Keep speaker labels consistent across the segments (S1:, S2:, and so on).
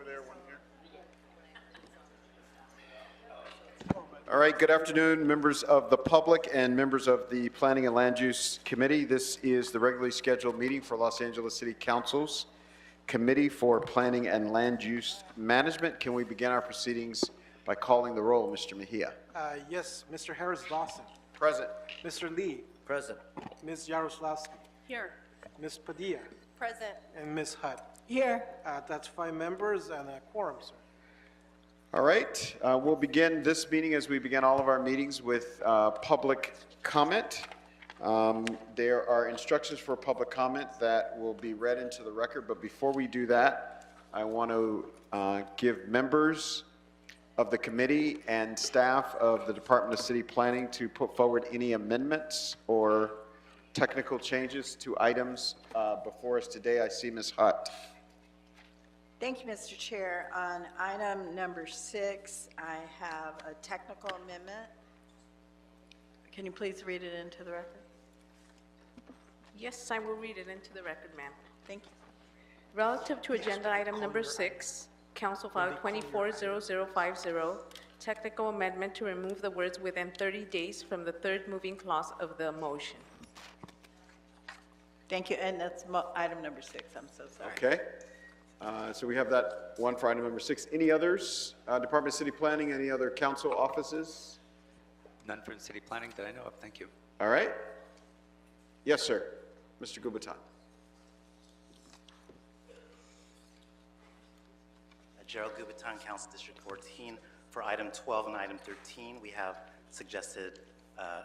S1: there, one here. All right, good afternoon, members of the public and members of the Planning and Land Use Committee. This is the regularly scheduled meeting for Los Angeles City Council's Committee for Planning and Land Use Management. Can we begin our proceedings by calling the roll? Mr. Mejia.
S2: Yes, Mr. Harris-Dawson.
S1: Present.
S2: Mr. Lee.
S3: Present.
S2: Ms. Yaroslavsky.
S4: Here.
S2: Ms. Padilla.
S4: Present.
S2: And Ms. Hutt.
S4: Here.
S2: That's 5 members and a quorum, sir.
S1: All right, we'll begin this meeting as we begin all of our meetings with public comment. There are instructions for public comment that will be read into the record, but before we do that, I want to give members of the committee and staff of the Department of City Planning to put forward any amendments or technical changes to items before us today. I see Ms. Hutt.
S4: Thank you, Mr. Chair. On item number 6, I have a technical amendment. Can you please read it into the record?
S5: Yes, I will read it into the record, ma'am.
S4: Thank you.
S5: Relative to agenda item number 6, Council File 240050, technical amendment to remove the words "within 30 days" from the third moving clause of the motion.
S4: Thank you, and that's item number 6. I'm so sorry.
S1: Okay. So we have that one for item number 6. Any others? Department of City Planning, any other council offices?
S3: None for city planning that I know of. Thank you.
S1: All right. Yes, sir. Mr. Gubatan.
S6: Gerald Gubatan, Council District 14. For item 12 and item 13, we have suggested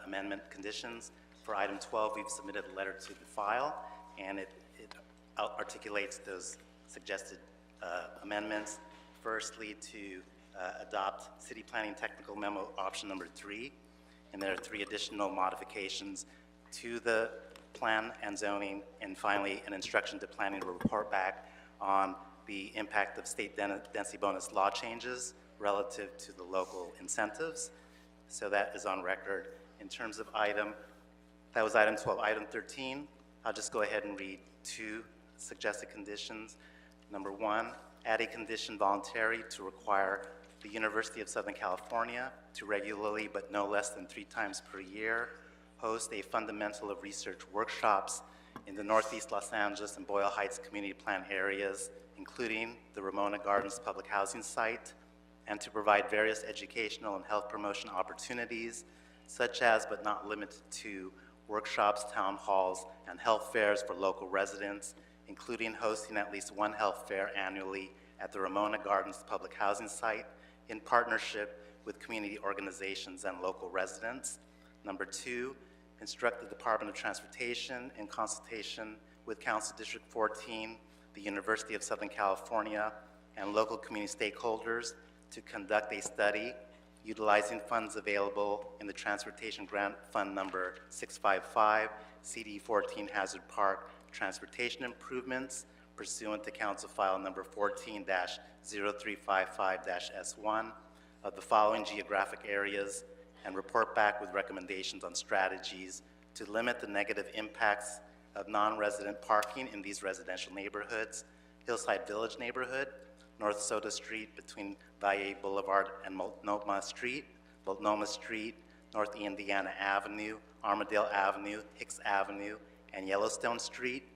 S6: amendment conditions. For item 12, we've submitted a letter to the file, and it articulates those suggested amendments. Firstly, to adopt City Planning Technical Memo Option Number 3, and there are 3 additional modifications to the plan and zoning, and finally, an instruction to planning to report back on the impact of state density bonus law changes relative to the local incentives. So that is on record. In terms of that was item 12. Item 13, I'll just go ahead and read 2 suggested conditions. Number 1, add a condition voluntary to require the University of Southern California to regularly, but no less than 3 times per year, host a fundamental of research workshops in the Northeast Los Angeles and Boyle Heights community plan areas, including the Ramona Gardens public housing site, and to provide various educational and health promotion opportunities, such as but not limited to workshops, town halls, and health fairs for local residents, including hosting at least 1 health fair annually at the Ramona Gardens public housing site in partnership with community organizations and local residents. Number 2, instruct the Department of Transportation in consultation with Council District 14, the University of Southern California, and local community stakeholders to conduct a study utilizing funds available in the Transportation Grant Fund number 655, CD14 Hazard Park Transportation Improvements, pursuant to Council File number 14-0355-S1 of the following geographic areas, and report back with recommendations on strategies to limit the negative impacts of non-resident parking in these residential neighborhoods: Hillside Village neighborhood, North Soda Street between Valle Boulevard and Multnomah Street, North Indiana Avenue, Armadale Avenue, Hicks Avenue, and Yellowstone Street,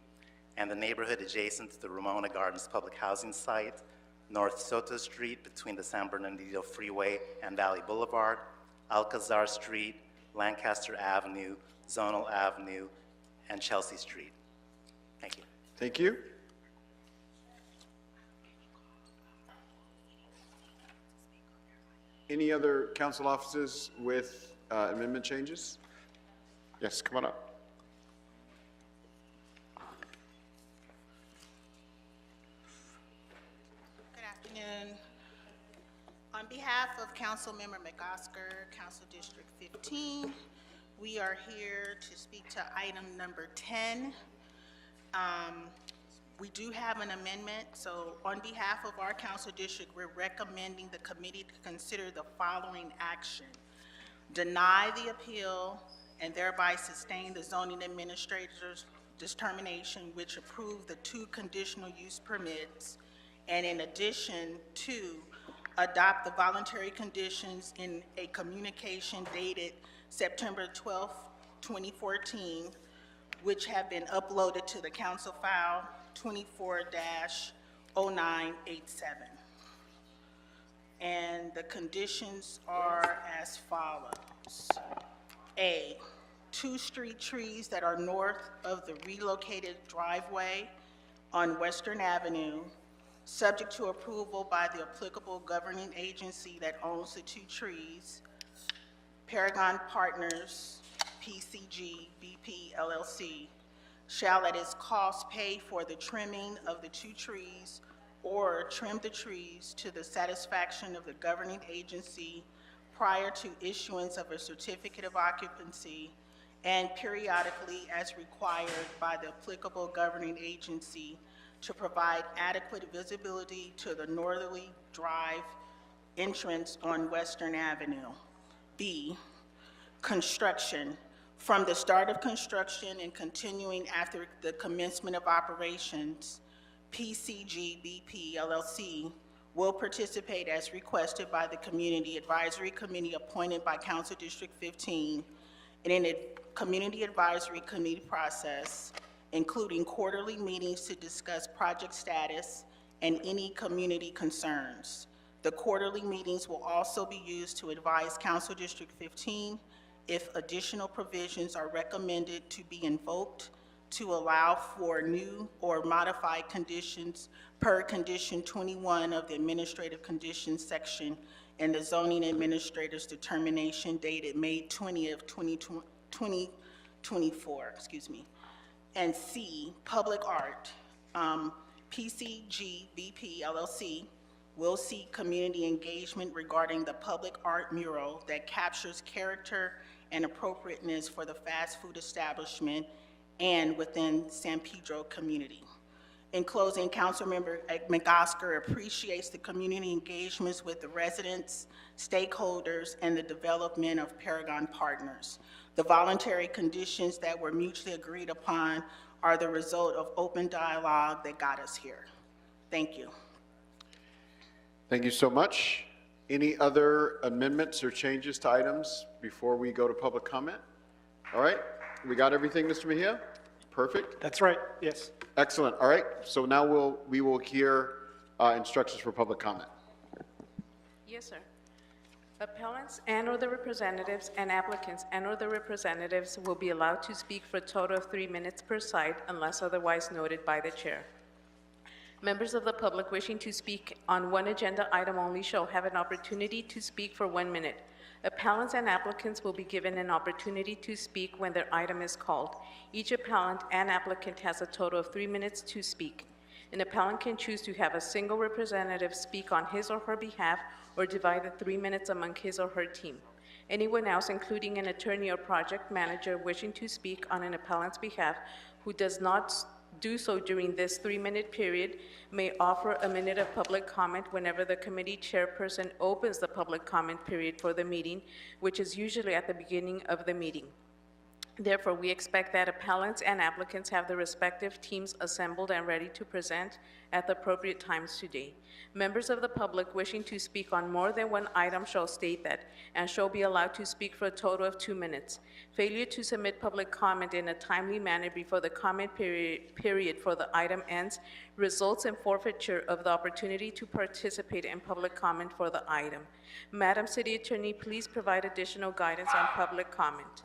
S6: and the neighborhood adjacent to the Ramona Gardens public housing site, North Soto Street between the San Bernardino Freeway and Valley Boulevard, Alcazar Street, Lancaster Avenue, Zonal Avenue, and Chelsea Street. Thank you.
S1: Thank you. Any other council offices with amendment changes? Yes, come on up.
S7: Good afternoon. On behalf of Councilmember McOsker, Council District 15, we are here to speak to item number 10. We do have an amendment, so on behalf of our council district, we're recommending the committee to consider the following action: deny the appeal and thereby sustain the zoning administrator's determination, which approved the 2 conditional use permits and in addition to adopt the voluntary conditions in a communication dated September 12, 2014, which have been uploaded to the council file 24-0987. And the conditions are as follows. A, 2 street trees that are north of the relocated driveway on Western Avenue, subject to approval by the applicable governing agency that owns the 2 trees, Paragon Partners, PCG, BP, LLC, shall at its cost pay for the trimming of the 2 trees or trim the trees to the satisfaction of the governing agency prior to issuance of a certificate of occupancy and periodically as required by the applicable governing agency to provide adequate visibility to the northerly drive entrance on Western Avenue. B, construction. From the start of construction and continuing after the commencement of operations, PCG BP LLC will participate as requested by the Community Advisory Committee appointed by Council District 15 in a Community Advisory Committee process, including quarterly meetings to discuss project status and any community concerns. The quarterly meetings will also be used to advise Council District 15 if additional provisions are recommended to be invoked to allow for new or modified conditions per condition 21 of the administrative conditions section in the zoning administrator's determination dated May 20th, 2024, And C, public art. PCG BP LLC will seek community engagement regarding the public art mural that captures character and appropriateness for the fast food establishment and within San Pedro community. In closing, Councilmember McOsker appreciates the community engagements with the residents, stakeholders, and the development of Paragon Partners. The voluntary conditions that were mutually agreed upon are the result of open dialogue that got us here. Thank you.
S1: Thank you so much. Any other amendments or changes to items before we go to public comment? All right, we got everything, Mr. Mejia? Perfect.
S2: That's right, yes.
S1: Excellent. All right, so now we will hear instructions for public comment.
S5: Yes, sir. Appellants and/or the representatives and applicants and/or the representatives will be allowed to speak for a total of 3 minutes per side unless otherwise noted by the chair. Members of the public wishing to speak on one agenda item only shall have an opportunity to speak for 1 minute. Appellants and applicants will be given an opportunity to speak when their item is called. Each appellant and applicant has a total of 3 minutes to speak. An appellant can choose to have a single representative speak on his or her behalf or divide the 3 minutes among his or her team. Anyone else, including an attorney or project manager wishing to speak on an appellant's behalf who does not do so during this 3-minute period, may offer a minute of public comment whenever the committee chairperson opens the public comment period for the meeting, which is usually at the beginning of the meeting. Therefore, we expect that appellants and applicants have the respective teams assembled and ready to present at the appropriate times today. Members of the public wishing to speak on more than one item shall state that and shall be allowed to speak for a total of 2 minutes. Failure to submit public comment in a timely manner before the comment period for the item ends results in forfeiture of the opportunity to participate in public comment for the item. Madam City Attorney, please provide additional guidance on public comment.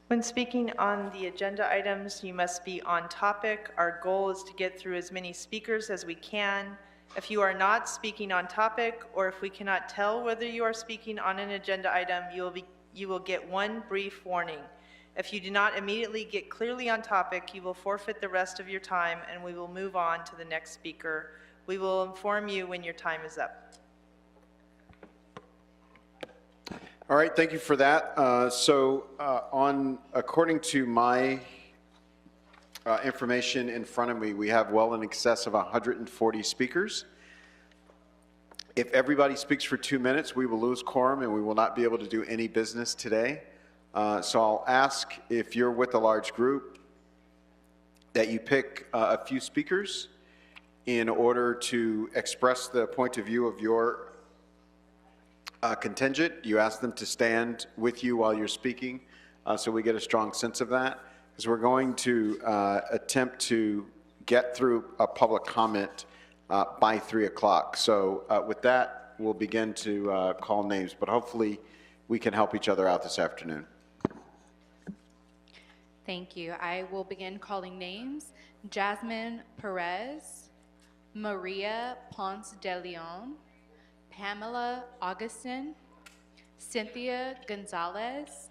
S8: When speaking on the agenda items, you must be on topic. Our goal is to get through as many speakers as we can. If you are not speaking on topic, or if we cannot tell whether you are speaking on an agenda item, you will get one brief warning. If you do not immediately get clearly on topic, you will forfeit the rest of your time, and we will move on to the next speaker. We will inform you when your time is up.
S1: All right, thank you for that. According to my information in front of me, we have well in excess of 140 speakers. If everybody speaks for 2 minutes, we will lose quorum and we will not be able to do any business today. So I'll ask, if you're with a large group, that you pick a few speakers in order to express the point of view of your contingent. You ask them to stand with you while you're speaking, so we get a strong sense of that, because we're going to attempt to get through a public comment by 3 o'clock. So with that, we'll begin to call names, but hopefully we can help each other out this afternoon.
S9: Thank you. I will begin calling names. Jasmine Perez, Maria Ponce de Leon, Pamela Augustin, Cynthia Gonzalez,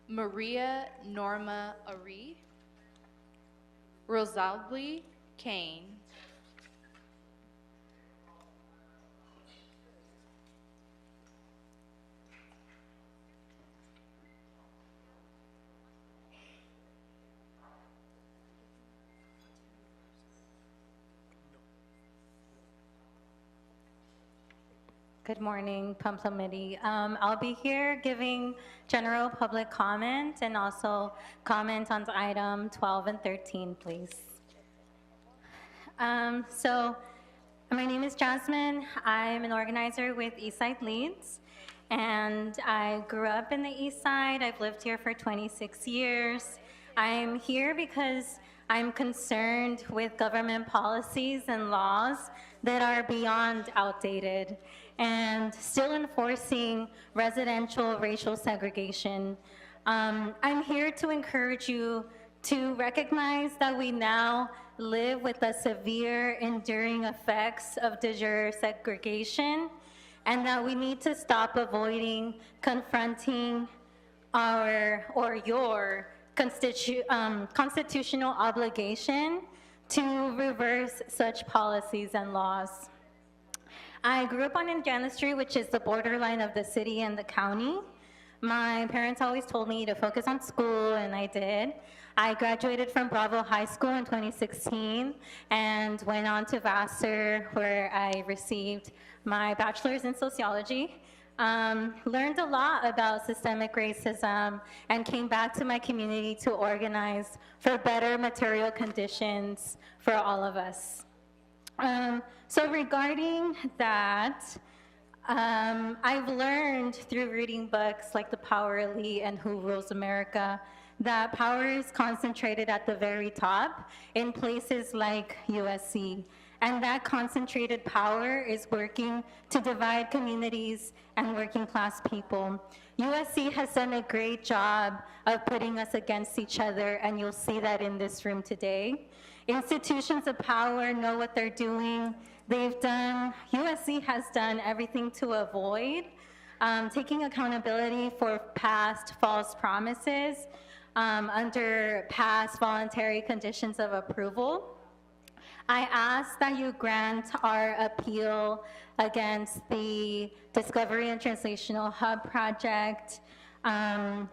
S9: Maria Norma Ari, Rosalby Kane,
S10: Good morning, Pamplamity. I'll be here giving general public comment and also comment on item 12 and 13, please. So my name is Jasmine. I'm an organizer with Eastside Leads, and I grew up in the East Side. I've lived here for 26 years. I'm here because I'm concerned with government policies and laws that are beyond outdated and still enforcing residential racial segregation. I'm here to encourage you to recognize that we now live with the severe, enduring effects of de jure segregation, and that we need to stop avoiding confronting your constitutional obligation to reverse such policies and laws. I grew up on Indiana Street, which is the borderline of the city and the county. My parents always told me to focus on school, and I did. I graduated from Bravo High School in 2016 and went on to Vassar, where I received my bachelor's in sociology. Learned a lot about systemic racism and came back to my community to organize for better material conditions for all of us. So regarding that, I've learned through reading books like The Power Elite and Who Rules America that power is concentrated at the very top in places like USC. And that concentrated power is working to divide communities and working class people. USC has done a great job of putting us against each other, and you'll see that in this room today. Institutions of power know what they're doing. USC has done everything to avoid taking accountability for past false promises under past voluntary conditions of approval. I ask that you grant our appeal against the Discovery and Translational Hub project, or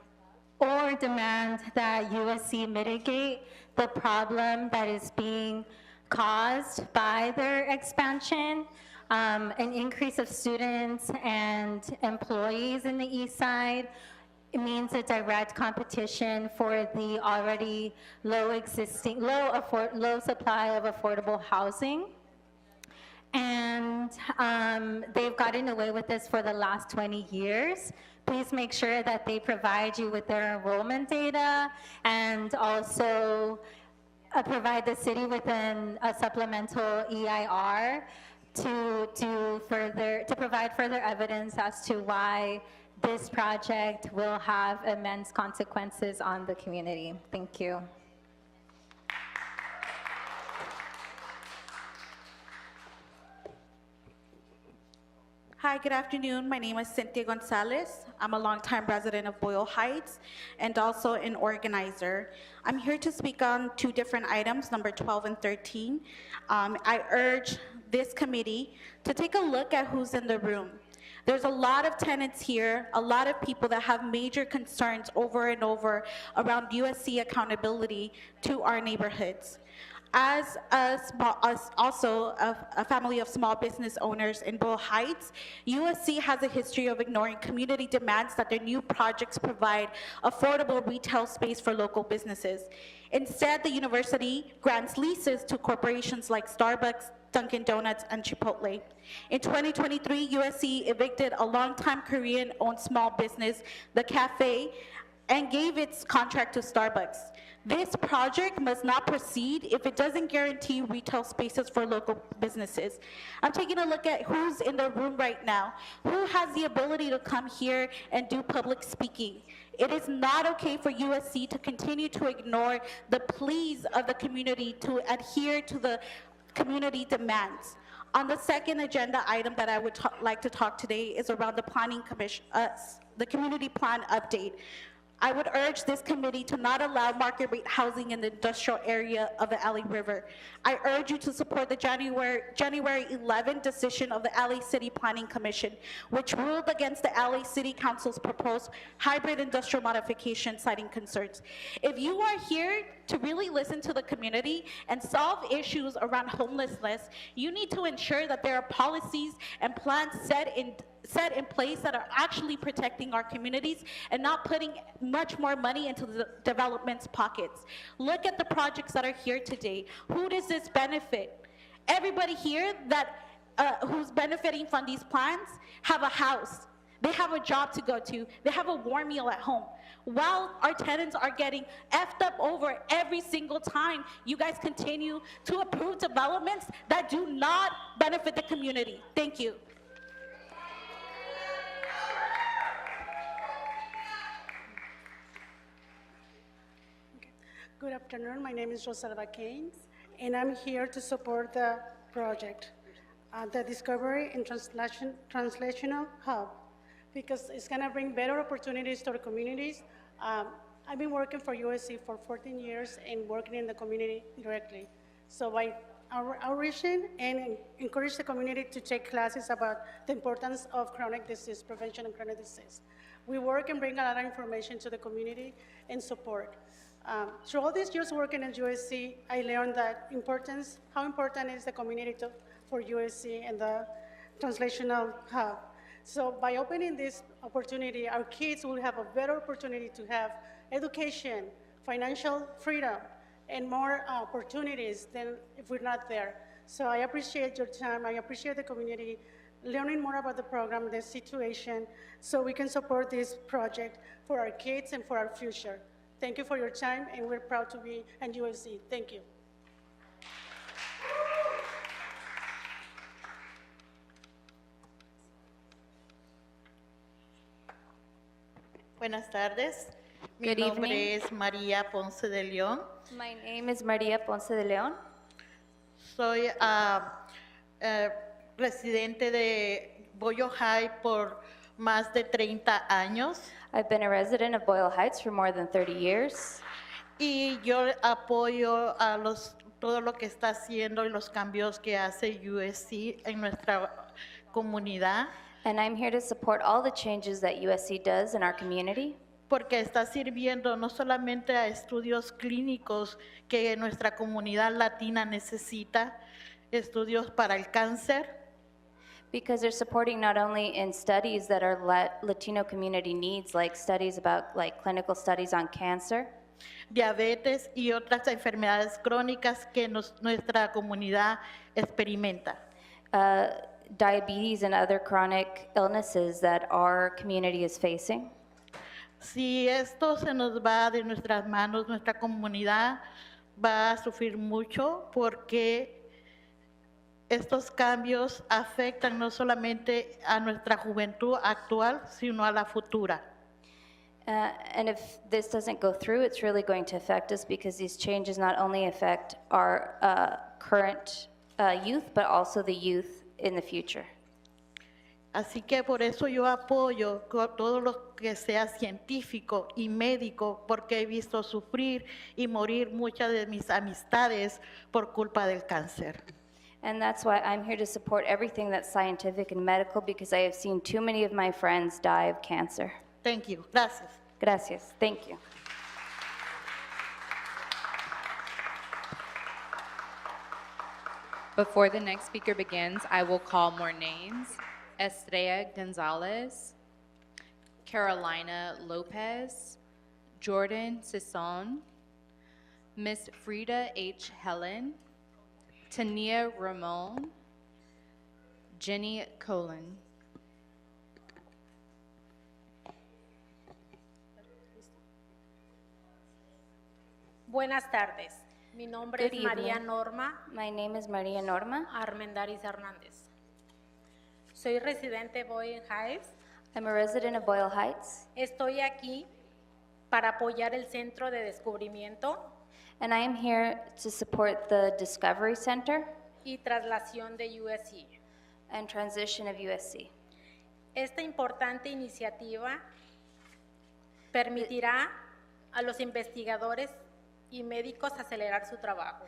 S10: demand that USC mitigate the problem that is being caused by their expansion, an increase of students and employees in the East Side. It means a direct competition for the already low supply of affordable housing. And they've gotten away with this for the last 20 years. Please make sure that they provide you with their enrollment data and also provide the city with a supplemental EIR to provide further evidence as to why this project will have immense consequences on the community. Thank you.
S11: Hi, good afternoon. My name is Cynthia Gonzalez. I'm a longtime resident of Boyle Heights and also an organizer. I'm here to speak on two different items, number 12 and 13. I urge this committee to take a look at who's in the room. There's a lot of tenants here, a lot of people that have major concerns over and over around USC accountability to our neighborhoods. As also a family of small business owners in Boyle Heights, USC has a history of ignoring community demands that their new projects provide affordable retail space for local businesses. Instead, the university grants leases to corporations like Starbucks, Dunkin' Donuts, and Chipotle. In 2023, USC evicted a longtime Korean-owned small business, The Cafe, and gave its contract to Starbucks. This project must not proceed if it doesn't guarantee retail spaces for local businesses. I'm taking a look at who's in the room right now. Who has the ability to come here and do public speaking? It is not okay for USC to continue to ignore the pleas of the community to adhere to the community demands. On the second agenda item that I would like to talk today is around the planning commission, the community plan update. I would urge this committee to not allow market rate housing in the industrial area of the LA River. I urge you to support the January 11 decision of the LA City Planning Commission, which ruled against the LA City Council's proposed hybrid industrial modification, citing concerns. If you are here to really listen to the community and solve issues around homelessness, you need to ensure that there are policies and plans set in place that are actually protecting our communities and not putting much more money into the development's pockets. Look at the projects that are here today. Who does this benefit? Everybody here that who's benefiting from these plans have a house. They have a job to go to. They have a warm meal at home. While our tenants are getting effed up over every single time, you guys continue to approve developments that do not benefit the community. Thank you.
S12: Good afternoon. My name is Rosalba Keynes, and I'm here to support the project, the Discovery and Translational Hub, because it's going to bring better opportunities to our communities. I've been working for USC for 14 years and working in the community directly. So by outreaching and encourage the community to take classes about the importance of chronic disease, prevention of chronic disease. We work and bring a lot of information to the community and support. Through all these years working at USC, I learned that how important is the community for USC and the translational hub. So by opening this opportunity, our kids will have a better opportunity to have education, financial freedom, and more opportunities than if we're not there. So I appreciate your time. I appreciate the community learning more about the program, the situation, so we can support this project for our kids and for our future. Thank you for your time, and we're proud to be at USC. Thank you.
S13: Buenas tardes. Mi
S10: Good
S13: nombre
S10: evening.
S13: es María Ponce de León.
S10: My name is Maria Ponce de Leon.
S13: Soy residente de Boyle Heights por más de 30 años.
S10: I've been a resident of Boyle Heights for more than 30 years.
S13: Y yo apoyo a todo lo que está haciendo y los cambios que hace USC en nuestra comunidad.
S10: And I'm here to support all the changes that USC does in our community.
S13: Porque está sirviendo no solamente a estudios clínicos que nuestra comunidad latina necesita, estudios para el cáncer,
S10: Because they're supporting not only in studies that our Latino community needs, like studies about clinical studies on cancer,
S13: diabetes y otras enfermedades crónicas que nuestra comunidad experimenta.
S10: diabetes and other chronic illnesses that our community is facing.
S13: Si esto se nos va de nuestras manos, nuestra comunidad va a sufrir mucho porque estos cambios afectan no solamente a nuestra juventud actual, sino a la futura.
S10: And if this doesn't go through, it's really going to affect us because these changes not only affect our current youth, but also the youth in the future.
S13: Así que por eso yo apoyo todo lo que sea científico y médico, porque he visto sufrir y morir muchas de mis amistades por culpa del cáncer.
S10: And that's why I'm here to support everything that's scientific and medical, because I have seen too many of my friends die of cancer.
S13: Thank you. Gracias.
S10: Gracias. Thank you.
S9: Before the next speaker begins, I will call more names. Estrella Gonzalez, Carolina Lopez, Jordan Sisson, Miss Frida H. Helen, Tania Ramon, Jenny Colon.
S14: Buenas tardes. Mi nombre
S10: Good
S14: es María
S10: evening.
S14: Norma
S10: My name is Maria Norma.
S14: Armendáriz Hernández. Soy residente de Boyle Heights.
S10: I'm a resident of Boyle Heights,
S14: Estoy aquí para apoyar el Centro de Descubrimiento
S10: and I am here to support the Discovery Center
S14: y Traslación de USC.
S10: and transition of USC.
S14: Esta importante iniciativa permitirá a los investigadores y médicos acelerar su trabajo.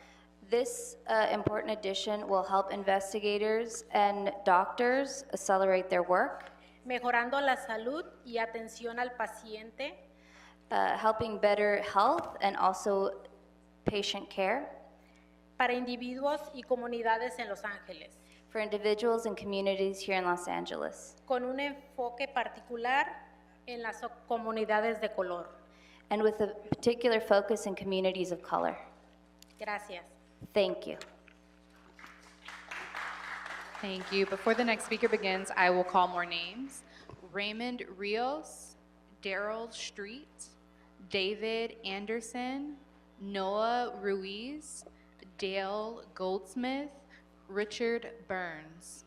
S10: This important addition will help investigators and doctors accelerate their work,
S14: mejorando la salud y atención al paciente,
S10: helping better health and also patient care
S14: para individuos y comunidades en Los Ángeles,
S10: for individuals and communities here in Los Angeles,
S14: con un enfoque particular en las comunidades de color.
S10: and with a particular focus in communities of color.
S14: Gracias.
S10: Thank you.
S9: Thank you. Before the next speaker begins, I will call more names. Raymond Rios, Daryl Street, David Anderson, Noah Ruiz, Dale Goldsmith, Richard Burns.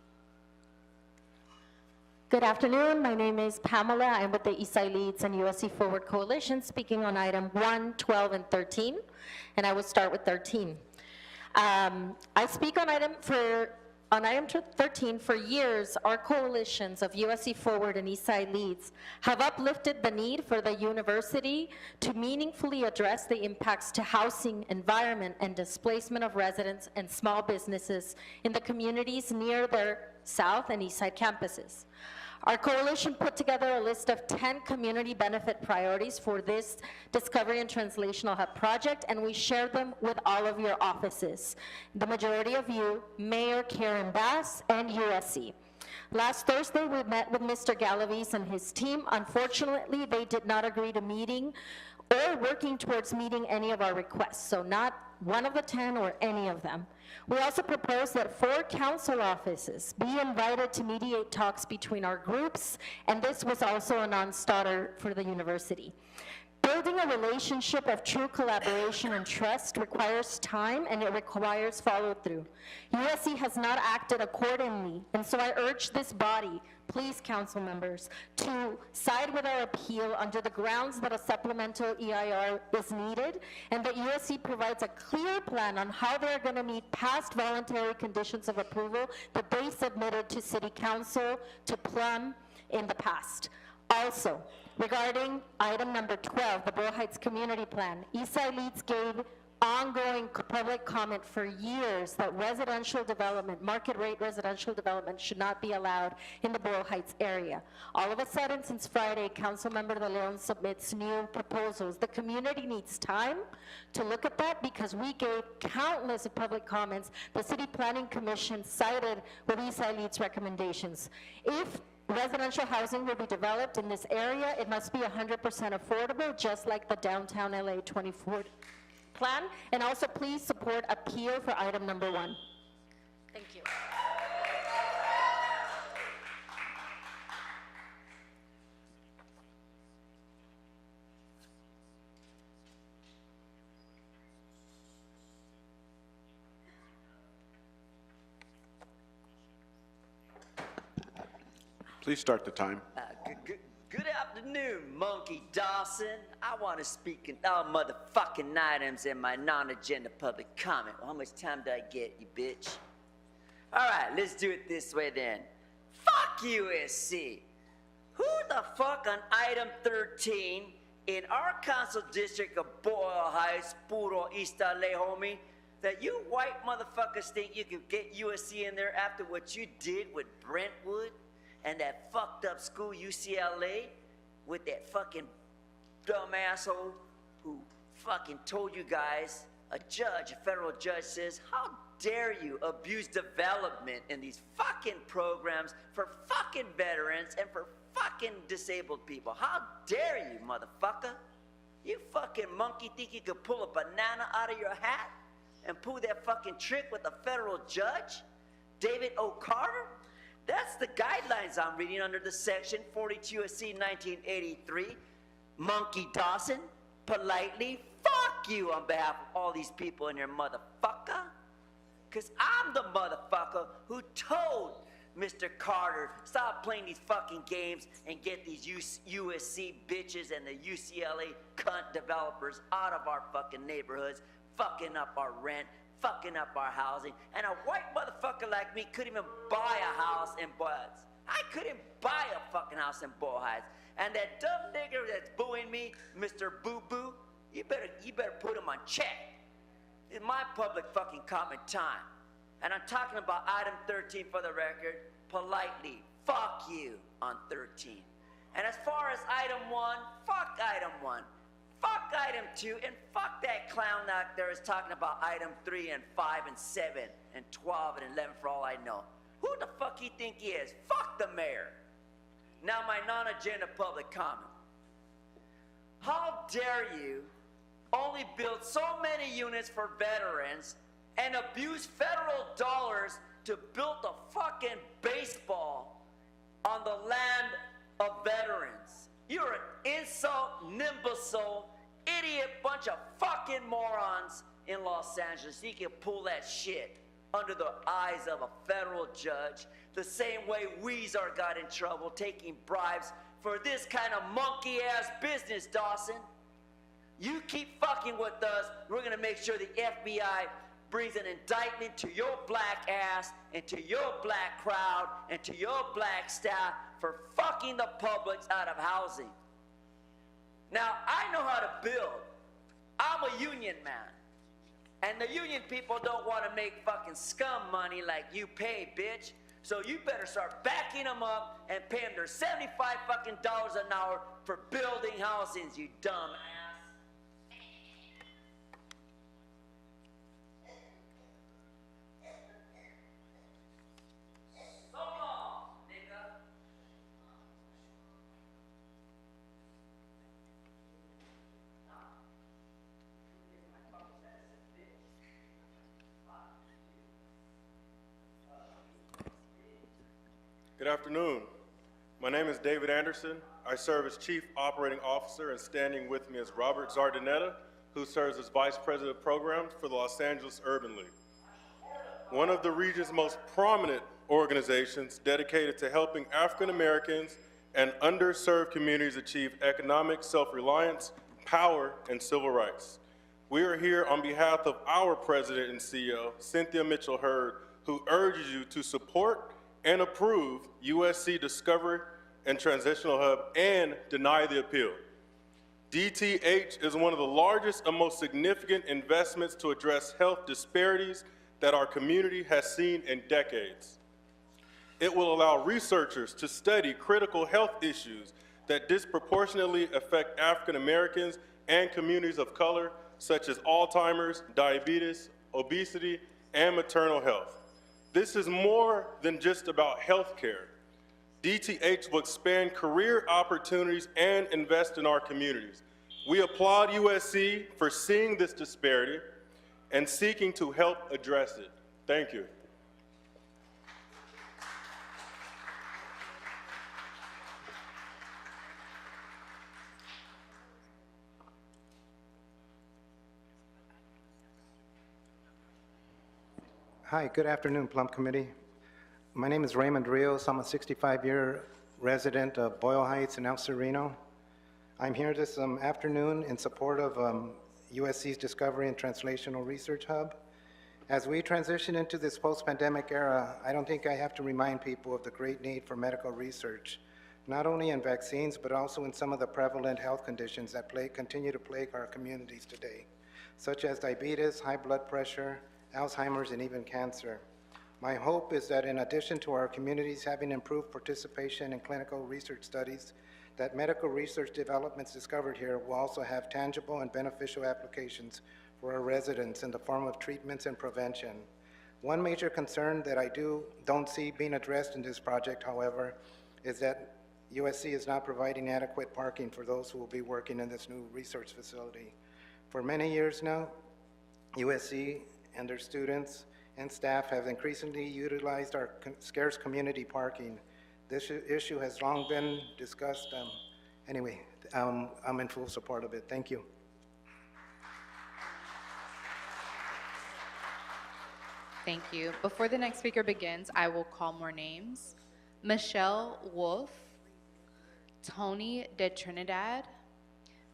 S15: Good afternoon. My name is Pamela. I'm with the Eastside Leads and USC Forward Coalition, speaking on item 1, 12, and 13, and I will start with 13. I speak on item 13. For years, our coalitions of USC Forward and Eastside Leads have uplifted the need for the university to meaningfully address the impacts to housing, environment, and displacement of residents and small businesses in the communities near their South and Eastside campuses. Our coalition put together a list of 10 community benefit priorities for this Discovery and Translational Hub project, and we shared them with all of your offices. The majority of you, Mayor Karen Bass and USC. Last Thursday, we met with Mr. Galaviz and his team. Unfortunately, they did not agree to meeting or working towards meeting any of our requests, so not one of the 10 or any of them. We also propose that 4 council offices be invited to mediate talks between our groups, and this was also a non-starter for the university. Building a relationship of true collaboration and trust requires time, and it requires follow-through. USC has not acted accordingly, and so I urge this body, please, council members, to side with our appeal under the grounds that a supplemental EIR is needed, and that USC provides a clear plan on how they're going to meet past voluntary conditions of approval that they submitted to City Council to plumb in the past. Also, regarding item number 12, the Boyle Heights Community Plan, Eastside Leads gave ongoing public comment for years that residential development, market rate residential development should not be allowed in the Boyle Heights area. All of a sudden, since Friday, Councilmember De Leon submits new proposals. The community needs time to look at that because we gave countless of public comments. The City Planning Commission sided with Eastside Leads recommendations. If residential housing will be developed in this area, it must be 100% affordable, just like the Downtown LA 24 plan. And also, please support appeal for item number 1.
S14: Thank you.
S1: Please start the time.
S16: Good afternoon, Monkey Dawson. I want to speak in all motherfucking items in my non-agenda public comment. Well, how much time do I get, you bitch? All right, let's do it this way then. Fuck USC. Who the fuck on item 13 in our council district of Boyle Heights, Puro East LA, homie, that you white motherfuckers think you can get USC in there after what you did with Brentwood? And that fucked up school, UCLA, with that fucking dumb asshole who fucking told you guys a judge, a federal judge says, how dare you abuse development in these fucking programs for fucking veterans and for fucking disabled people? How dare you, motherfucker? You fucking monkey think you could pull a banana out of your hat and pull that fucking trick with a federal judge? David O. Carter? That's the guidelines I'm reading under the section 42 U.S.C. 1983. Monkey Dawson, politely, fuck you on behalf of all these people in here, motherfucker. Because I'm the motherfucker who told Mr. Carter, stop playing these fucking games and get these USC bitches and the UCLA cunt developers out of our fucking neighborhoods, fucking up our rent, fucking up our housing. And a white motherfucker like me couldn't even buy a house in Boyle Heights. I couldn't buy a fucking house in Boyle Heights. And that dumb nigger that's booing me, Mr. Boo Boo, you better put him on check. It's my public fucking comment time. And I'm talking about item 13 for the record, politely, fuck you on 13. And as far as item 1, fuck item 1. Fuck item 2, and fuck that clown out there is talking about item 3 and 5 and 7 and 12 and 11 for all I know. Who the fuck he think he is? Fuck the mayor. Now my non-agenda public comment. How dare you only build so many units for veterans and abuse federal dollars to build a fucking baseball on the land of veterans? You're an insult, imbecile, idiot bunch of fucking morons in Los Angeles. You can pull that shit under the eyes of a federal judge, the same way Weezer got in trouble taking bribes for this kind of monkey-ass business, Dawson. You keep fucking with us, we're gonna make sure the FBI brings an indictment to your black ass and to your black crowd and to your black staff for fucking the public out of housing. Now, I know how to build. I'm a union man. And the union people don't want to make fucking scum money like you pay, bitch. So you better start backing them up and pay them their $75 fucking dollars an hour for building housings, you dumb ass. So long, nigga.
S17: Good afternoon. My name is David Anderson. I serve as Chief Operating Officer, and standing with me is Robert Zardinetta, who serves as Vice President of Programs for the Los Angeles Urban League, one of the region's most prominent organizations dedicated to helping African Americans and underserved communities achieve economic self-reliance, power, and civil rights. We are here on behalf of our President and CEO, Cynthia Mitchell Hurd, who urges you to support and approve USC Discovery and Transitional Hub and deny the appeal. DTH is one of the largest and most significant investments to address health disparities that our community has seen in decades. It will allow researchers to study critical health issues that disproportionately affect African Americans and communities of color, such as Alzheimer's, diabetes, obesity, and maternal health. This is more than just about health care. DTH will expand career opportunities and invest in our communities. We applaud USC for seeing this disparity and seeking to help address it. Thank you.
S18: Hi, good afternoon, Plum Committee. My name is Raymond Rios. I'm a 65-year resident of Boyle Heights in El Sereno. I'm here this afternoon in support of USC's Discovery and Translational Research Hub. As we transition into this post-pandemic era, I don't think I have to remind people of the great need for medical research, not only in vaccines, but also in some of the prevalent health conditions that continue to plague our communities today, such as diabetes, high blood pressure, Alzheimer's, and even cancer. My hope is that in addition to our communities having improved participation in clinical research studies, that medical research developments discovered here will also have tangible and beneficial applications for our residents in the form of treatments and prevention. One major concern that I don't see being addressed in this project, however, is that USC is not providing adequate parking for those who will be working in this new research facility. For many years now, USC and their students and staff have increasingly utilized our scarce community parking. This issue has long been discussed. Anyway, I'm in full support of it. Thank you.
S9: Thank you. Before the next speaker begins, I will call more names. Michelle Wolf, Tony de Trinidad,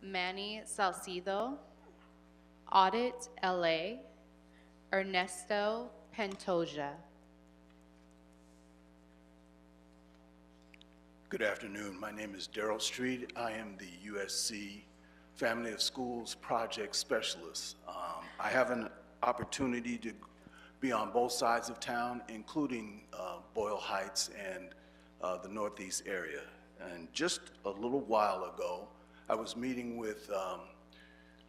S9: Manny Salcido, Audit LA, Ernesto Pantoja.
S19: Good afternoon. My name is Daryl Street. I am the USC Family of Schools Project Specialist. I have an opportunity to be on both sides of town, including Boyle Heights and the Northeast area. And just a little while ago, I was meeting with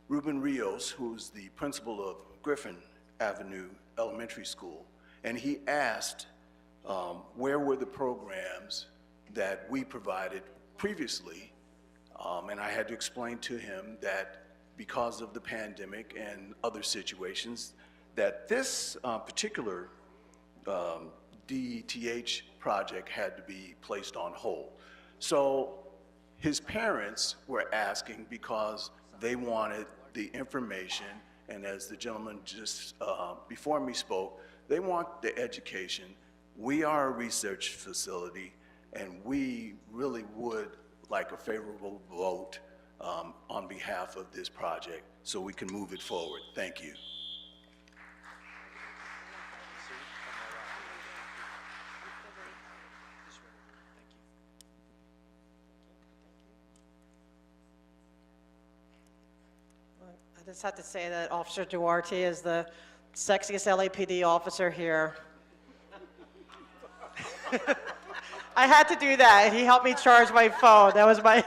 S19: Ruben Rios, who's the principal of Griffin Avenue Elementary School, and he asked where were the programs that we provided previously, and I had to explain to him that because of the pandemic and other situations, that this particular DETH project had to be placed on hold. So his parents were asking because they wanted the information, and as the gentleman just before me spoke, they want the education. We are a research facility, and we really would like a favorable vote on behalf of this project so we can move it forward. Thank you.
S20: I just have to say that Officer Duarte is the sexiest LAPD officer here. I had to do that. He helped me charge my phone. That was my.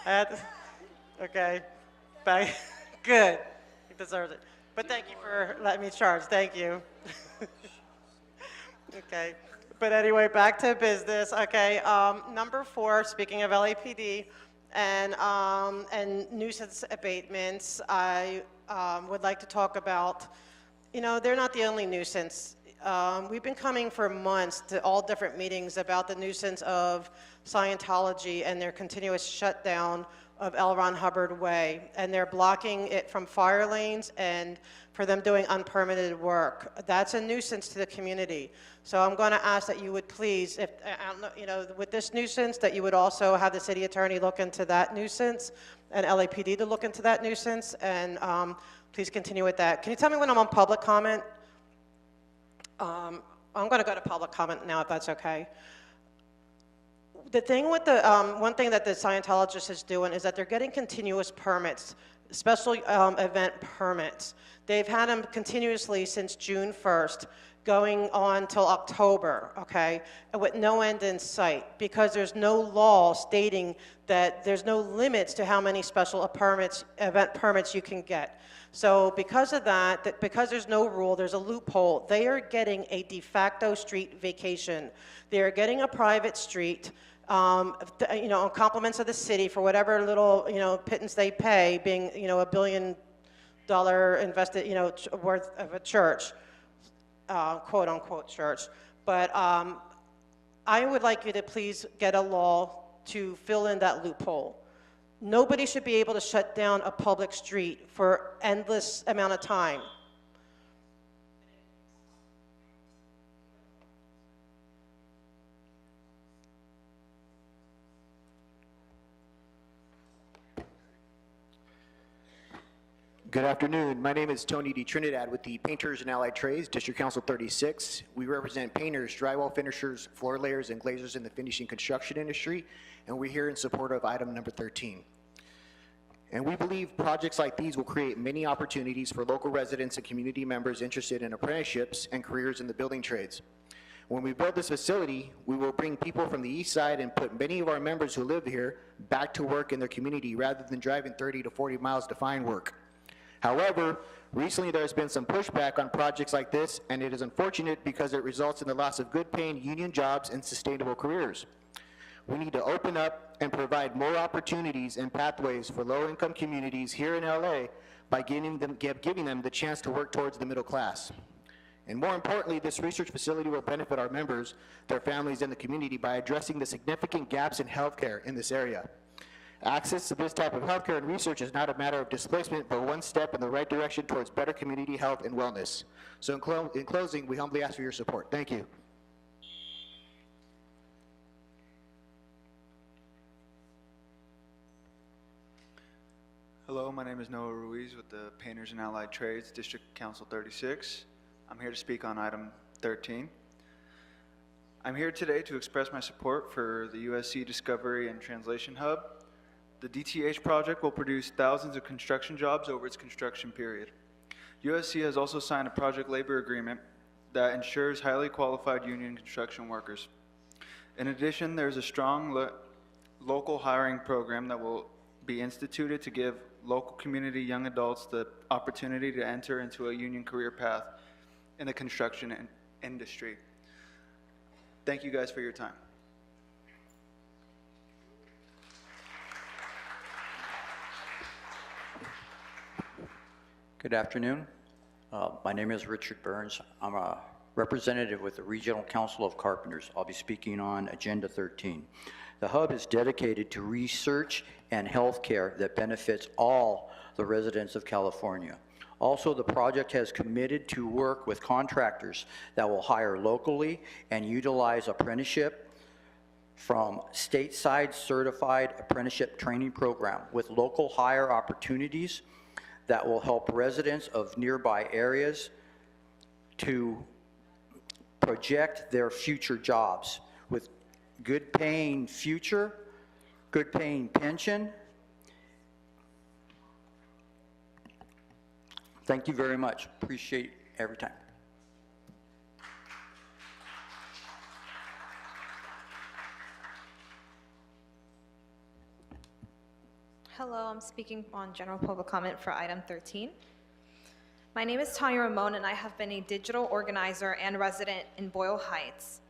S20: I had to, okay. Back. Good. He deserves it. But thank you for letting me charge. Thank you. Okay. But anyway, back to business. Okay. Number 4, speaking of LAPD and nuisance abatements, I would like to talk about, they're not the only nuisance. We've been coming for months to all different meetings about the nuisance of Scientology and their continuous shutdown of L. Ron Hubbard Way, and they're blocking it from fire lanes and for them doing unpermitted work. That's a nuisance to the community. So I'm going to ask that you would please, if with this nuisance, that you would also have the city attorney look into that nuisance and LAPD to look into that nuisance, and please continue with that. Can you tell me when I'm on public comment? I'm going to go to public comment now, if that's okay. The thing with the, one thing that the Scientologist is doing is that they're getting continuous permits, special event permits. They've had them continuously since June 1st, going on till October, okay, and with no end in sight, because there's no law stating that there's no limits to how many special permits, event permits you can get. So because of that, because there's no rule, there's a loophole, they are getting a de facto street vacation. They are getting a private street, on compliments of the city for whatever little, pittance they pay, being, $1 billion invested, worth of a church, quote unquote church. But I would like you to please get a law to fill in that loophole. Nobody should be able to shut down a public street for endless amount of time.
S21: Good afternoon. My name is Tony de Trinidad with the Painters and Allied Trades, District Council 36. We represent painters, drywall finishers, floor layers, and glazers in the finishing construction industry, and we're here in support of item number 13. And we believe projects like these will create many opportunities for local residents and community members interested in apprenticeships and careers in the building trades. When we build this facility, we will bring people from the east side and put many of our members who live here back to work in their community rather than driving 30 to 40 miles to find work. However, recently there's been some pushback on projects like this, and it is unfortunate because it results in the loss of good-paying union jobs and sustainable careers. We need to open up and provide more opportunities and pathways for low-income communities here in LA by giving them the chance to work towards the middle class. And more importantly, this research facility will benefit our members, their families, and the community by addressing the significant gaps in healthcare in this area. Access to this type of healthcare and research is not a matter of displacement, but one step in the right direction towards better community health and wellness. So in closing, we humbly ask for your support. Thank you.
S4: Hello, my name is Noah Ruiz with the Painters and Allied Trades, District Council 36. I'm here to speak on item 13. I'm here today to express my support for the USC Discovery and Translation Hub. The DTH project will produce thousands of construction jobs over its construction period. USC has also signed a project labor agreement that ensures highly qualified union construction workers. In addition, there's a strong local hiring program that will be instituted to give local community young adults the opportunity to enter into a union career path in the construction industry. Thank you guys for your time.
S22: Good afternoon. My name is Richard Burns. I'm a representative with the Regional Council of Carpenters. I'll be speaking on Agenda 13. The hub is dedicated to research and healthcare that benefits all the residents of California. Also, the project has committed to work with contractors that will hire locally and utilize apprenticeship from stateside certified apprenticeship training program with local hire opportunities that will help residents of nearby areas to project their future jobs with good paying future, good paying pension. Thank you very much. Appreciate every time.
S23: Hello, I'm speaking on general public comment for item 13. My name is Tanya Ramon, and I have been a digital organizer and resident in Boyle Heights.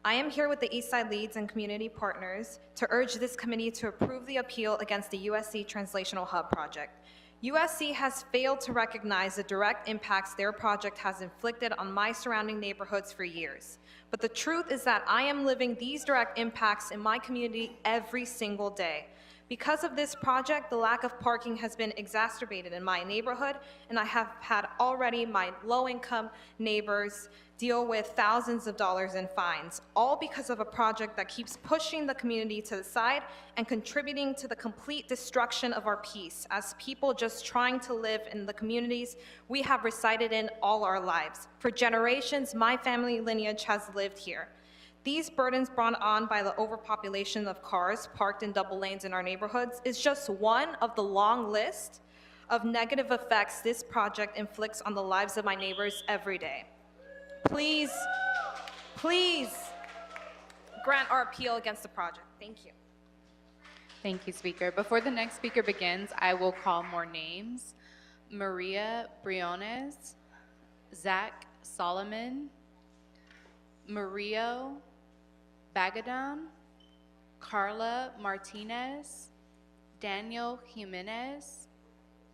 S23: I am here with the Eastside Leads and community partners to urge this committee to approve the appeal against the USC Translational Hub project. USC has failed to recognize the direct impacts their project has inflicted on my surrounding neighborhoods for years. But the truth is that I am living these direct impacts in my community every single day. Because of this project, the lack of parking has been exacerbated in my neighborhood, and I have had already my low-income neighbors deal with thousands of dollars in fines, all because of a project that keeps pushing the community to the side and contributing to the complete destruction of our peace as people just trying to live in the communities we have resided in all our lives. For generations, my family lineage has lived here. These burdens brought on by the overpopulation of cars parked in double lanes in our neighborhoods is just one of the long list of negative effects this project inflicts on the lives of my neighbors every day. Please, please grant our appeal against the project. Thank you.
S9: Thank you, Speaker. Before the next speaker begins, I will call more names. Maria Briones, Zach Solomon, Mario Bagadon, Carla Martinez, Daniel Jimenez,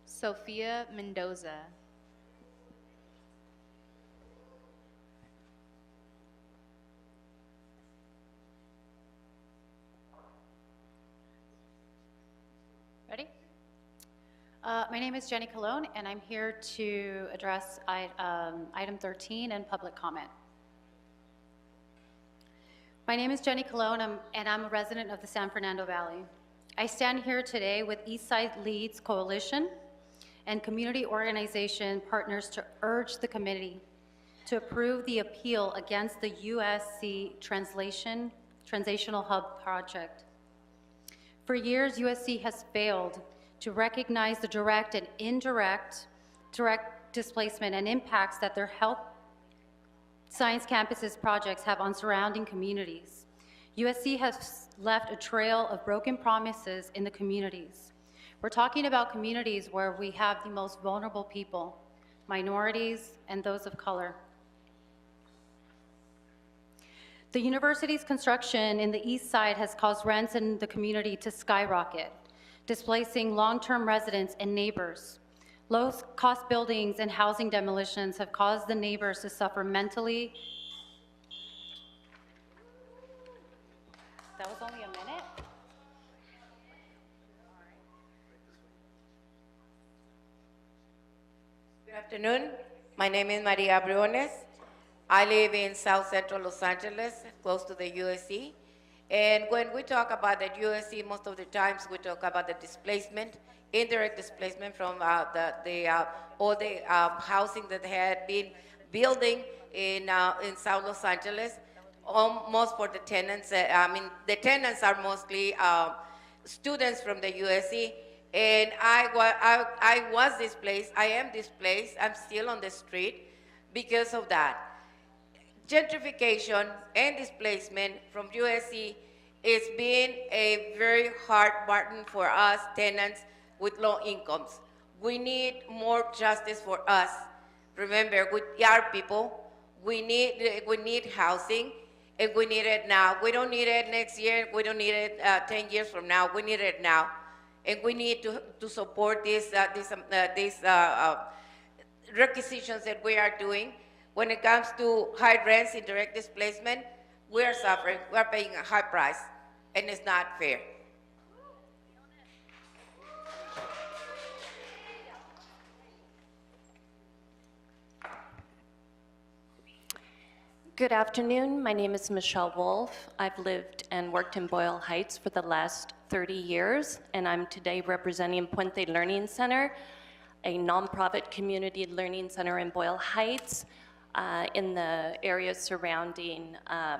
S9: Sofia Mendoza.
S24: Ready? My name is Jenny Colon, and I'm here to address item 13 and public comment. My name is Jenny Colon, and I'm a resident of the San Fernando Valley. I stand here today with Eastside Leads Coalition and community organization partners to urge the committee to approve the appeal against the USC Translational Hub project. For years, USC has failed to recognize the direct and indirect displacement and impacts that their health science campuses projects have on surrounding communities. USC has left a trail of broken promises in the communities. We're talking about communities where we have the most vulnerable people, minorities, and those of color. The university's construction in the east side has caused rents in the community to skyrocket, displacing long-term residents and neighbors. Low-cost buildings and housing demolitions have caused the neighbors to suffer mentally. That was only a minute?
S2: Good afternoon. My name is Maria Briones. I live in South Central Los Angeles, close to the USC. And when we talk about the USC, most of the times we talk about the displacement, indirect displacement from all the housing that had been building in South Los Angeles, almost for the tenants. The tenants are mostly students from the USC. And I was displaced, I am displaced, I'm still on the street because of that. Gentrification and displacement from USC is being a very hard burden for us tenants with low incomes. We need more justice for us. Remember, we are people, we need housing, and we need it now. We don't need it next year, we don't need it 10 years from now, we need it now. And we need to support these requisitions that we are doing. When it comes to high rents and direct displacement, we are suffering, we are paying a high price, and it's not fair.
S3: Good afternoon. My name is Michelle Wolf. I've lived and worked in Boyle Heights for the last 30 years, and I'm today representing Puente Learning Center, a nonprofit community learning center in Boyle Heights in the area surrounding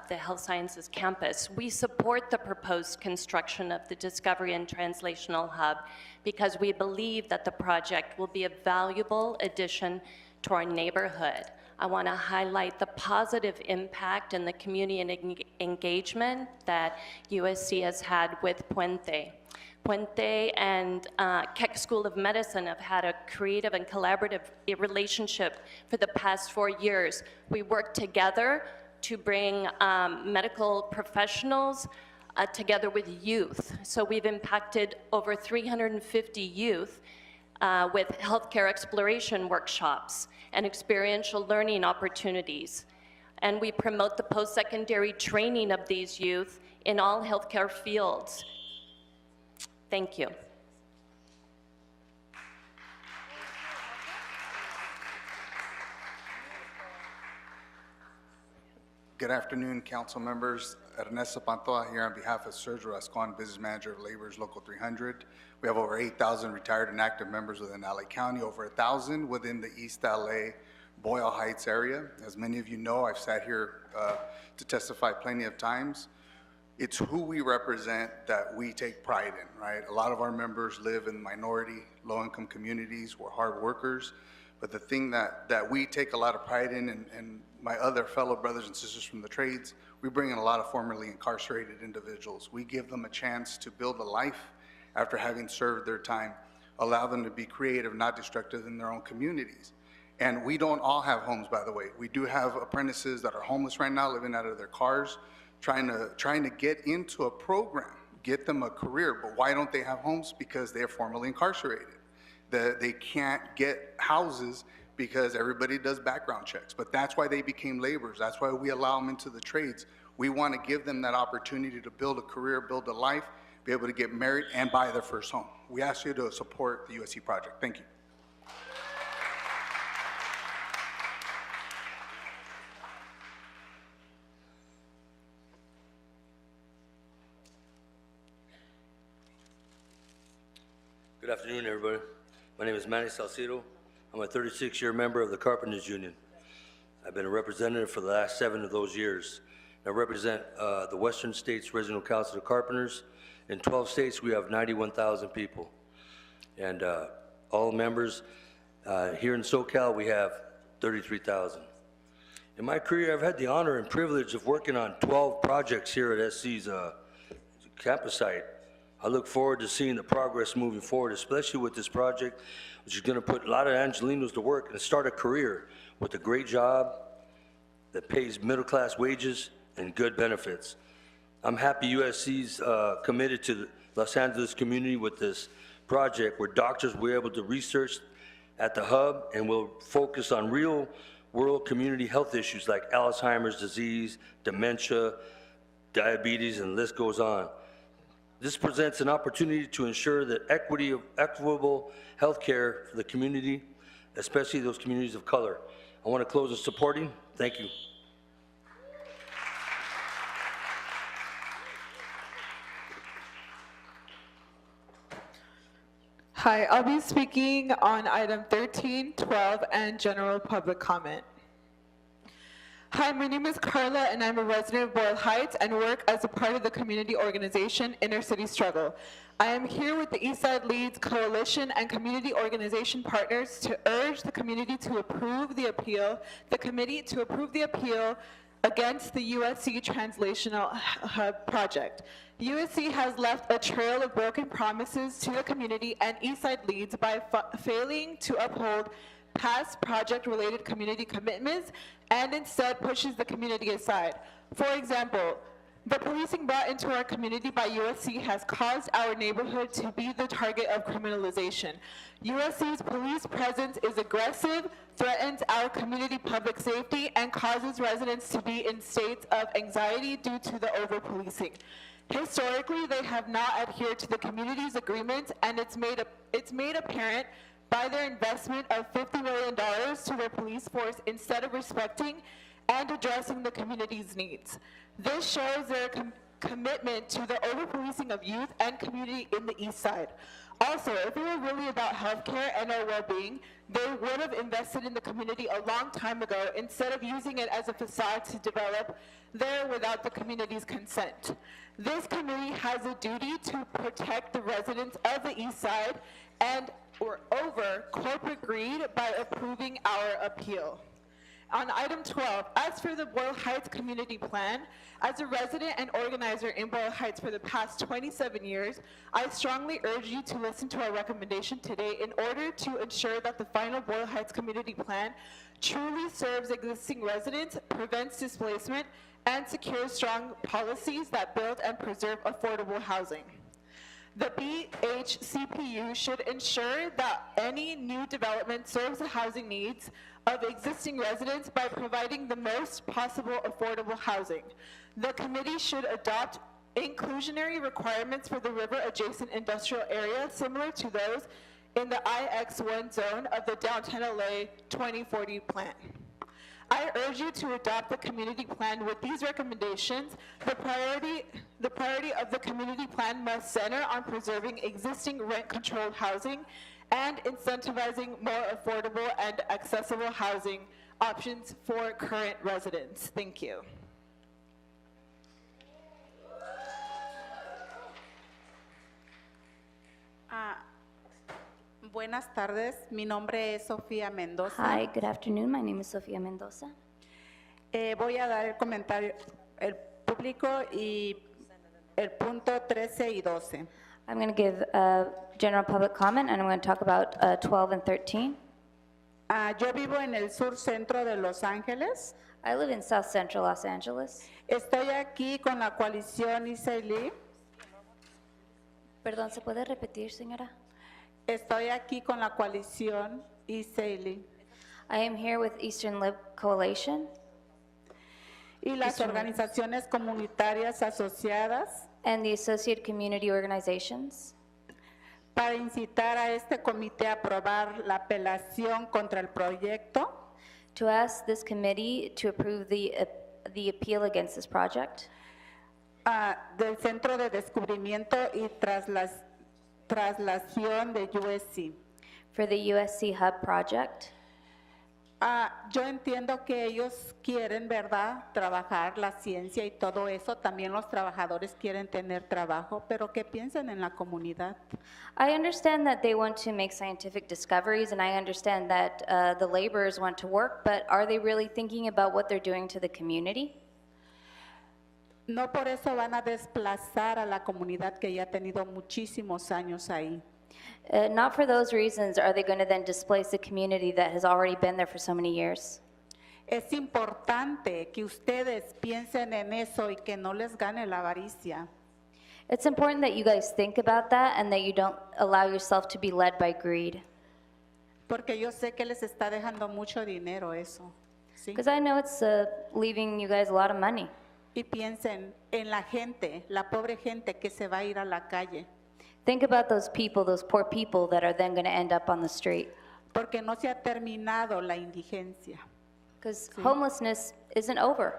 S3: the Health Sciences campus. We support the proposed construction of the Discovery and Translational Hub because we believe that the project will be a valuable addition to our neighborhood. I want to highlight the positive impact and the community engagement that USC has had with Puente. Puente and Keck School of Medicine have had a creative and collaborative relationship for the past 4 years. We work together to bring medical professionals together with youth. So we've impacted over 350 youth with healthcare exploration workshops and experiential learning opportunities. And we promote the post-secondary training of these youth in all healthcare fields. Thank you.
S6: Good afternoon, council members. Ernesto Pantoja here on behalf of Sergio Rascon, Business Manager of Labor's Local 300. We have over 8,000 retired and active members within LA County, over 1,000 within the East LA, Boyle Heights area. As many of you know, I've sat here to testify plenty of times. It's who we represent that we take pride in, right? A lot of our members live in minority, low-income communities. We're hard workers. But the thing that we take a lot of pride in, and my other fellow brothers and sisters from the trades, we bring in a lot of formerly incarcerated individuals. We give them a chance to build a life after having served their time, allow them to be creative, not destructive in their own communities. And we don't all have homes, by the way. We do have apprentices that are homeless right now, living out of their cars, trying to get into a program, get them a career. But why don't they have homes? Because they're formerly incarcerated. They can't get houses because everybody does background checks. But that's why they became laborers. That's why we allow them into the trades. We want to give them that opportunity to build a career, build a life, be able to get married and buy their first home. We ask you to support the USC project. Thank you.
S7: Good afternoon, everybody. My name is Manny Salcido. I'm a 36-year member of the Carpenters Union. I've been a representative for the last 7 of those years. I represent the Western States Regional Council of Carpenters. In 12 states, we have 91,000 people. And all members, here in SoCal, we have 33,000. In my career, I've had the honor and privilege of working on 12 projects here at SC's campus site. I look forward to seeing the progress moving forward, especially with this project, which is going to put a lot of Angelinos to work and start a career with a great job that pays middle-class wages and good benefits. I'm happy USC's committed to the Los Angeles community with this project, where doctors will be able to research at the hub and will focus on real-world community health issues like Alzheimer's disease, dementia, diabetes, and the list goes on. This presents an opportunity to ensure that equitable health care for the community, especially those communities of color. I want to close in supporting. Thank you.
S5: Hi, I'll be speaking on item 13, 12, and general public comment. Hi, my name is Carla, and I'm a resident of Boyle Heights and work as a part of the community organization Inner City Struggle. I am here with the Eastside Leads Coalition and community organization partners to urge the community to approve the appeal, the committee to approve the appeal against the USC Translational Hub project. USC has left a trail of broken promises to the community and Eastside Leads by failing to uphold past project-related community commitments and instead pushes the community aside. For example, the policing brought into our community by USC has caused our neighborhood to be the target of criminalization. USC's police presence is aggressive, threatens our community public safety, and causes residents to be in states of anxiety due to the over-policing. Historically, they have not adhered to the community's agreements, and it's made apparent by their investment of $50 million to their police force instead of respecting and addressing the community's needs. This shows their commitment to the over-policing of youth and community in the East Side. Also, if it were really about healthcare and our well-being, they would have invested in the community a long time ago instead of using it as a facade to develop there without the community's consent. This committee has a duty to protect the residents of the East Side and or over corporate greed by approving our appeal. On item 12, as for the Boyle Heights Community Plan, as a resident and organizer in Boyle Heights for the past 27 years, I strongly urge you to listen to our recommendation today in order to ensure that the final Boyle Heights Community Plan truly serves existing residents, prevents displacement, and secures strong policies that build and preserve affordable housing. The BHCPU should ensure that any new development serves the housing needs of existing residents by providing the most possible affordable housing. The committee should adopt inclusionary requirements for the river-adjacent industrial area similar to those in the IX1 zone of the Downtown LA 2040 plan. I urge you to adopt the community plan with these recommendations. The priority of the community plan must center on preserving existing rent-controlled housing and incentivizing more affordable and accessible housing options for current residents. Thank you.
S8: Buenas tardes, mi nombre es Sofía Mendoza.
S11: Hi, good afternoon. My name is Sofia Mendoza.
S8: Voy a dar el comentario el público y el punto 13 y 12.
S11: I'm going to give a general public comment, and I'm going to talk about 12 and 13.
S8: Yo vivo en el sur centro de Los Ángeles.
S11: I live in South Central Los Angeles.
S8: Estoy aquí con la coalición Isailí.
S11: Perdón, ¿se puede repetir, señora?
S8: Estoy aquí con la coalición Isailí.
S11: I am here with Eastern Lib Coalition.
S8: Y las organizaciones comunitarias asociadas.
S11: And the associate community organizations.
S8: Para incitar a este comité a aprobar la apelación contra el proyecto.
S11: To ask this committee to approve the appeal against this project.
S8: Del Centro de Descubrimiento y Traslación de USC.
S11: For the USC Hub project.
S8: Yo entiendo que ellos quieren, ¿verdad?, trabajar la ciencia y todo eso. También los trabajadores quieren tener trabajo, pero ¿qué piensan en la comunidad?
S11: I understand that they want to make scientific discoveries, and I understand that the laborers want to work, but are they really thinking about what they're doing to the community?
S8: No por eso van a desplazar a la comunidad que ya ha tenido muchísimos años ahí.
S11: Not for those reasons are they going to then displace the community that has already been there for so many years.
S8: Es importante que ustedes piensen en eso y que no les gane la avaricia.
S11: It's important that you guys think about that and that you don't allow yourself to be led by greed.
S8: Porque yo sé que les está dejando mucho dinero eso. ¿sí?
S11: Because I know it's leaving you guys a lot of money.
S8: Y piensen en la gente, la pobre gente que se va a ir a la calle.
S11: Think about those people, those poor people that are then going to end up on the street.
S8: Porque no se ha terminado la indigencia.
S11: Because homelessness isn't over.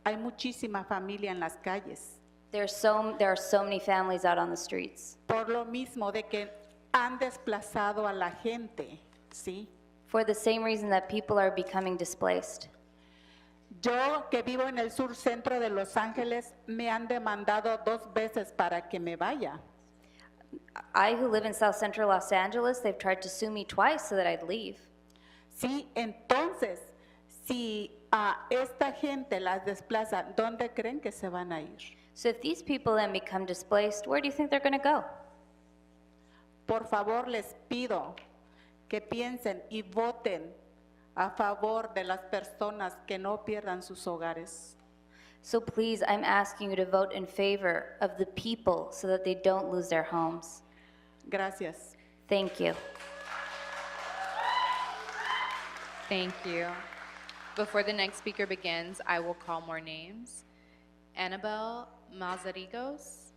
S8: Hay muchísima familia en las calles.
S11: There are so many families out on the streets.
S8: Por lo mismo de que han desplazado a la gente, ¿sí?
S11: For the same reason that people are becoming displaced.
S8: Yo que vivo en el sur centro de Los Ángeles me han demandado 2 veces para que me vaya.
S11: I, who live in South Central Los Angeles, they've tried to sue me twice so that I'd leave.
S8: Sí, entonces, si a esta gente las desplaza, ¿dónde creen que se van a ir?
S11: So if these people then become displaced, where do you think they're going to go?
S8: Por favor, les pido que piensen y voten a favor de las personas que no pierdan sus hogares.
S11: So please, I'm asking you to vote in favor of the people so that they don't lose their homes.
S8: Gracias.
S11: Thank you.
S9: Thank you. Before the next speaker begins, I will call more names. Annabelle Mazarigos,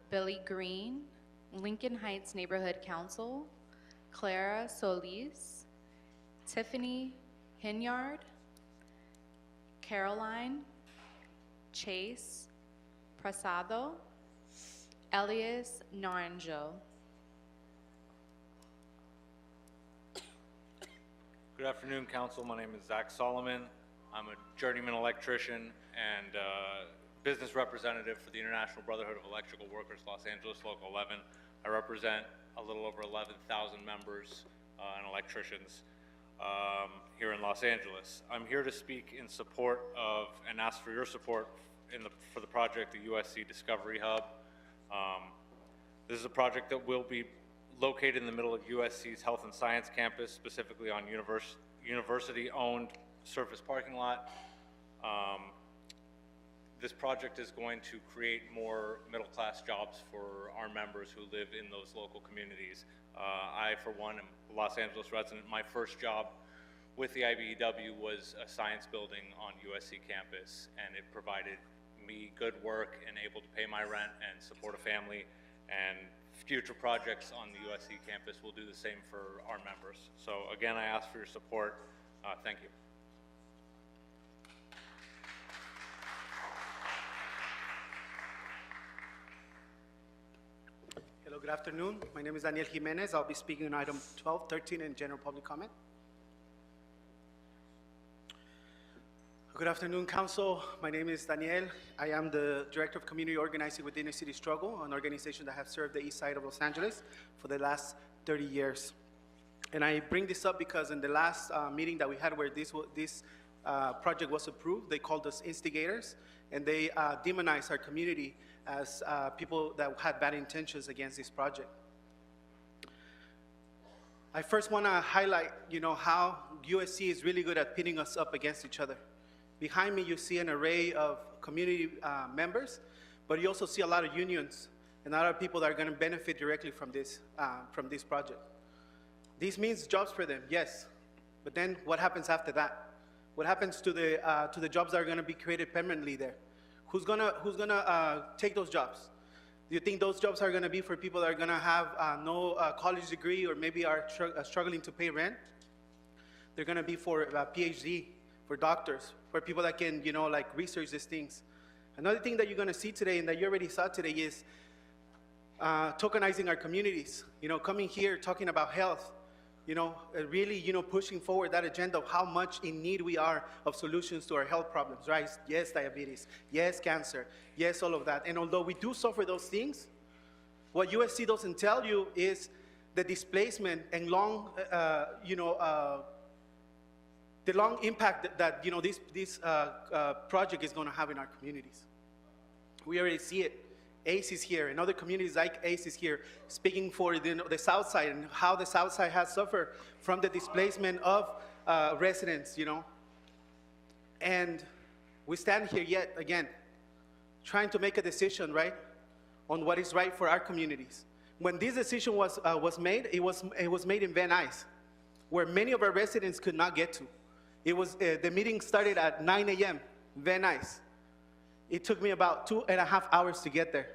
S9: Billy Green, Lincoln Heights Neighborhood Council, Clara Solis, Tiffany Hinyard, Caroline Chase Prasado, Elias Naranjo.
S10: Good afternoon, Council. My name is Zach Solomon. I'm a journeyman electrician and business representative for the International Brotherhood of Electrical Workers, Los Angeles, Local 11. I represent a little over 11,000 members and electricians here in Los Angeles. I'm here to speak in support of and ask for your support for the project, the USC Discovery Hub. This is a project that will be located in the middle of USC's Health and Science campus, specifically on university-owned surface parking lot. This project is going to create more middle-class jobs for our members who live in those local communities. I, for one, am a Los Angeles resident. My first job with the IBEW was a science building on USC campus, and it provided me good work and able to pay my rent and support a family, and future projects on the USC campus will do the same for our members. So again, I ask for your support. Thank you.
S12: Hello, good afternoon. My name is Daniel Jimenez. I'll be speaking on item 12, 13, and general public comment. Good afternoon, Council. My name is Daniel. I am the Director of Community Organizing with Inner City Struggle, an organization that has served the east side of Los Angeles for the last 30 years. And I bring this up because in the last meeting that we had where this project was approved, they called us instigators, and they demonized our community as people that had bad intentions against this project. I first want to highlight, how USC is really good at pitting us up against each other. Behind me, you see an array of community members, but you also see a lot of unions and a lot of people that are going to benefit directly from this project. This means jobs for them, yes, but then what happens after that? What happens to the jobs that are going to be created permanently there? Who's gonna take those jobs? Do you think those jobs are going to be for people that are going to have no college degree or maybe are struggling to pay rent? They're going to be for PhD, for doctors, for people that can, research these things. Another thing that you're going to see today and that you already saw today is tokenizing our communities. Coming here, talking about health, really, pushing forward that agenda of how much in need we are of solutions to our health problems, right? Yes, diabetes. Yes, cancer. Yes, all of that. And although we do suffer those things, what USC doesn't tell you is the displacement and long, the long impact that this project is going to have in our communities. We already see it. ACE is here, and other communities like ACE is here, speaking for the South Side and how the South Side has suffered from the displacement of residents, And we stand here yet again, trying to make a decision, right, on what is right for our communities. When this decision was made, it was made in Van Nuys, where many of our residents could not get to. It was the meeting started at 9 a.m. Van Nuys. It took me about 2.5 hours to get there.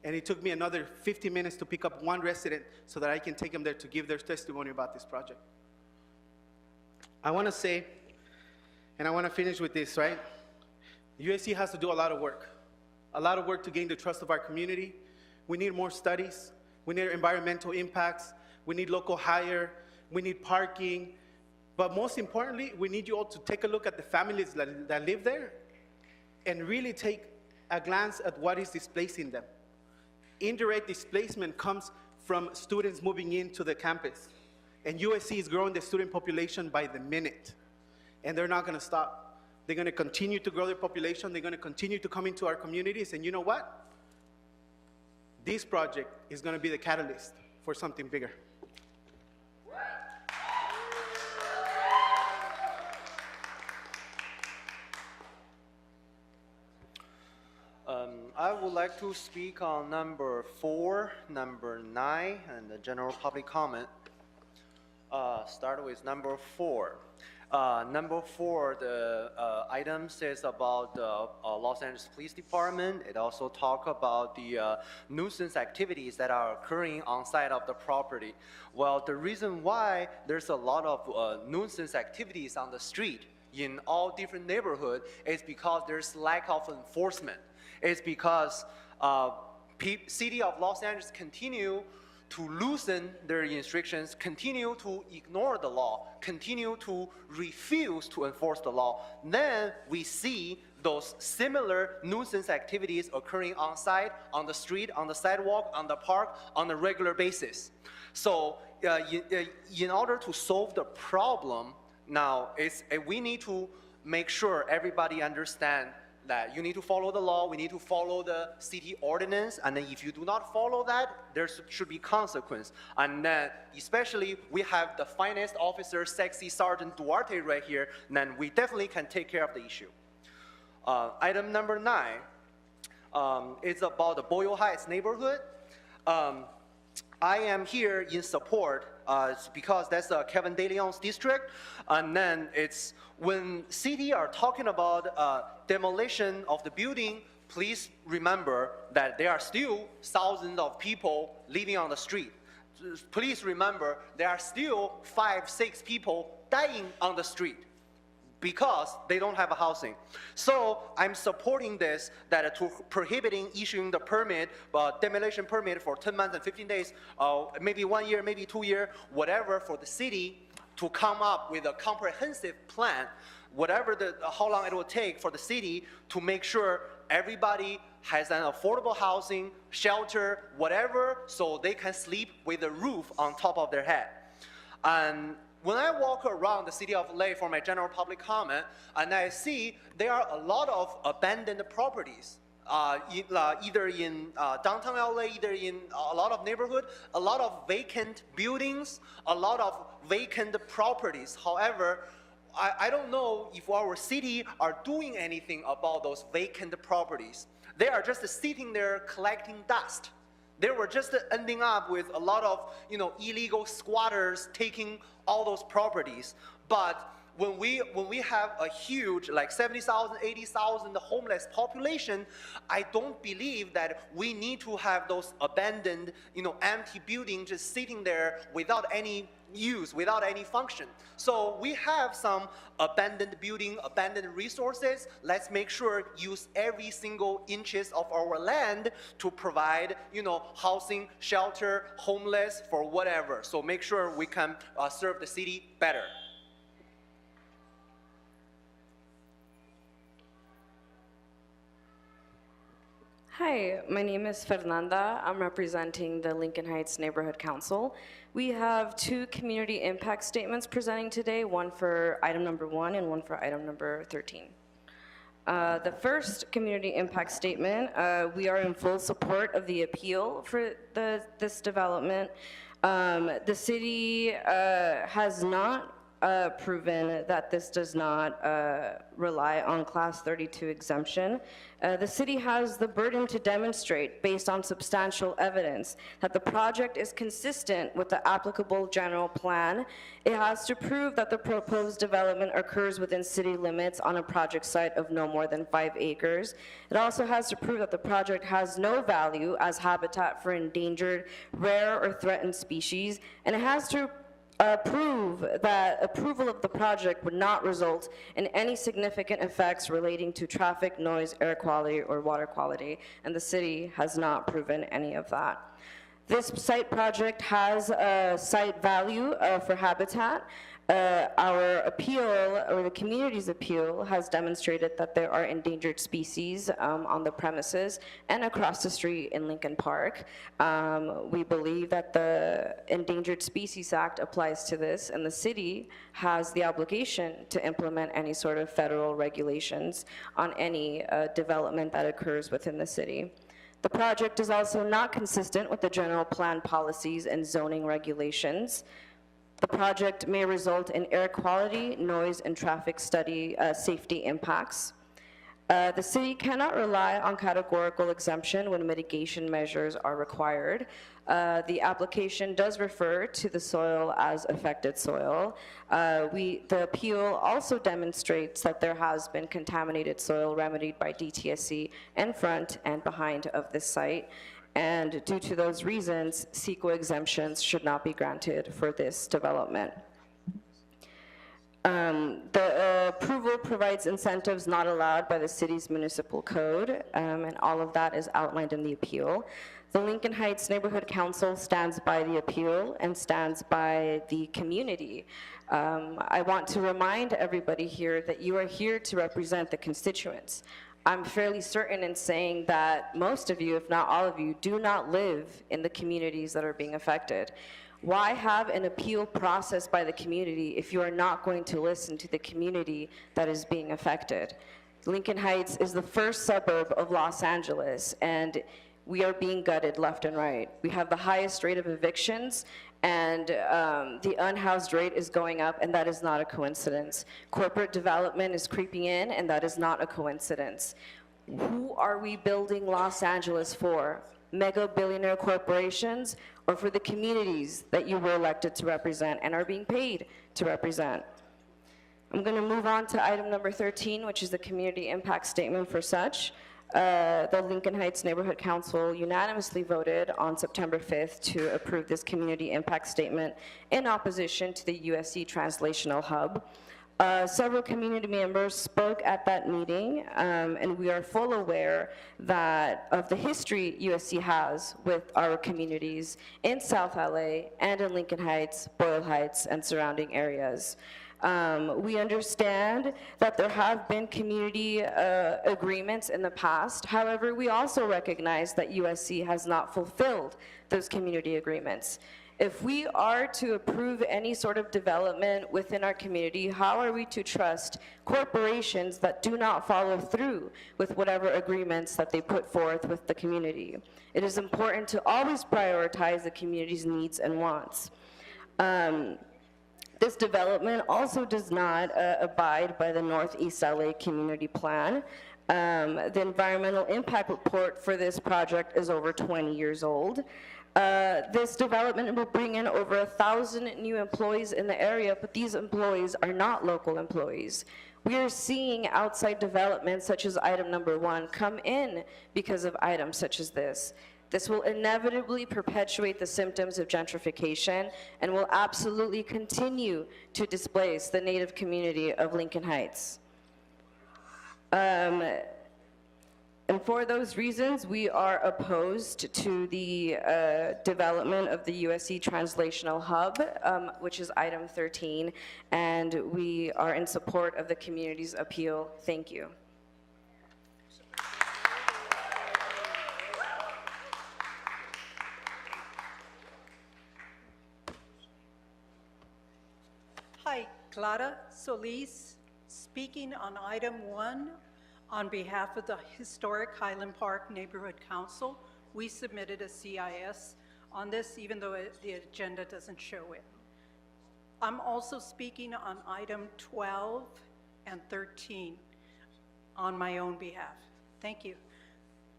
S12: And it took me another 50 minutes to pick up one resident so that I can take them there to give their testimony about this project. I want to say, and I want to finish with this, right? USC has to do a lot of work to gain the trust of our community. We need more studies. We need environmental impacts. We need local hire. We need parking. But most importantly, we need you all to take a look at the families that live there and really take a glance at what is displacing them. Indirect displacement comes from students moving into the campus. And USC is growing the student population by the minute. And they're not going to stop. They're going to continue to grow their population. They're going to continue to come into our communities. And you know what? This project is going to be the catalyst for something bigger.
S1: I would like to speak on number 4, number 9, and the general public comment. Start with number 4. Number 4, the item says about the Los Angeles Police Department. It also talks about the nuisance activities that are occurring on site of the property. Well, the reason why there's a lot of nuisance activities on the street in all different neighborhoods is because there's lack of enforcement. It's because City of Los Angeles continue to loosen their restrictions, continue to ignore the law, continue to refuse to enforce the law. Then we see those similar nuisance activities occurring on site, on the street, on the sidewalk, on the park, on a regular basis. So in order to solve the problem, now we need to make sure everybody understands that you need to follow the law, we need to follow the city ordinance, and then if you do not follow that, there should be consequence. And then especially we have the finance officer, Sexy Sergeant Duarte right here, then we definitely can take care of the issue. Item number 9 is about the Boyle Heights neighborhood. I am here in support because that's Kevin De Leon's district, and then it's when city are talking about demolition of the building, please remember that there are still thousands of people living on the street. Please remember there are still 5-6 people dying on the street because they don't have a housing. So I'm supporting this, that to prohibiting issuing the permit, demolition permit for 10 months and 15 days, maybe 1 year, maybe 2 years, whatever, for the city to come up with a comprehensive plan, whatever how long it will take for the city to make sure everybody has an affordable housing, shelter, whatever, so they can sleep with a roof on top of their head. And when I walk around the city of LA for my general public comment, and I see there are a lot of abandoned properties, either in downtown LA, either in a lot of neighborhood, a lot of vacant buildings, a lot of vacant properties. However, I don't know if our city are doing anything about those vacant properties. They are just sitting there collecting dust. They were just ending up with a lot of, illegal squatters taking all those properties. But when we have a huge, like 70,000, 80,000 homeless population, I don't believe that we need to have those abandoned, empty buildings just sitting there without any use, without any function. So we have some abandoned building, abandoned resources. Let's make sure use every single inches of our land to provide, housing, shelter, homeless, for whatever. So make sure we can serve the city better.
S13: Hi, my name is Fernanda. I'm representing the Lincoln Heights Neighborhood Council. We have 2 community impact statements presenting today, one for item number 1 and one for item number 13. The first community impact statement, we are in full support of the appeal for this development. The city has not proven that this does not rely on Class 32 exemption. The city has the burden to demonstrate, based on substantial evidence, that the project is consistent with the applicable general plan. It has to prove that the proposed development occurs within city limits on a project site of no more than 5 acres. It also has to prove that the project has no value as habitat for endangered, rare, or threatened species, and it has to prove that approval of the project would not result in any significant effects relating to traffic, noise, air quality, or water quality, and the city has not proven any of that. This site project has a site value for habitat. Our appeal, or the community's appeal, has demonstrated that there are endangered species on the premises and across the street in Lincoln Park. We believe that the Endangered Species Act applies to this, and the city has the obligation to implement any sort of federal regulations on any development that occurs within the city. The project is also not consistent with the general plan policies and zoning regulations. The project may result in air quality, noise, and traffic safety impacts. The city cannot rely on categorical exemption when mitigation measures are required. The application does refer to the soil as affected soil. The appeal also demonstrates that there has been contaminated soil remedied by DTSC in front and behind of this site. And due to those reasons, CEQA exemptions should not be granted for this development. The approval provides incentives not allowed by the city's municipal code, and all of that is outlined in the appeal. The Lincoln Heights Neighborhood Council stands by the appeal and stands by the community. I want to remind everybody here that you are here to represent the constituents. I'm fairly certain in saying that most of you, if not all of you, do not live in the communities that are being affected. Why have an appeal process by the community if you are not going to listen to the community that is being affected? Lincoln Heights is the first suburb of Los Angeles, and we are being gutted left and right. We have the highest rate of evictions, and the unhoused rate is going up, and that is not a coincidence. Corporate development is creeping in, and that is not a coincidence. Who are we building Los Angeles for? Mega billionaire corporations, or for the communities that you were elected to represent and are being paid to represent? I'm going to move on to item number 13, which is the community impact statement for such. The Lincoln Heights Neighborhood Council unanimously voted on September 5th to approve this community impact statement in opposition to the USC Translational Hub. Several community members spoke at that meeting, and we are full aware of the history USC has with our communities in South LA and in Lincoln Heights, Boyle Heights, and surrounding areas. We understand that there have been community agreements in the past. However, we also recognize that USC has not fulfilled those community agreements. If we are to approve any sort of development within our community, how are we to trust corporations that do not follow through with whatever agreements that they put forth with the community? It is important to always prioritize the community's needs and wants. This development also does not abide by the Northeast LA Community Plan. The environmental impact report for this project is over 20 years old. This development will bring in over 1,000 new employees in the area, but these employees are not local employees. We are seeing outside developments such as item number 1 come in because of items such as this. This will inevitably perpetuate the symptoms of gentrification and will absolutely continue to displace the Native community of Lincoln Heights. And for those reasons, we are opposed to the development of the USC Translational Hub, which is item 13, and we are in support of the community's appeal. Thank you.
S14: Hi, Clara Solis, speaking on item 1 On behalf of the Historic Highland Park Neighborhood Council, we submitted a CIS on this, even though the agenda doesn't show it. I'm also speaking on item 12 and 13 on my own behalf. Thank you.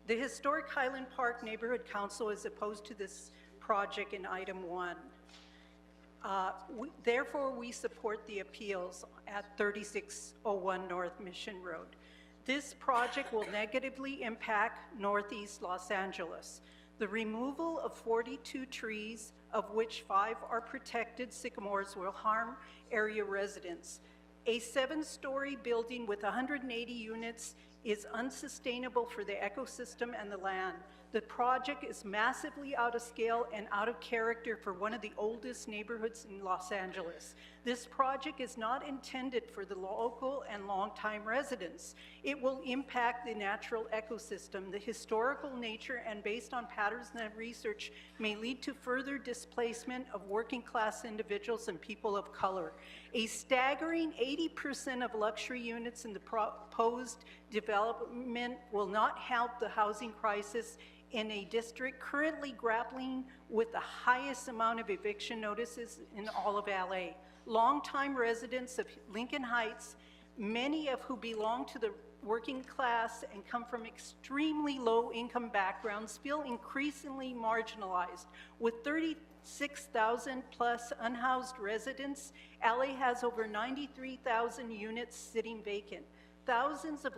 S14: The Historic Highland Park Neighborhood Council is opposed to this project in item 1. Therefore, we support the appeals at 3601 North Mission Road. This project will negatively impact Northeast Los Angeles. The removal of 42 trees, of which 5 are protected sycamores, will harm area residents. A 7-story building with 180 units is unsustainable for the ecosystem and the land. The project is massively out of scale and out of character for one of the oldest neighborhoods in Los Angeles. This project is not intended for the local and longtime residents. It will impact the natural ecosystem, the historical nature, and based on patterns and research, may lead to further displacement of working class individuals and people of color. A staggering 80% of luxury units in the proposed development will not help the housing crisis in a district currently grappling with the highest amount of eviction notices in all of LA. Longtime residents of Lincoln Heights, many of who belong to the working class and come from extremely low income backgrounds, feel increasingly marginalized. With 36,000 plus unhoused residents, LA has over 93,000 units sitting vacant. Thousands of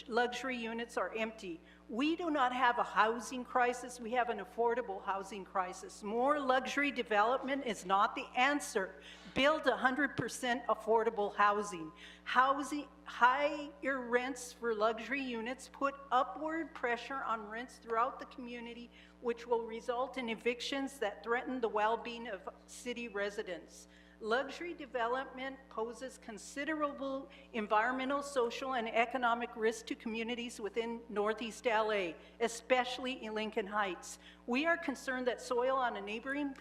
S14: luxury units are empty. We do not have a housing crisis, we have an affordable housing crisis. More luxury development is not the answer. Build 100% affordable housing. Higher rents for luxury units put upward pressure on rents throughout the community, which will result in evictions that threaten the well-being of city residents. Luxury development poses considerable environmental, social, and economic risk to communities within Northeast LA, especially in Lincoln Heights. We are concerned that soil on a neighboring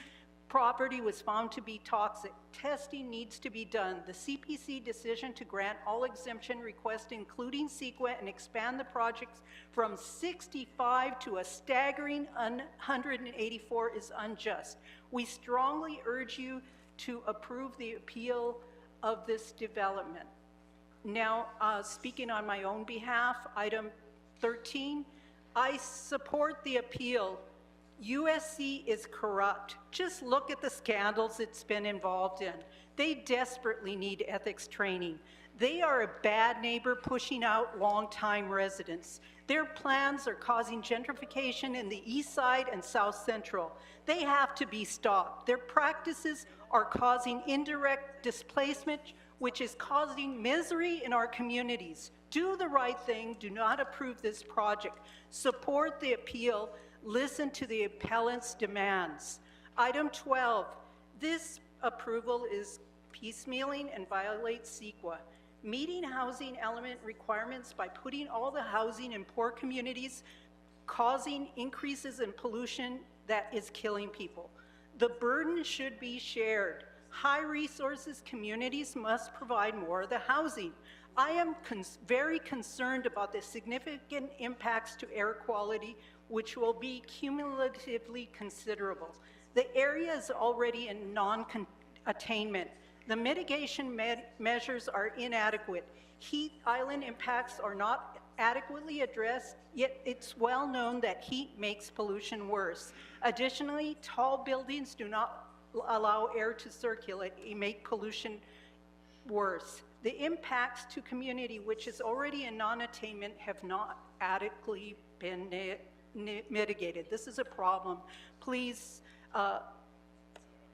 S14: property was found to be toxic. Testing needs to be done. The CPC decision to grant all exemption requests, including CEQA, and expand the projects from 65 to a staggering 184 is unjust. We strongly urge you to approve the appeal of this development. Now, speaking on my own behalf, item 13, I support the appeal. USC is corrupt. Just look at the scandals it's been involved in. They desperately need ethics training. They are a bad neighbor pushing out longtime residents. Their plans are causing gentrification in the East Side and South Central. They have to be stopped. Their practices are causing indirect displacement, which is causing misery in our communities. Do the right thing. Do not approve this project. Support the appeal. Listen to the appellant's demands. Item 12, this approval is piecemealing and violates CEQA. Meeting housing element requirements by putting all the housing in poor communities, causing increases in pollution that is killing people. The burden should be shared. High resources communities must provide more of the housing. I am very concerned about the significant impacts to air quality, which will be cumulatively considerable. The area is already in non-attainment. The mitigation measures are inadequate. Heat island impacts are not adequately addressed, yet it's well known that heat makes pollution worse. Additionally, tall buildings do not allow air to circulate and make pollution worse. The impacts to community, which is already in non-attainment, have not adequately been mitigated. This is a problem. Please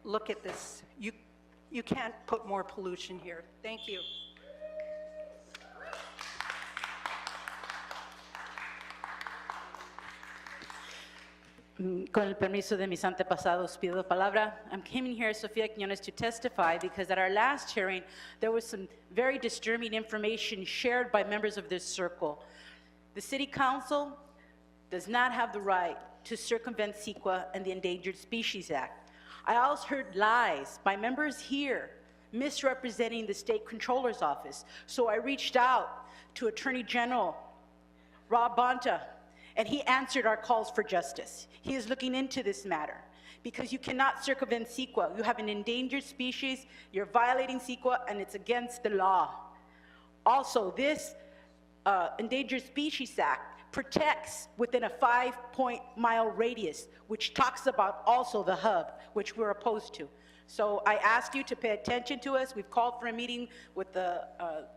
S14: look at this. You can't put more pollution here. Thank you.
S15: Con el permiso de mis antepasados, pido palabra. I'm coming here, Sofia Quiñones, to testify because at our last hearing, there was some very disturbing information shared by members of this circle. The City Council does not have the right to circumvent CEQA and the Endangered Species Act. I also heard lies by members here misrepresenting the State Controller's Office. So I reached out to Attorney General Rob Bonta, and he answered our calls for justice. He is looking into this matter because you cannot circumvent CEQA. You have an endangered species, you're violating CEQA, and it's against the law. Also, this Endangered Species Act protects within a 5-mile radius, which talks about also the hub, which we're opposed to. So I ask you to pay attention to us. We've called for a meeting with the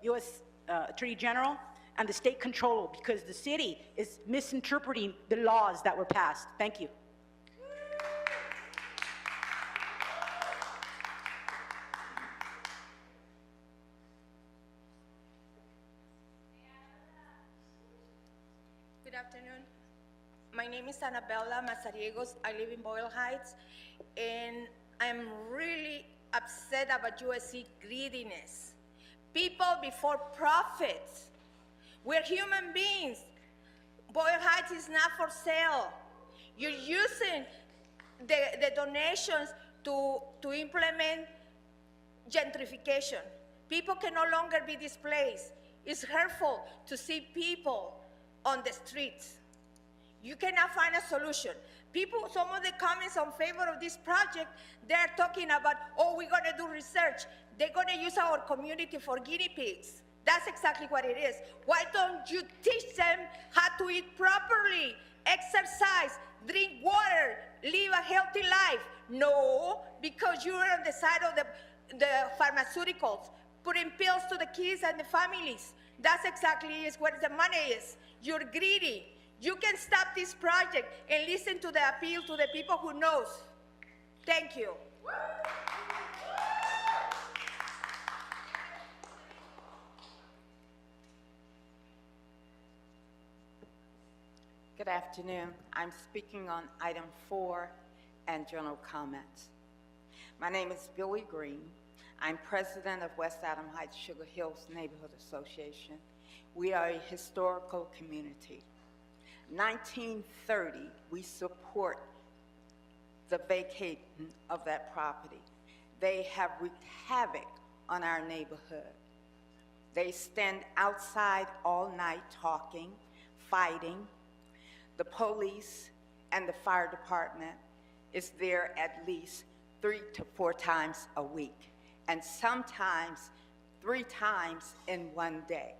S15: U.S. Attorney General and the state controller because the city is misinterpreting the laws that were passed. Thank you.
S16: Good afternoon. My name is Anabella Mazariegos. I live in Boyle Heights, and I'm really upset about USC greediness. People before profits. We're human beings. Boyle Heights is not for sale. You're using the donations to implement gentrification. People can no longer be displaced. It's hurtful to see people on the streets. You cannot find a solution. People, some of the comments on favor of this project, they're talking about, oh, we're gonna do research. They're gonna use our community for guinea pigs. That's exactly what it is. Why don't you teach them how to eat properly, exercise, drink water, live a healthy life? No, because you're on the side of the pharmaceuticals, putting pills to the kids and the families. That's exactly what the money is. You're greedy. You can stop this project and listen to the appeal to the people who knows. Thank you.
S17: Good afternoon. I'm speaking on item 4 and general comments. My name is Billy Green. I'm president of West Adam Heights Sugar Hills Neighborhood Association. We are a historical community. 1930, we support the vacating of that property. They have wreaked havoc on our neighborhood. They stand outside all night talking, fighting. The police and the fire department is there at least 3 to 4 times a week, and sometimes 3 times in one day.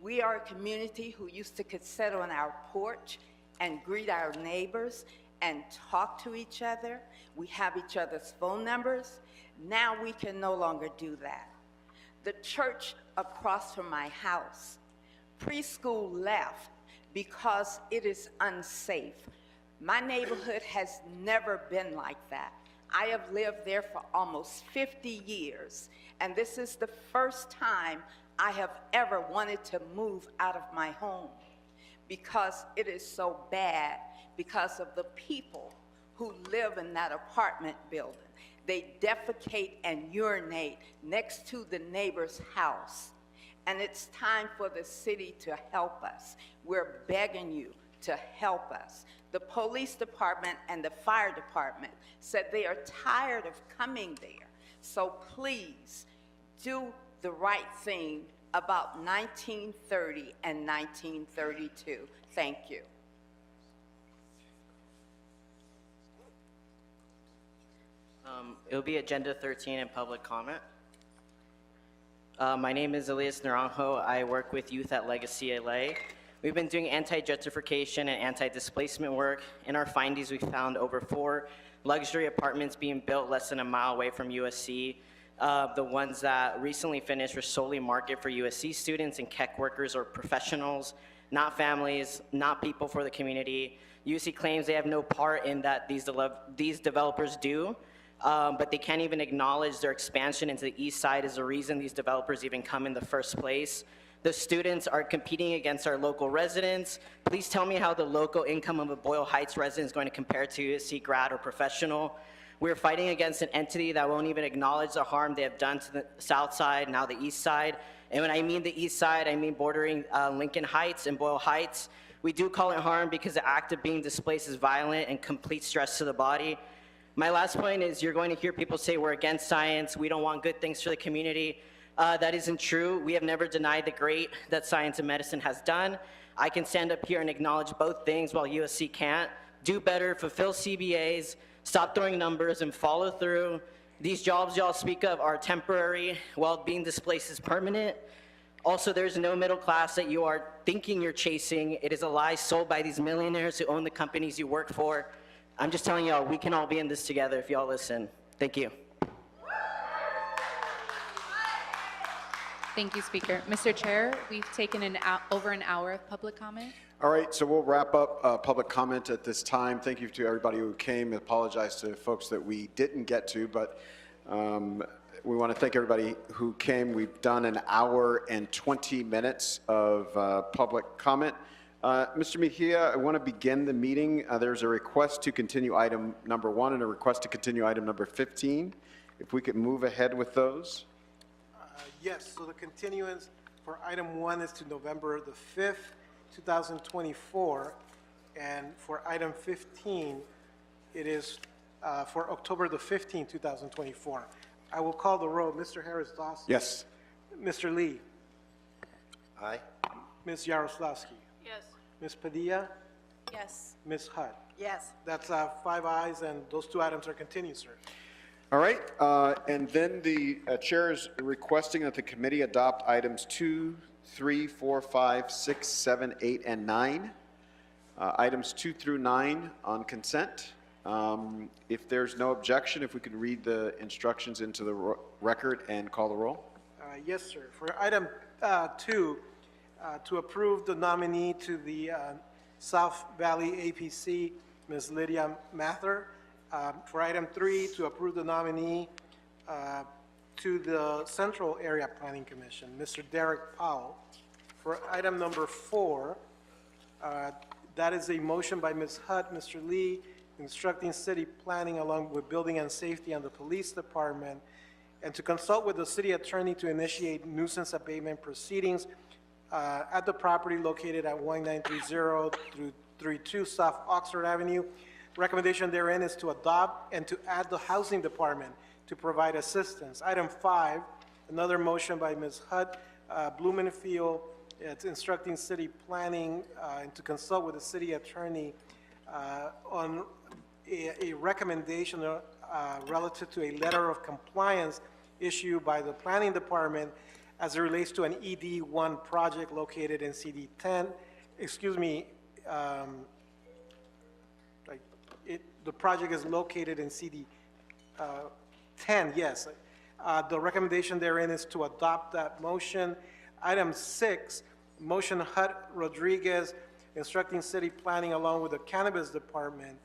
S17: We are a community who used to could sit on our porch and greet our neighbors and talk to each other. We have each other's phone numbers. Now we can no longer do that. The church across from my house, preschool left because it is unsafe. My neighborhood has never been like that. I have lived there for almost 50 years, and this is the first time I have ever wanted to move out of my home because it is so bad because of the people who live in that apartment building. They defecate and urinate next to the neighbor's house. And it's time for the city to help us. We're begging you to help us. The police department and the fire department said they are tired of coming there. So please do the right thing about 1930 and 1932. Thank you.
S18: It'll be Agenda 13 and public comment. My name is Elias Naranjo. I work with youth at Legacy LA. We've been doing anti-gentrification and anti-displacement work. In our findings, we found over 4 luxury apartments being built less than a mile away from USC. The ones that recently finished were solely marketed for USC students and KEC workers or professionals, not families, not people for the community. USC claims they have no part in that these developers do, but they can't even acknowledge their expansion into the east side is the reason these developers even come in the first place. The students are competing against our local residents. Please tell me how the local income of a Boyle Heights resident is going to compare to USC grad or professional. We're fighting against an entity that won't even acknowledge the harm they have done to the south side, now the east side. And when I mean the east side, I mean bordering Lincoln Heights and Boyle Heights. We do call it harm because the act of being displaced is violent and complete stress to the body. My last point is you're going to hear people say we're against science, we don't want good things for the community. That isn't true. We have never denied the great that science and medicine has done. I can stand up here and acknowledge both things while USC can't. Do better, fulfill CBAs, stop throwing numbers, and follow through. These jobs y'all speak of are temporary, while being displaced is permanent. Also, there's no middle class that you are thinking you're chasing. It is a lie sold by these millionaires who own the companies you work for. I'm just telling y'all, we can all be in this together if y'all listen. Thank you.
S9: Thank you, Speaker. Mr. Chair, we've taken over an hour of public comment.
S4: All right, so we'll wrap up public comment at this time. Thank you to everybody who came. Apologize to folks that we didn't get to, but we want to thank everybody who came. We've done an hour and 20 minutes of public comment. Mr. Mejia, I want to begin the meeting. There's a request to continue item number 1 and a request to continue item number 15. If we could move ahead with those.
S19: Yes, so the continuance for item 1 is to November the 5th, 2024, and for item 15, it is for October the 15th, 2024. I will call the roll. Mr. Harris-Dawson?
S4: Yes.
S19: Mr. Lee?
S1: Aye.
S19: Ms. Yaroslavsky?
S16: Yes.
S19: Ms. Padilla?
S16: Yes.
S19: Ms. Hutt?
S16: Yes.
S19: That's 5 ayes, and those 2 items are continued, sir.
S4: All right, and then the chair is requesting that the committee adopt items 2, 3, 4, 5, 6, 7, 8, and 9. Items 2 through 9 on consent. If there's no objection, if we could read the instructions into the record and call the roll.
S19: Yes, sir. For item 2, to approve the nominee to the South Valley APC, Ms. Lydia Mather. For item 3, to approve the nominee to the Central Area Planning Commission, Mr. Derek Powell. For item number 4, that is a motion by Ms. Hutt, Mr. Lee, instructing city planning along with building and safety and the police department, and to consult with the city attorney to initiate nuisance abatement proceedings at the property located at 1930 through 32 South Oxford Avenue. Recommendation therein is to adopt and to add the housing department to provide assistance. Item 5, another motion by Ms. Hutt, Blumenfield, it's instructing city planning and to consult with the city attorney on a recommendation relative to a letter of compliance issued by the planning department as it relates to an ED1 project located in CD10. The project is located in CD 10, yes. The recommendation therein is to adopt that motion. Item 6, motion Hutt Rodriguez, instructing city planning along with the cannabis department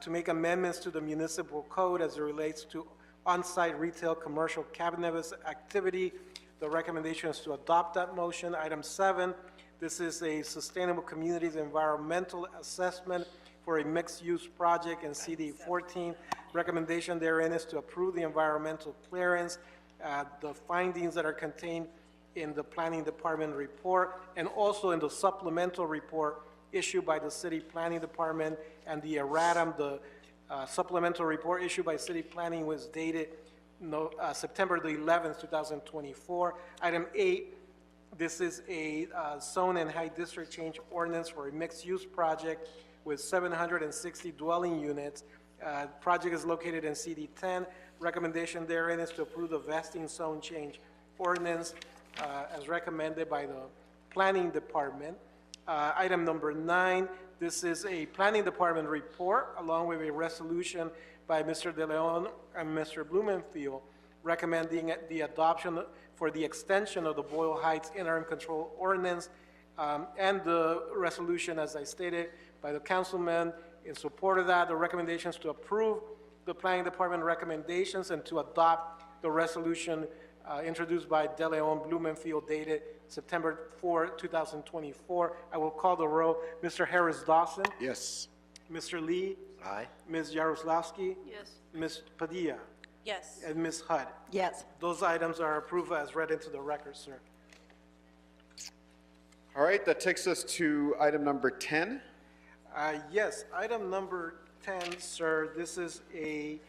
S19: to make amendments to the municipal code as it relates to on-site retail commercial cannabis activity. The recommendation is to adopt that motion. Item 7, this is a sustainable communities environmental assessment for a mixed-use project in CD 14. Recommendation therein is to approve the environmental clearance, the findings that are contained in the planning department report, and also in the supplemental report issued by the city planning department and the erratum. The supplemental report issued by city planning was dated September the 11th, 2024. Item 8, this is a zone and high district change ordinance for a mixed-use project with 760 dwelling units. Project is located in CD 10. Recommendation therein is to approve the vesting zone change ordinance as recommended by the planning department. Item number 9, this is a planning department report along with a resolution by Mr. De Leon and Mr. Blumenfield recommending the adoption for the extension of the Boyle Heights interim control ordinance and the resolution, as I stated, by the councilman. In support of that, the recommendations to approve the planning department recommendations and to adopt the resolution introduced by De Leon Blumenfield dated September 4, 2024. I will call the roll. Mr. Harris-Dawson?
S4: Yes.
S19: Mr. Lee?
S1: Aye.
S19: Ms. Yaroslavsky?
S16: Yes.
S19: Ms. Padilla?
S16: Yes.
S19: And Ms. Hutt?
S16: Yes.
S19: Those items are approved as read into the record, sir.
S4: All right, that takes us to item number 10.
S19: Yes, item number 10, sir, this is a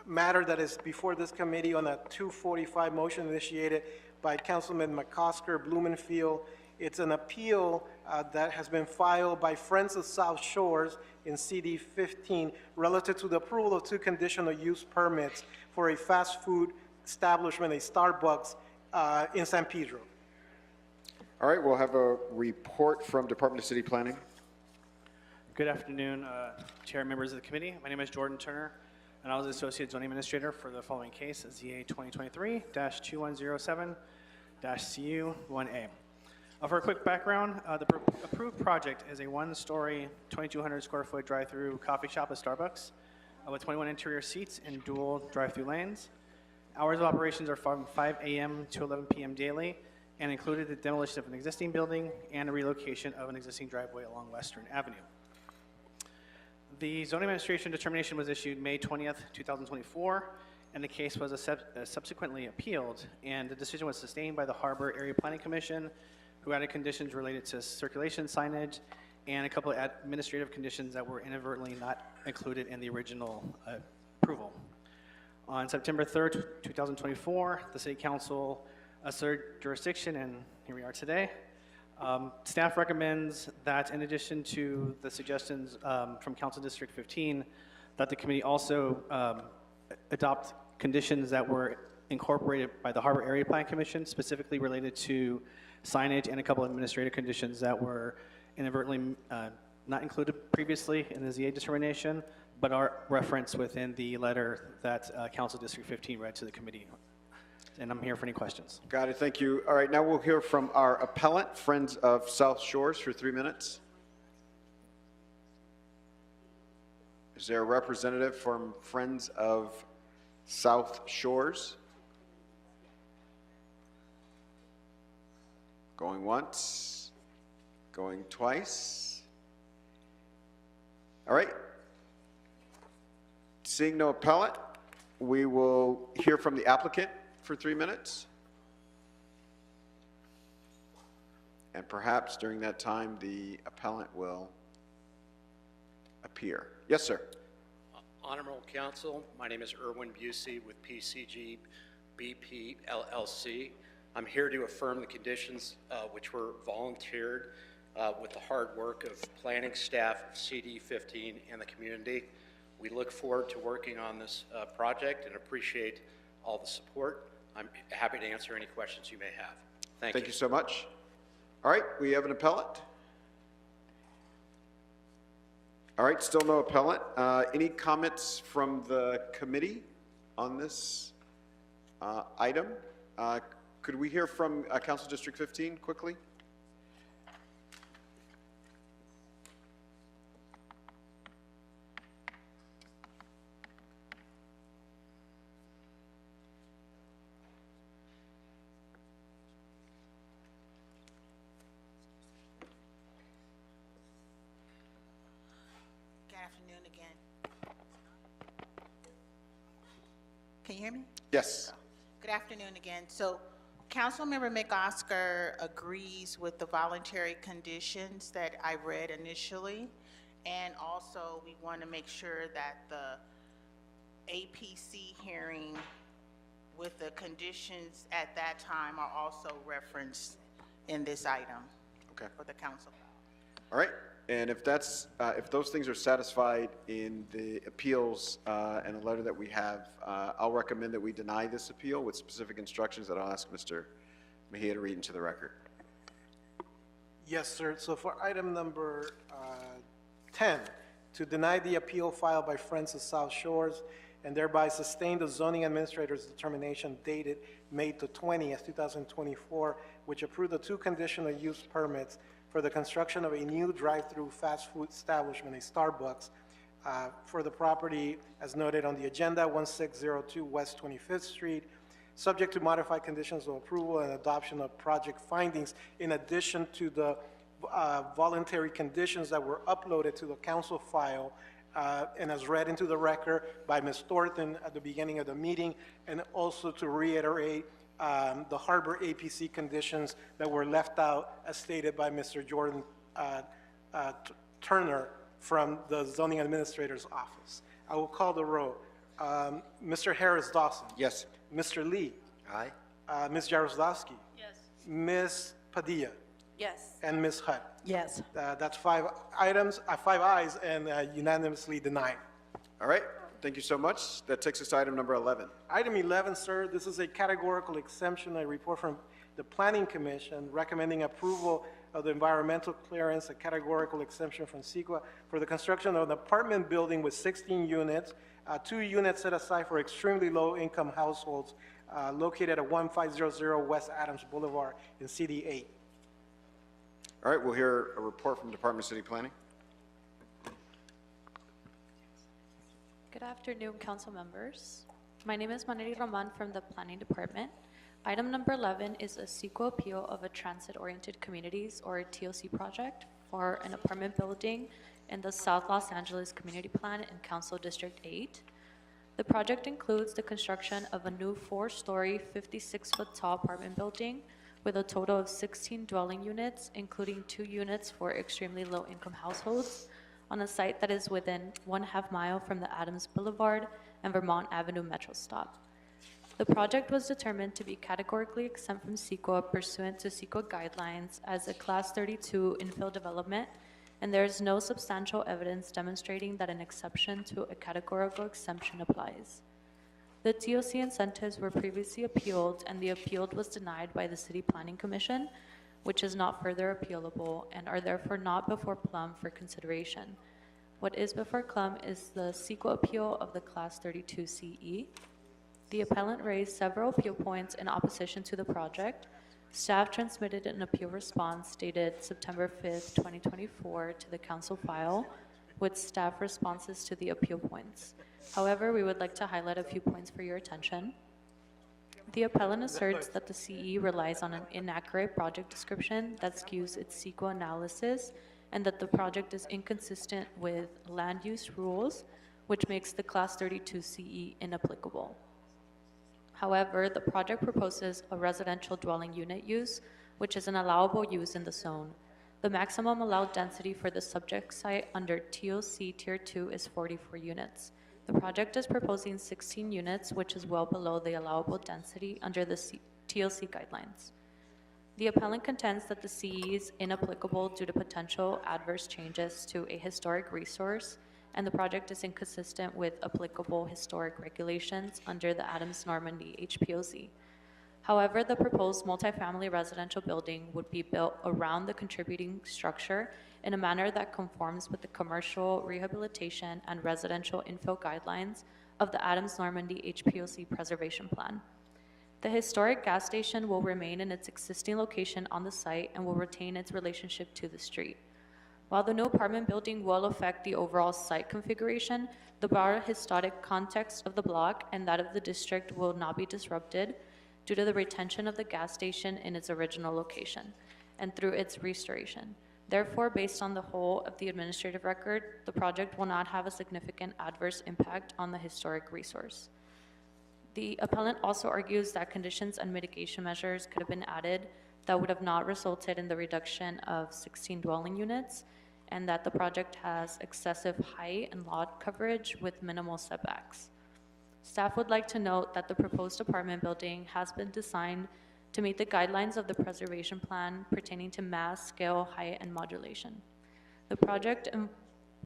S19: matter that is before this committee on a 245 motion initiated by Councilman McCosker, Blumenfield. It's an appeal that has been filed by Friends of South Shores in CD 15 relative to the approval of two conditional use permits for a fast food establishment, a Starbucks, in San Pedro.
S4: All right, we'll have a report from Department of City Planning.
S20: Good afternoon, Chair, members of the committee. My name is Jordan Turner, and I was the Associate Zoning Administrator for the following case, ZA 2023-2107-CU1A. For a quick background, the approved project is a one-story, 2,200 square foot drive-through coffee shop at Starbucks with 21 interior seats and dual drive-through lanes. Hours of operations are from 5 a.m. to 11 p.m. daily and included the demolition of an existing building and a relocation of an existing driveway along Western Avenue. The zoning administration determination was issued May 20th, 2024, and the case was subsequently appealed, and the decision was sustained by the Harbor Area Planning Commission, who added conditions related to circulation signage and a couple of administrative conditions that were inadvertently not included in the original approval. On September 3rd, 2024, the City Council asserted jurisdiction, and here we are today. Staff recommends that in addition to the suggestions from Council District 15, that the committee also adopt conditions that were incorporated by the Harbor Area Plan Commission, specifically related to signage and a couple of administrative conditions that were inadvertently not included previously in the ZA determination, but are referenced within the letter that Council District 15 read to the committee. And I'm here for any questions.
S4: Got it, thank you. All right, now we'll hear from our appellant, Friends of South Shores, for 3 minutes. Is there a representative from Friends of South Shores? Going once, going twice. All right. Seeing no appellant, we will hear from the applicant for 3 minutes. And perhaps during that time, the appellant will appear. Yes, sir.
S21: Honorable Council, my name is Erwin Busey with PCG BP LLC. I'm here to affirm the conditions which were volunteered with the hard work of planning staff of CD 15 and the community. We look forward to working on this project and appreciate all the support. I'm happy to answer any questions you may have. Thank you.
S4: Thank you so much. All right, we have an appellant. All right, still no appellant. Any comments from the committee on this item? Could we hear from Council District 15 quickly?
S22: Good afternoon again. Can you hear me?
S4: Yes.
S22: Good afternoon again. So Councilmember McOsker agrees with the voluntary conditions that I read initially. And also we want to make sure that the APC hearing with the conditions at that time are also referenced in this item.
S4: Okay.
S22: For the council.
S4: All right, and if that's, if those things are satisfied in the appeals and the letter that we have, I'll recommend that we deny this appeal with specific instructions that I'll ask Mr. Mejia to read into the record.
S19: Yes, sir. So for item number 10, to deny the appeal filed by Friends of South Shores and thereby sustain the zoning administrator's determination dated May the 20th, 2024, which approved the two conditional use permits for the construction of a new drive-through fast food establishment, a Starbucks, for the property as noted on the agenda, 1602 West 25th Street, subject to modified conditions of approval and adoption of project findings, in addition to the voluntary conditions that were uploaded to the council file and as read into the record by Ms. Thornton at the beginning of the meeting, and also to reiterate the Harbor APC conditions that were left out as stated by Mr. Jordan Turner from the Zoning Administrator's Office. I will call the roll. Mr. Harris Dawson.
S4: Yes.
S19: Mr. Lee.
S4: Aye.
S19: Ms. Jaroslawski.
S22: Yes.
S19: Ms. Padilla.
S22: Yes.
S19: And Ms. Hutt.
S22: Yes.
S19: That's 5 items, 5 ayes, and unanimously denied.
S4: All right, thank you so much. That takes us to item number 11.
S19: Item 11, sir, this is a categorical exemption, a report from the Planning Commission recommending approval of the environmental clearance, a categorical exemption from CEQA for the construction of an apartment building with 16 units, 2 units set aside for extremely low-income households located at 1500 West Adams Boulevard in CD 8.
S4: All right, we'll hear a report from Department of City Planning.
S2: Good afternoon, council members. My name is Maneri Roman from the Planning Department. Item number 11 is a CEQA appeal of a transit-oriented communities or a TOC project for an apartment building in the South Los Angeles Community Plan in Council District 8. The project includes the construction of a new 4-story, 56-foot tall apartment building with a total of 16 dwelling units, including 2 units for extremely low-income households, on a site that is within 1/2 mile from the Adams Boulevard and Vermont Avenue Metro stop. The project was determined to be categorically exempt from CEQA pursuant to CEQA guidelines as a Class 32 infill development, and there is no substantial evidence demonstrating that an exception to a categorical exemption applies. The TOC incentives were previously appealed, and the appeal was denied by the City Planning Commission, which is not further appealable and are therefore not before Plum for consideration. What is before Plum is the CEQA appeal of the Class 32 CE. The appellant raised several appeal points in opposition to the project. Staff transmitted an appeal response dated September 5th, 2024 to the council file with staff responses to the appeal points. However, we would like to highlight a few points for your attention. The appellant asserts that the CE relies on an inaccurate project description that skews its CEQA analysis and that the project is inconsistent with land use rules, which makes the Class 32 CE inapplicable. However, the project proposes a residential dwelling unit use, which is an allowable use in the zone. The maximum allowed density for the subject site under TOC Tier 2 is 44 units. The project is proposing 16 units, which is well below the allowable density under the TOC guidelines. The appellant contends that the CE is inapplicable due to potential adverse changes to a historic resource, and the project is inconsistent with applicable historic regulations under the Adams-Normandy HPOZ. However, the proposed multifamily residential building would be built around the contributing structure in a manner that conforms with the commercial rehabilitation and residential infill guidelines of the Adams-Normandy HPOZ Preservation Plan. The historic gas station will remain in its existing location on the site and will retain its relationship to the street. While the new apartment building will affect the overall site configuration, the broader historic context of the block and that of the district will not be disrupted due to the retention of the gas station in its original location and through its restoration. Therefore, based on the whole of the administrative record, the project will not have a significant adverse impact on the historic resource. The appellant also argues that conditions and mitigation measures could have been added that would have not resulted in the reduction of 16 dwelling units, and that the project has excessive height and lot coverage with minimal setbacks. Staff would like to note that the proposed apartment building has been designed to meet the guidelines of the preservation plan pertaining to mass, scale, height, and modulation. The project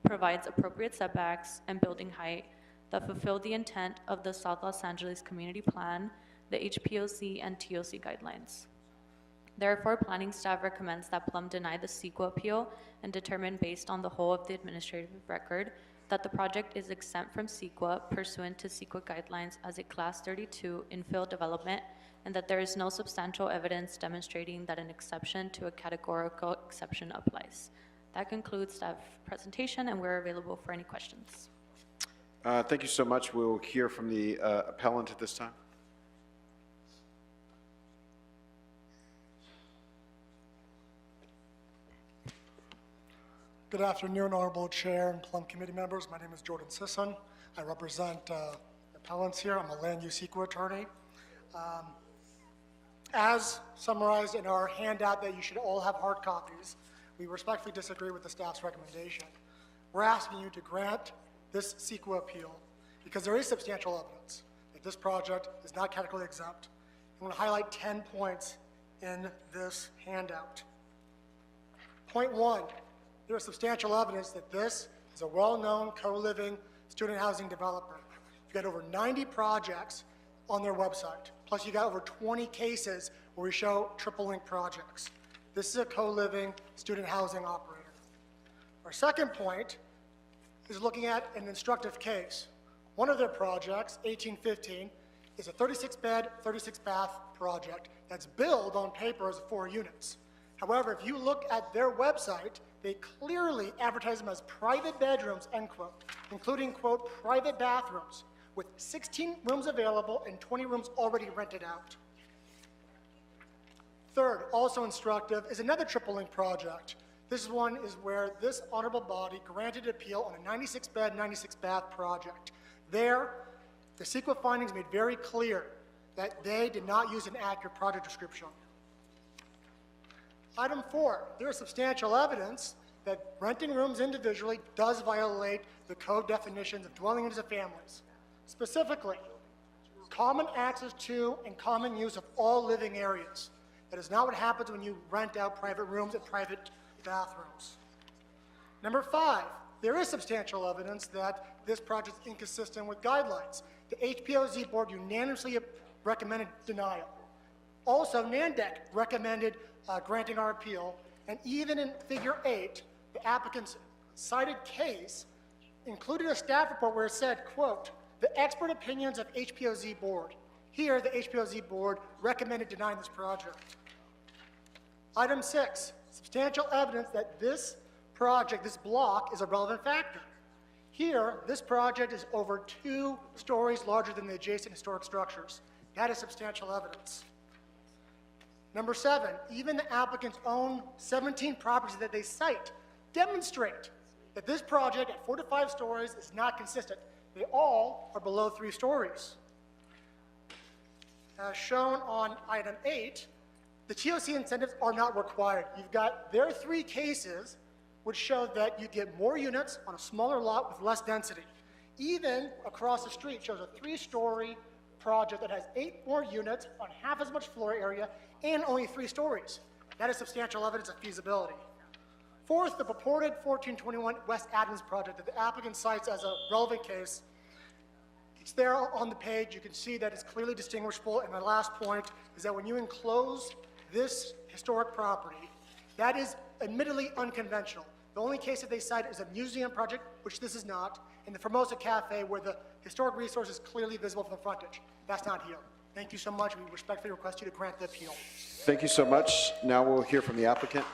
S2: provides appropriate setbacks and building height that fulfill the intent of the South Los Angeles Community Plan, the HPOZ, and TOC guidelines. Therefore, planning staff recommends that Plum deny the CEQA appeal and determine based on the whole of the administrative record that the project is exempt from CEQA pursuant to CEQA guidelines as a Class 32 infill development, and that there is no substantial evidence demonstrating that an exception to a categorical exception applies. That concludes staff presentation, and we're available for any questions.
S4: Thank you so much. We'll hear from the appellant at this time.
S3: Good afternoon, Honorable Chair and Plum Committee members. My name is Jordan Sisson. I represent appellants here. I'm a land use CEQA attorney. As summarized in our handout that you should all have hard copies, we respectfully disagree with the staff's recommendation. We're asking you to grant this CEQA appeal because there is substantial evidence that this project is not categorically exempt. I'm going to highlight 10 points in this handout. Point 1, there is substantial evidence that this is a well-known co-living student housing developer. You've got over 90 projects on their website, plus you got over 20 cases where we show triple link projects. This is a co-living student housing operator. Our second point is looking at an instructive case. One of their projects, 1815, is a 36-bed, 36-bath project that's billed on paper as 4 units. However, if you look at their website, they clearly advertise them as private bedrooms, end quote, including, quote, private bathrooms, with 16 rooms available and 20 rooms already rented out. Third, also instructive, is another triple link project. This one is where this honorable body granted appeal on a 96-bed, 96-bath project. There, the CEQA findings made very clear that they did not use an accurate project description. Item 4, there is substantial evidence that renting rooms individually does violate the code definitions of dwelling units of families. Specifically, common access to and common use of all living areas. That is not what happens when you rent out private rooms and private bathrooms. Number 5, there is substantial evidence that this project is inconsistent with guidelines. The HPOZ board unanimously recommended denial. Also, NANDEC recommended granting our appeal, and even in Figure 8, the applicant's cited case included a staff report where it said, quote, the expert opinions of HPOZ board. Here, the HPOZ board recommended denying this project. Item 6, substantial evidence that this project, this block, is a relevant factor. Here, this project is over 2 stories larger than the adjacent historic structures. That is substantial evidence. Number 7, even the applicant's own 17 properties that they cite demonstrate that this project at 4 to 5 stories is not consistent. They all are below 3 stories. As shown on item 8, the TOC incentives are not required. You've got their 3 cases which show that you get more units on a smaller lot with less density. Even across the street shows a 3-story project that has 8 more units on half as much floor area and only 3 stories. That is substantial evidence of feasibility. Fourth, the purported 1421 West Adams project that the applicant cites as a relevant case. It's there on the page. You can see that it's clearly distinguishable. And my last point is that when you enclose this historic property, that is admittedly unconventional. The only case that they cite is a museum project, which this is not, and the Formosa Cafe, where the historic resource is clearly visible from the frontage. That's not here. Thank you so much. We respectfully request you to grant the appeal.
S4: Thank you so much. Now we'll hear from the applicant.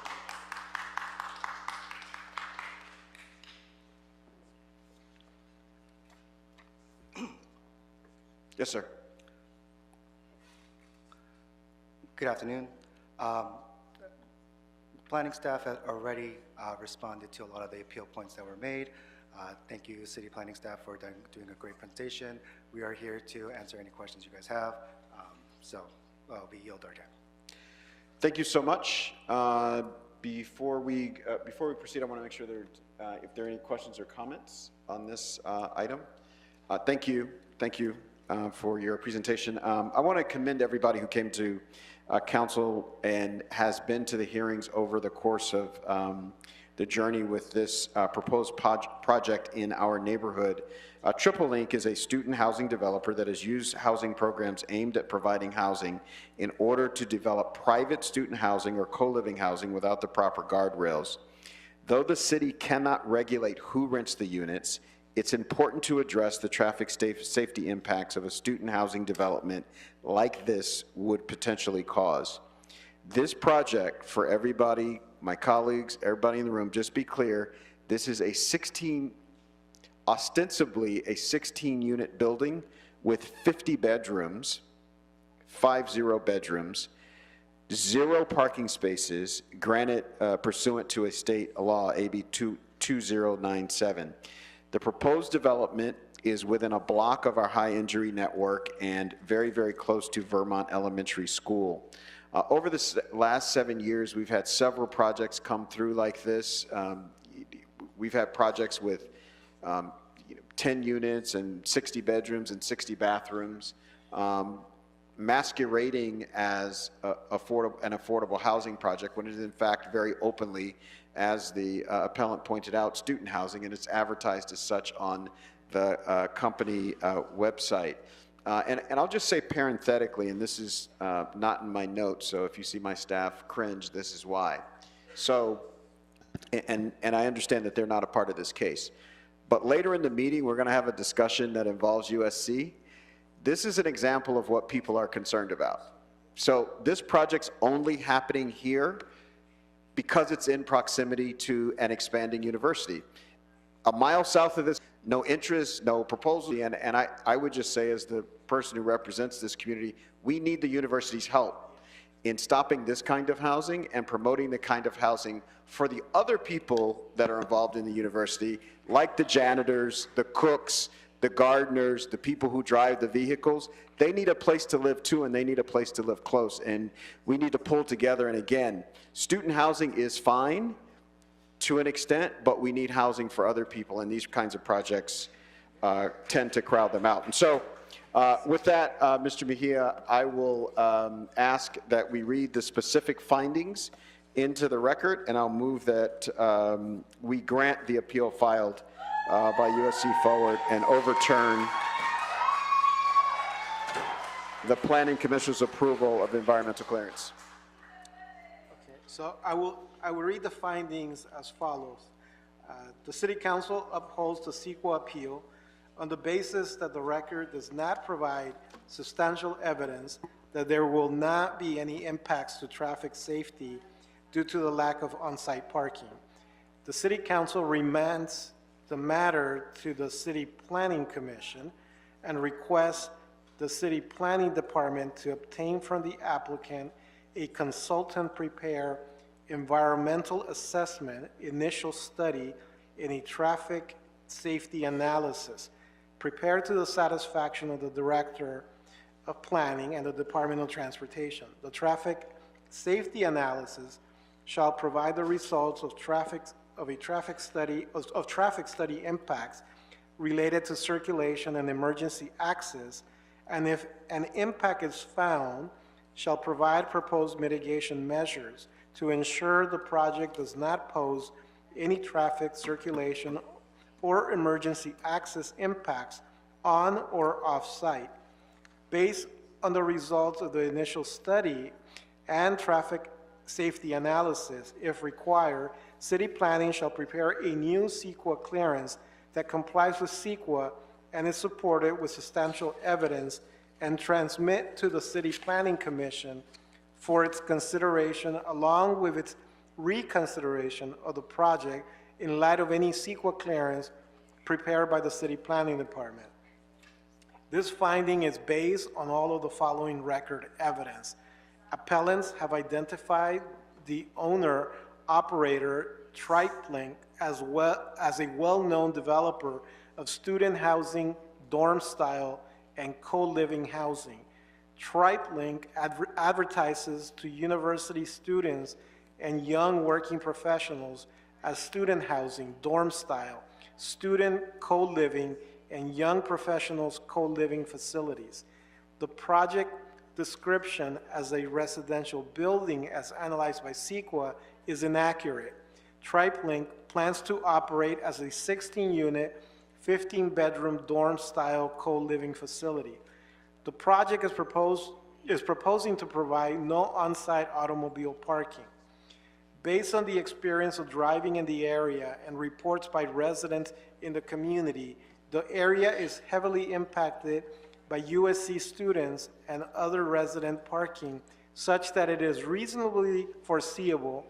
S4: Yes, sir.
S6: Good afternoon. Planning staff has already responded to a lot of the appeal points that were made. Thank you, city planning staff, for doing a great presentation. We are here to answer any questions you guys have. We yield our time.
S4: Thank you so much. Before we proceed, I want to make sure if there are any questions or comments on this item. Thank you for your presentation. I want to commend everybody who came to council and has been to the hearings over the course of the journey with this proposed project in our neighborhood. Triple Link is a student housing developer that has used housing programs aimed at providing housing in order to develop private student housing or co-living housing without the proper guardrails. Though the city cannot regulate who rents the units, it's important to address the traffic safety impacts of a student housing development like this would potentially cause. This project, for everybody, my colleagues, everybody in the room, just be clear, this is ostensibly a 16-unit building with 50 bedrooms, 50 bedrooms, 0 parking spaces, granted pursuant to a state law, AB 2097. The proposed development is within a block of our high injury network and very, very close to Vermont Elementary School. Over the last 7 years, we've had several projects come through like this. We've had projects with 10 units and 60 bedrooms and 60 bathrooms, masquerading as an affordable housing project when it is in fact very openly, as the appellant pointed out, student housing, and it's advertised as such on the company website. And I'll just say parenthetically, and this is not in my notes, so if you see my staff cringe, this is why. So, and I understand that they're not a part of this case, but later in the meeting, we're going to have a discussion that involves USC. This is an example of what people are concerned about. So this project's only happening here because it's in proximity to an expanding university. A mile south of this, no interest, no proposal, and I would just say, as the person who represents this community, we need the university's help in stopping this kind of housing and promoting the kind of housing for the other people that are involved in the university, like the janitors, the cooks, the gardeners, the people who drive the vehicles. They need a place to live too, and they need a place to live close, and we need to pull together. And again, student housing is fine to an extent, but we need housing for other people, and these kinds of projects tend to crowd them out. And so with that, Mr. Mejia, I will ask that we read the specific findings into the record, and I'll move that we grant the appeal filed by USC Forward and overturn the Planning Commission's approval of environmental clearance.
S19: Okay, so I will read the findings as follows. The City Council upholds the CEQA appeal on the basis that the record does not provide substantial evidence that there will not be any impacts to traffic safety due to the lack of on-site parking. The City Council remands the matter to the City Planning Commission and requests the City Planning Department to obtain from the applicant a consultant prepare environmental assessment, initial study, and a traffic safety analysis prepared to the satisfaction of the Director of Planning and the Department of Transportation. The traffic safety analysis shall provide the results of traffic study impacts related to circulation and emergency access, and if an impact is found, shall provide proposed mitigation measures to ensure the project does not pose any traffic circulation or emergency access impacts on or off-site. Based on the results of the initial study and traffic safety analysis, if required, City Planning shall prepare a new CEQA clearance that complies with CEQA and is supported with substantial evidence, and transmit to the City Planning Commission for its consideration, along with its reconsideration of the project in light of any CEQA clearance prepared by the City Planning Department. This finding is based on all of the following record evidence. Appellants have identified the owner-operator, TripeLink, as well as a well-known developer of student housing, dorm-style, and co-living housing. TripeLink advertises to university students and young working professionals as student housing, dorm-style, student co-living, and young professionals co-living facilities. The project description as a residential building, as analyzed by CEQA, is inaccurate. TripeLink plans to operate as a 16-unit, 15-bedroom dorm-style co-living facility. The project is proposing to provide no on-site automobile parking. Based on the experience of driving in the area and reports by residents in the community, the area is heavily impacted by USC students and other resident parking, such that it is reasonably foreseeable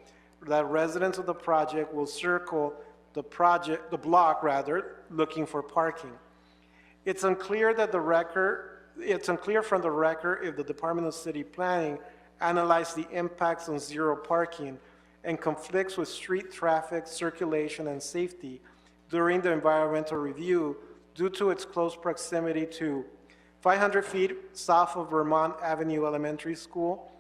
S19: that residents of the project will circle the block looking for parking. It's unclear from the record if the Department of City Planning analyzed the impacts on zero parking and conflicts with street traffic, circulation, and safety during the environmental review due to its close proximity to 500 feet south of Vermont Avenue Elementary School,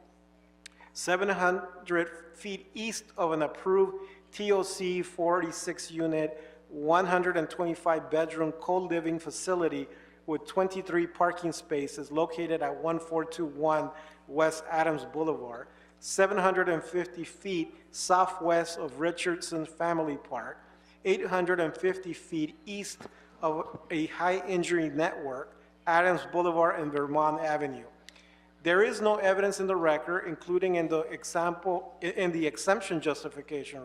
S19: 700 feet east of an approved TOC 46 unit 125-bedroom co-living facility with 23 parking spaces located at 1421 West Adams Boulevard, 750 feet southwest of Richardson Family Park, 850 feet east of a high-injury network, Adams Boulevard and Vermont Avenue. There is no evidence in the record, including in the exemption justification,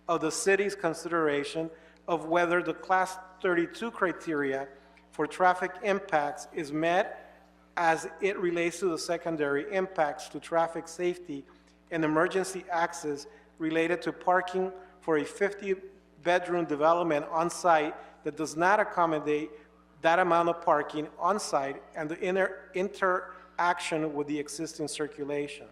S19: of the city's consideration of whether the Class 32 criteria for traffic impacts is met as it relates to the secondary impacts to traffic safety and emergency access related to parking for a 50-bedroom development on site that does not accommodate that amount of parking on site and the interaction with the existing circulation.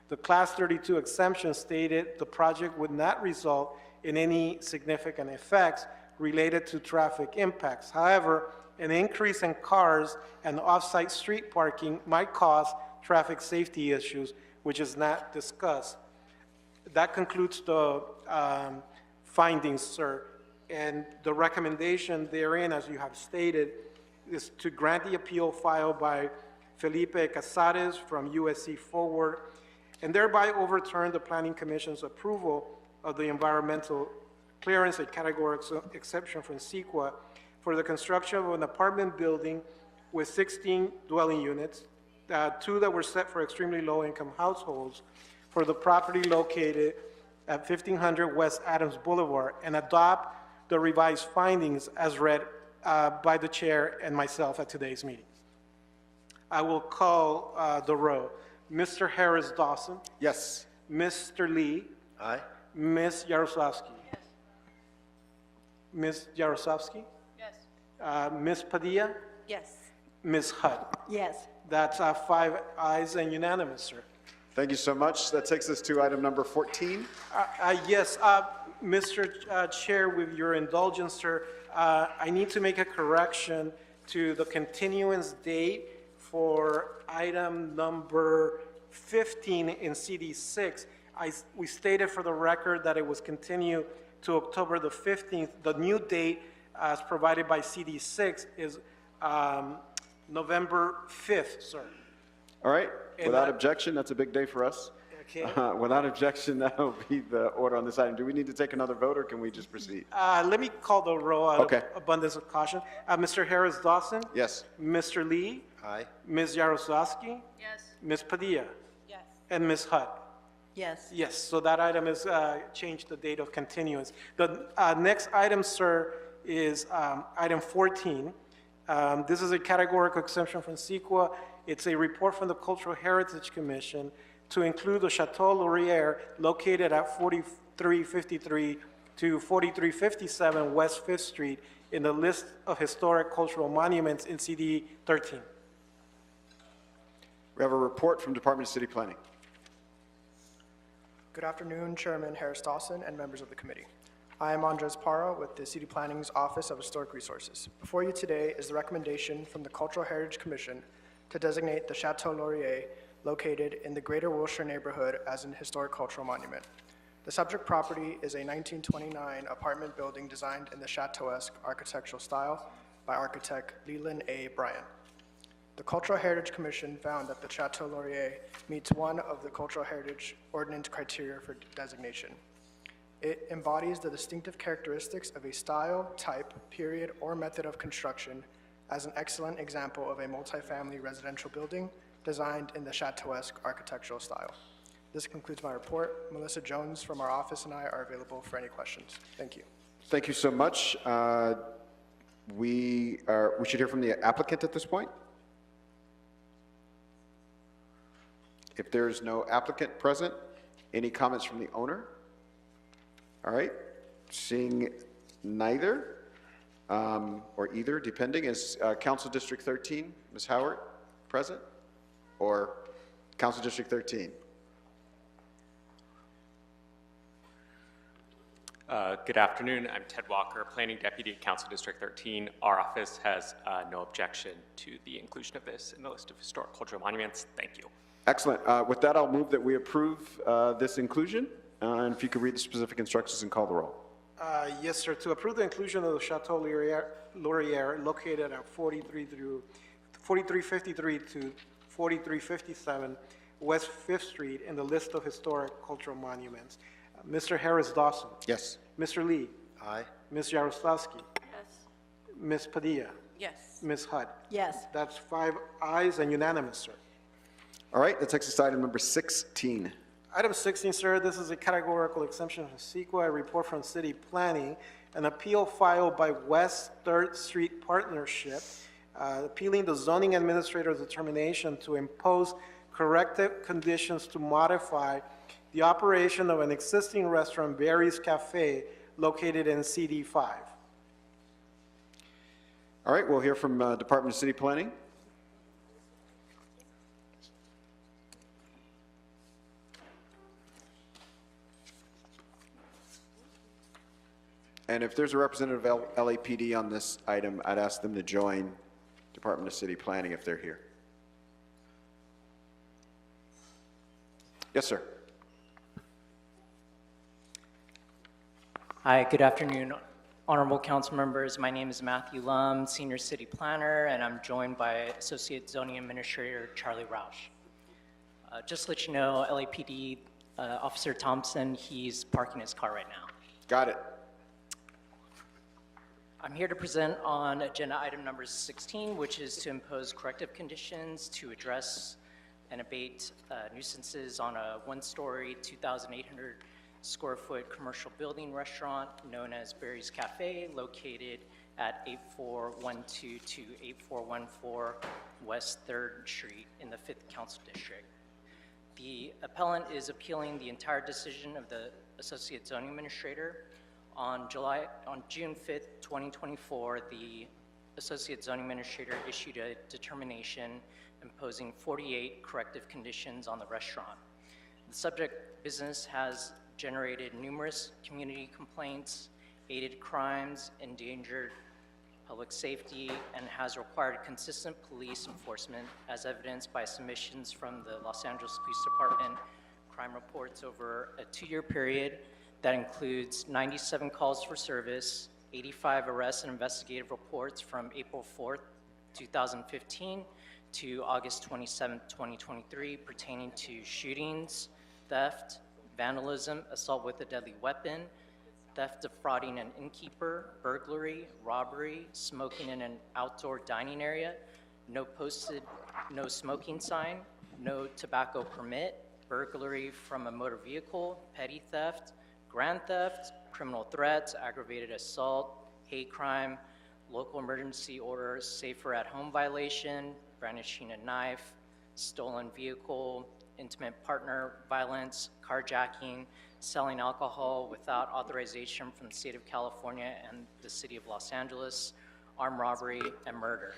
S19: The Class 32 exemption stated the project would not result in any significant effects related to traffic impacts. However, an increase in cars and off-site street parking might cause traffic safety issues, which is not discussed. That concludes the findings, sir. And the recommendation therein, as you have stated, is to grant the appeal filed by Felipe Casares from USC Forward, and thereby overturn the Planning Commission's approval of the environmental clearance and categorical exception from CEQA for the construction of an apartment building with 16 dwelling units, 2 that were set for extremely low-income households, for the property located at 1500 West Adams Boulevard, and adopt the revised findings as read by the chair and myself at today's meeting. I will call the row. Mr. Harris Dawson?
S4: Yes.
S19: Mr. Lee?
S21: Aye.
S19: Ms. Yaroslavsky? Yes. Ms. Yaroslavsky?
S14: Yes.
S19: Ms. Padilla?
S14: Yes.
S19: Ms. Hutt?
S14: Yes.
S19: That's 5 ayes and unanimous, sir.
S4: Thank you so much. That takes us to item number 14.
S19: Yes, Mr. Chair, with your indulgence, sir, I need to make a correction to the continuance date for item number 15 in CD6. We stated for the record that it was continued to October the 15th. The new date, as provided by CD6, is November 5th, sir.
S4: All right.
S19: And
S4: Without
S19: that-
S4: objection, that's a big day for us.
S19: Okay.
S4: Without objection, that'll be the order on this item. Do we need to take another vote, or can we just proceed?
S19: Let me call the roll out
S4: Okay.
S19: of abundance of caution. Mr. Harris Dawson?
S4: Yes.
S19: Mr. Lee?
S21: Aye.
S19: Ms. Yaroslavsky?
S14: Yes.
S19: Ms. Padilla?
S14: Yes.
S19: And Ms. Hutt?
S14: Yes.
S19: Yes, so that item is changed the date of continuance. The next item, sir, is item 14. This is a categorical exemption from CEQA. It's a report from the Cultural Heritage Commission to include the Chateau Laurier located at 4353 to 4357 West 5th Street in the list of historic cultural monuments in CD 13.
S4: We have a report from Department of City Planning.
S5: Good afternoon, Chairman Harris Dawson and members of the committee. I am Andres Parra with the City Planning's Office of Historic Resources. Before you today is the recommendation from the Cultural Heritage Commission to designate the Chateau Laurier located in the Greater Wilshire neighborhood as an historic cultural monument. The subject property is a 1929 apartment building designed in the Chateauesque architectural style by architect Leland A. Bryan. The Cultural Heritage Commission found that the Chateau Laurier meets one of the Cultural Heritage Ordinance criteria for designation. It embodies the distinctive characteristics of a style, type, period, or method of construction as an excellent example of a multifamily residential building designed in the Chateauesque architectural style. This concludes my report. Melissa Jones from our office and I are available for any questions. Thank you.
S4: Thank you so much. We should hear from the applicant at this point. If there's no applicant present, any comments from the owner? All right, seeing neither, or either, depending, is Council District 13, Ms. Howard, present? Or Council District 13?
S7: Good afternoon, I'm Ted Walker, Planning Deputy at Council District 13. Our office has no objection to the inclusion of this in the list of historic cultural monuments. Thank you.
S4: Excellent. With that, I'll move that we approve this inclusion. And if you could read the specific instructions and call the roll.
S19: Yes, sir. To approve the inclusion of the Chateau Laurier located at 4353 to 4357 West Fifth Street in the list of historic cultural monuments. Mr. Harris Dawson.
S4: Yes.
S19: Mr. Lee.
S6: Aye.
S19: Ms. Yaroslavsky.
S14: Yes.
S19: Ms. Padilla.
S14: Yes.
S19: Ms. Hutt.
S14: Yes.
S19: That's 5 ayes and unanimous, sir.
S4: All right, that takes us to item number 16.
S19: Item 16, sir, this is a categorical exemption from CEQA, a report from city planning, an appeal filed by West 3rd Street Partnership, appealing the zoning administrator's determination to impose corrective conditions to modify the operation of an existing restaurant, Barry's Cafe, located in CD 5.
S4: All right, we'll hear from Department of City Planning. And if there's a representative of LAPD on this item, I'd ask them to join Department of City Planning if they're here. Yes, sir.
S8: Hi, good afternoon, honorable council members. My name is Matthew Lum, Senior City Planner, and I'm joined by Associate Zoning Administrator Charlie Roush. Just to let you know, LAPD Officer Thompson, he's parking his car right now.
S4: Got it.
S8: I'm here to present on agenda item number 16, which is to impose corrective conditions to address and abate nuisances on a one-story, 2,800 square foot commercial building restaurant known as Barry's Cafe, located at 8412 to 8414 West 3rd Street in the 5th Council District. The appellant is appealing the entire decision of the Associate Zoning Administrator. On June 5th, 2024, the Associate Zoning Administrator issued a determination imposing 48 corrective conditions on the restaurant. The subject business has generated numerous community complaints, aided crimes, endangered public safety, and has required consistent police enforcement, as evidenced by submissions from the Los Angeles Police Department crime reports over a 2-year period that includes 97 calls for service, 85 arrests and investigative reports from April 4th, 2015 to August 27th, 2023, pertaining to shootings, theft, vandalism, assault with a deadly weapon, theft, defrauding an innkeeper, burglary, robbery, smoking in an outdoor dining area, no posted no smoking sign, no tobacco permit, burglary from a motor vehicle, petty theft, grand theft, criminal threats, aggravated assault, hate crime, local emergency order, safer at home violation, brandishing a knife, stolen vehicle, intimate partner violence, carjacking, selling alcohol without authorization from the state of California and the city of Los Angeles, armed robbery, and murder.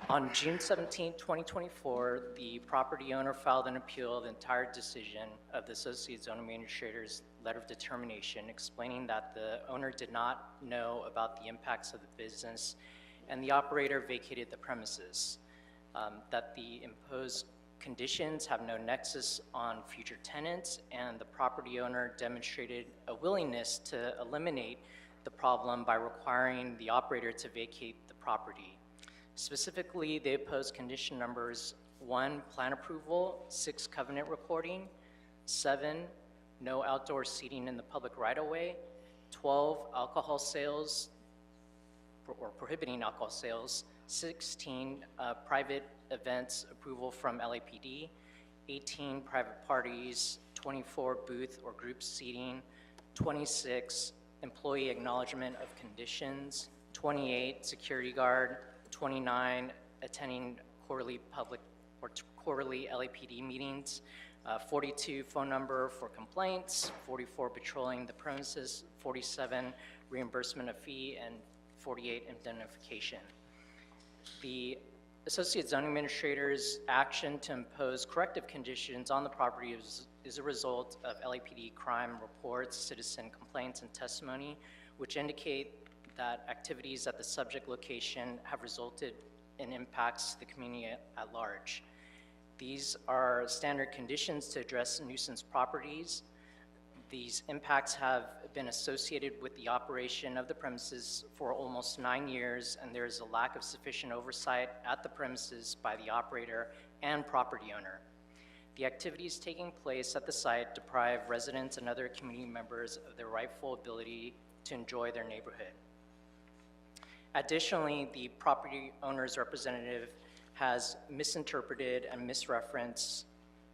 S8: On June 17, 2024, the property owner filed an appeal of the entire decision of the Associate Zoning Administrator's letter of determination, explaining that the owner did not know about the impacts of the business and the operator vacated the premises, that the imposed conditions have no nexus on future tenants, and the property owner demonstrated a willingness to eliminate the problem by requiring the operator to vacate the property. Specifically, they opposed condition numbers 1, plan approval, 6, covenant recording, 7, no outdoor seating in the public right-of-way, 12, alcohol sales, or prohibiting alcohol sales, 16, private events approval from LAPD, 18, private parties, 24, booth or group seating, 26, employee acknowledgement of conditions, 28, security guard, 29, attending quarterly public or quarterly LAPD meetings, 42, phone number for complaints, 44, patrolling the premises, 47, reimbursement of fee, and 48, indemnification. The Associate Zoning Administrator's action to impose corrective conditions on the property is a result of LAPD crime reports, citizen complaints, and testimony, which indicate that activities at the subject location have resulted in impacts to the community at large. These are standard conditions to address nuisance properties. These impacts have been associated with the operation of the premises for almost 9 years, and there is a lack of sufficient oversight at the premises by the operator and property owner. The activities taking place at the site deprive residents and other community members of their rightful ability to enjoy their neighborhood. Additionally, the property owner's representative has misinterpreted and misreferenced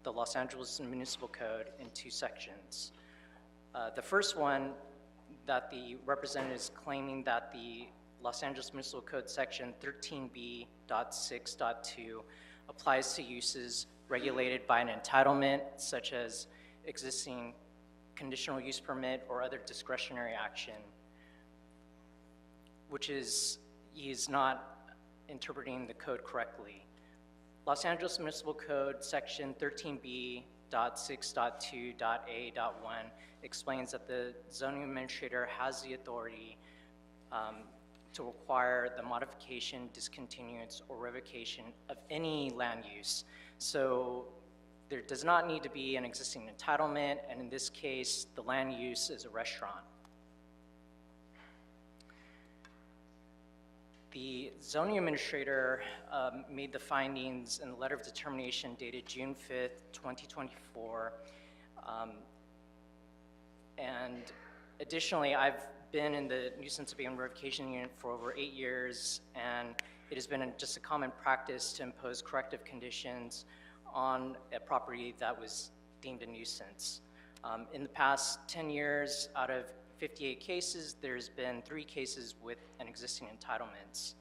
S8: the Los Angeles Municipal Code in 2 sections. The first one, that the representative is claiming that the Los Angeles Municipal Code section 13B.6.2 applies to uses regulated by an entitlement, such as existing conditional use permit or other discretionary action, which is, he is not interpreting the code correctly. Los Angeles Municipal Code section 13B.6.2.A.1 explains that the zoning administrator has the authority to require the modification, discontinuance, or revocation of any land use. So there does not need to be an existing entitlement, and in this case, the land use is a restaurant. The zoning administrator made the findings in the letter of determination dated June 5th, 2024. And additionally, I've been in the nuisance abatement revocation unit for over 8 years, and it has been just a common practice to impose corrective conditions on a property that was deemed a nuisance. In the past 10 years, out of 58 cases, there's been 3 cases with an existing entitlements.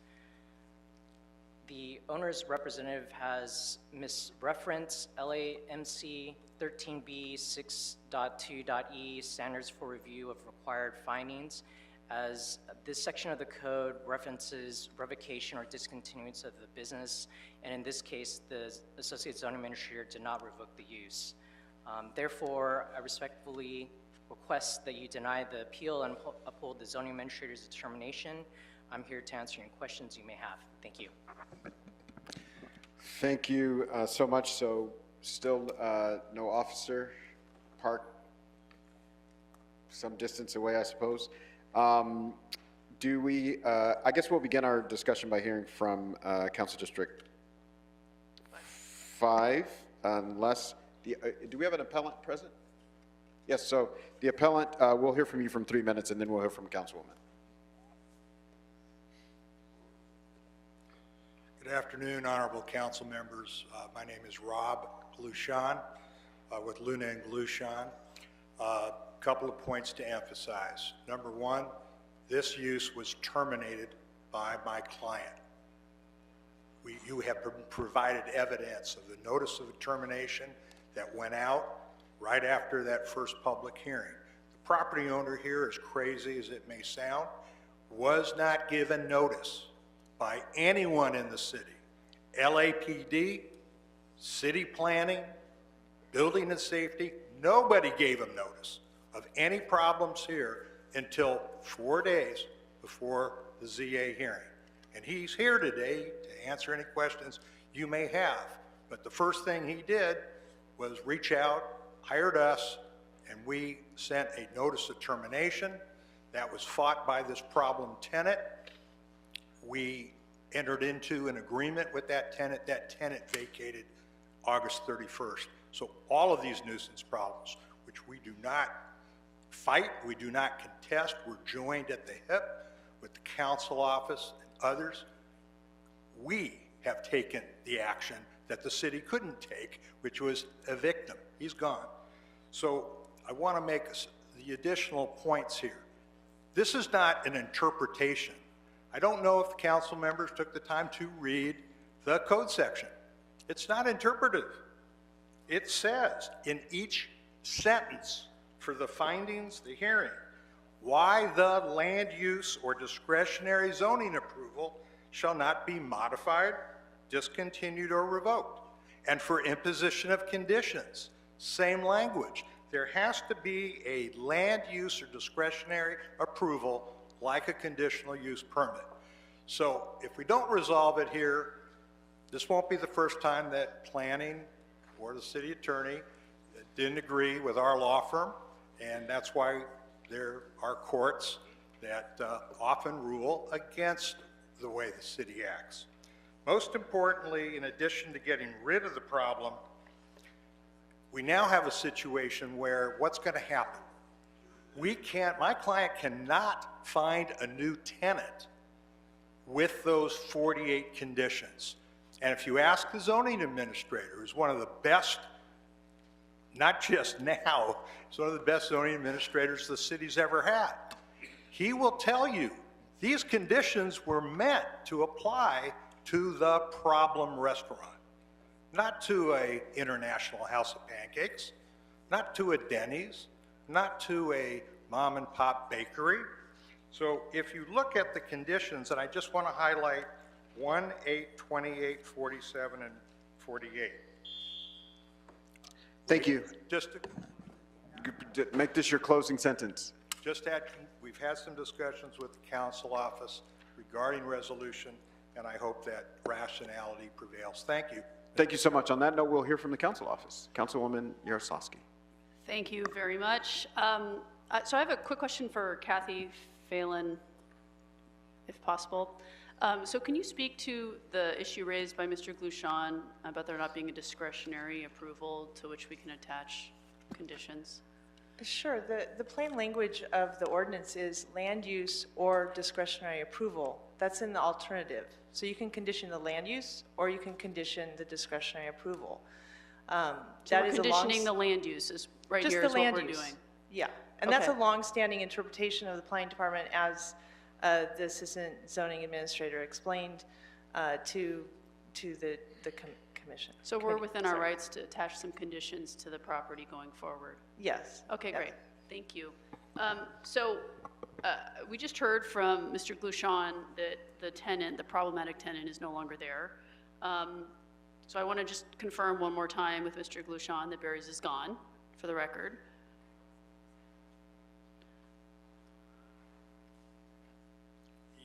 S8: The owner's representative has misreferenced LAMC 13B6.2.E standards for review of required findings, as this section of the code references revocation or discontinuance of the business, and in this case, the Associate Zoning Administrator did not revoke the use. Therefore, I respectfully request that you deny the appeal and uphold the zoning administrator's determination. I'm here to answer any questions you may have. Thank you.
S4: Thank you so much. So still no officer, park some distance away, I suppose. Do we, I guess we'll begin our discussion by hearing from Council District 5, unless, do we have an appellant present? Yes, so the appellant, we'll hear from you from 3 minutes, and then we'll hear from Councilwoman.
S10: Good afternoon, honorable council members. My name is Rob Glushan with Luna and Glushan. Couple of points to emphasize. Number one, this use was terminated by my client. You have provided evidence of the notice of termination that went out right after that first public hearing. The property owner here, as crazy as it may sound, was not given notice by anyone in the city. LAPD, city planning, building and safety, nobody gave him notice of any problems here until 4 days before the ZA hearing. And he's here today to answer any questions you may have. But the first thing he did was reach out, hired us, and we sent a notice of termination that was fought by this problem tenant. We entered into an agreement with that tenant. That tenant vacated August 31st. So all of these nuisance problems, which we do not fight, we do not contest, we're joined at the hip with the council office and others. We have taken the action that the city couldn't take, which was evict him. He's gone. So I want to make the additional points here. This is not an interpretation. I don't know if the council members took the time to read the code section. It's not interpretive. It says in each sentence for the findings, the hearing, why the land use or discretionary zoning approval shall not be modified, discontinued, or revoked. And for imposition of conditions, same language. There has to be a land use or discretionary approval like a conditional use permit. So if we don't resolve it here, this won't be the first time that planning or the city attorney didn't agree with our law firm, and that's why there are courts that often rule against the way the city acts. Most importantly, in addition to getting rid of the problem, we now have a situation where what's going to happen? My client cannot find a new tenant with those 48 conditions. And if you ask the zoning administrator, who's one of the best, not just now, he's one of the best zoning administrators the city's ever had, he will tell you these conditions were meant to apply to the problem restaurant, not to a International House of Pancakes, not to a Denny's, not to a mom and pop bakery. So if you look at the conditions, and I just want to highlight 1, 8, 28, 47, and 48.
S4: Thank you.
S10: Just
S4: Make this your closing sentence.
S10: we've had some discussions with the council office regarding resolution, and I hope that rationality prevails. Thank you.
S4: Thank you so much. On that note, we'll hear from the council office. Councilwoman Yaroslavsky.
S11: Thank you very much. So I have a quick question for Kathy Phelan, if possible. So can you speak to the issue raised by Mr. Gluchon about there not being a discretionary approval to which we can attach conditions?
S12: Sure. The plain language of the ordinance is land use or discretionary approval. That's in the alternative. So you can condition the land use or you can condition the discretionary approval.
S11: So we're conditioning the land use is right here is what we're doing.
S12: Yeah, and that's a long-standing interpretation of the planning department, as the assistant zoning administrator explained to the commission.
S11: So we're within our rights to attach some conditions to the property going forward?
S12: Yes.
S11: Okay, great. Thank you. We just heard from Mr. Gluchon that the problematic tenant is no longer there. So I want to just confirm one more time with Mr. Gluchon that Barry's is gone, for the record.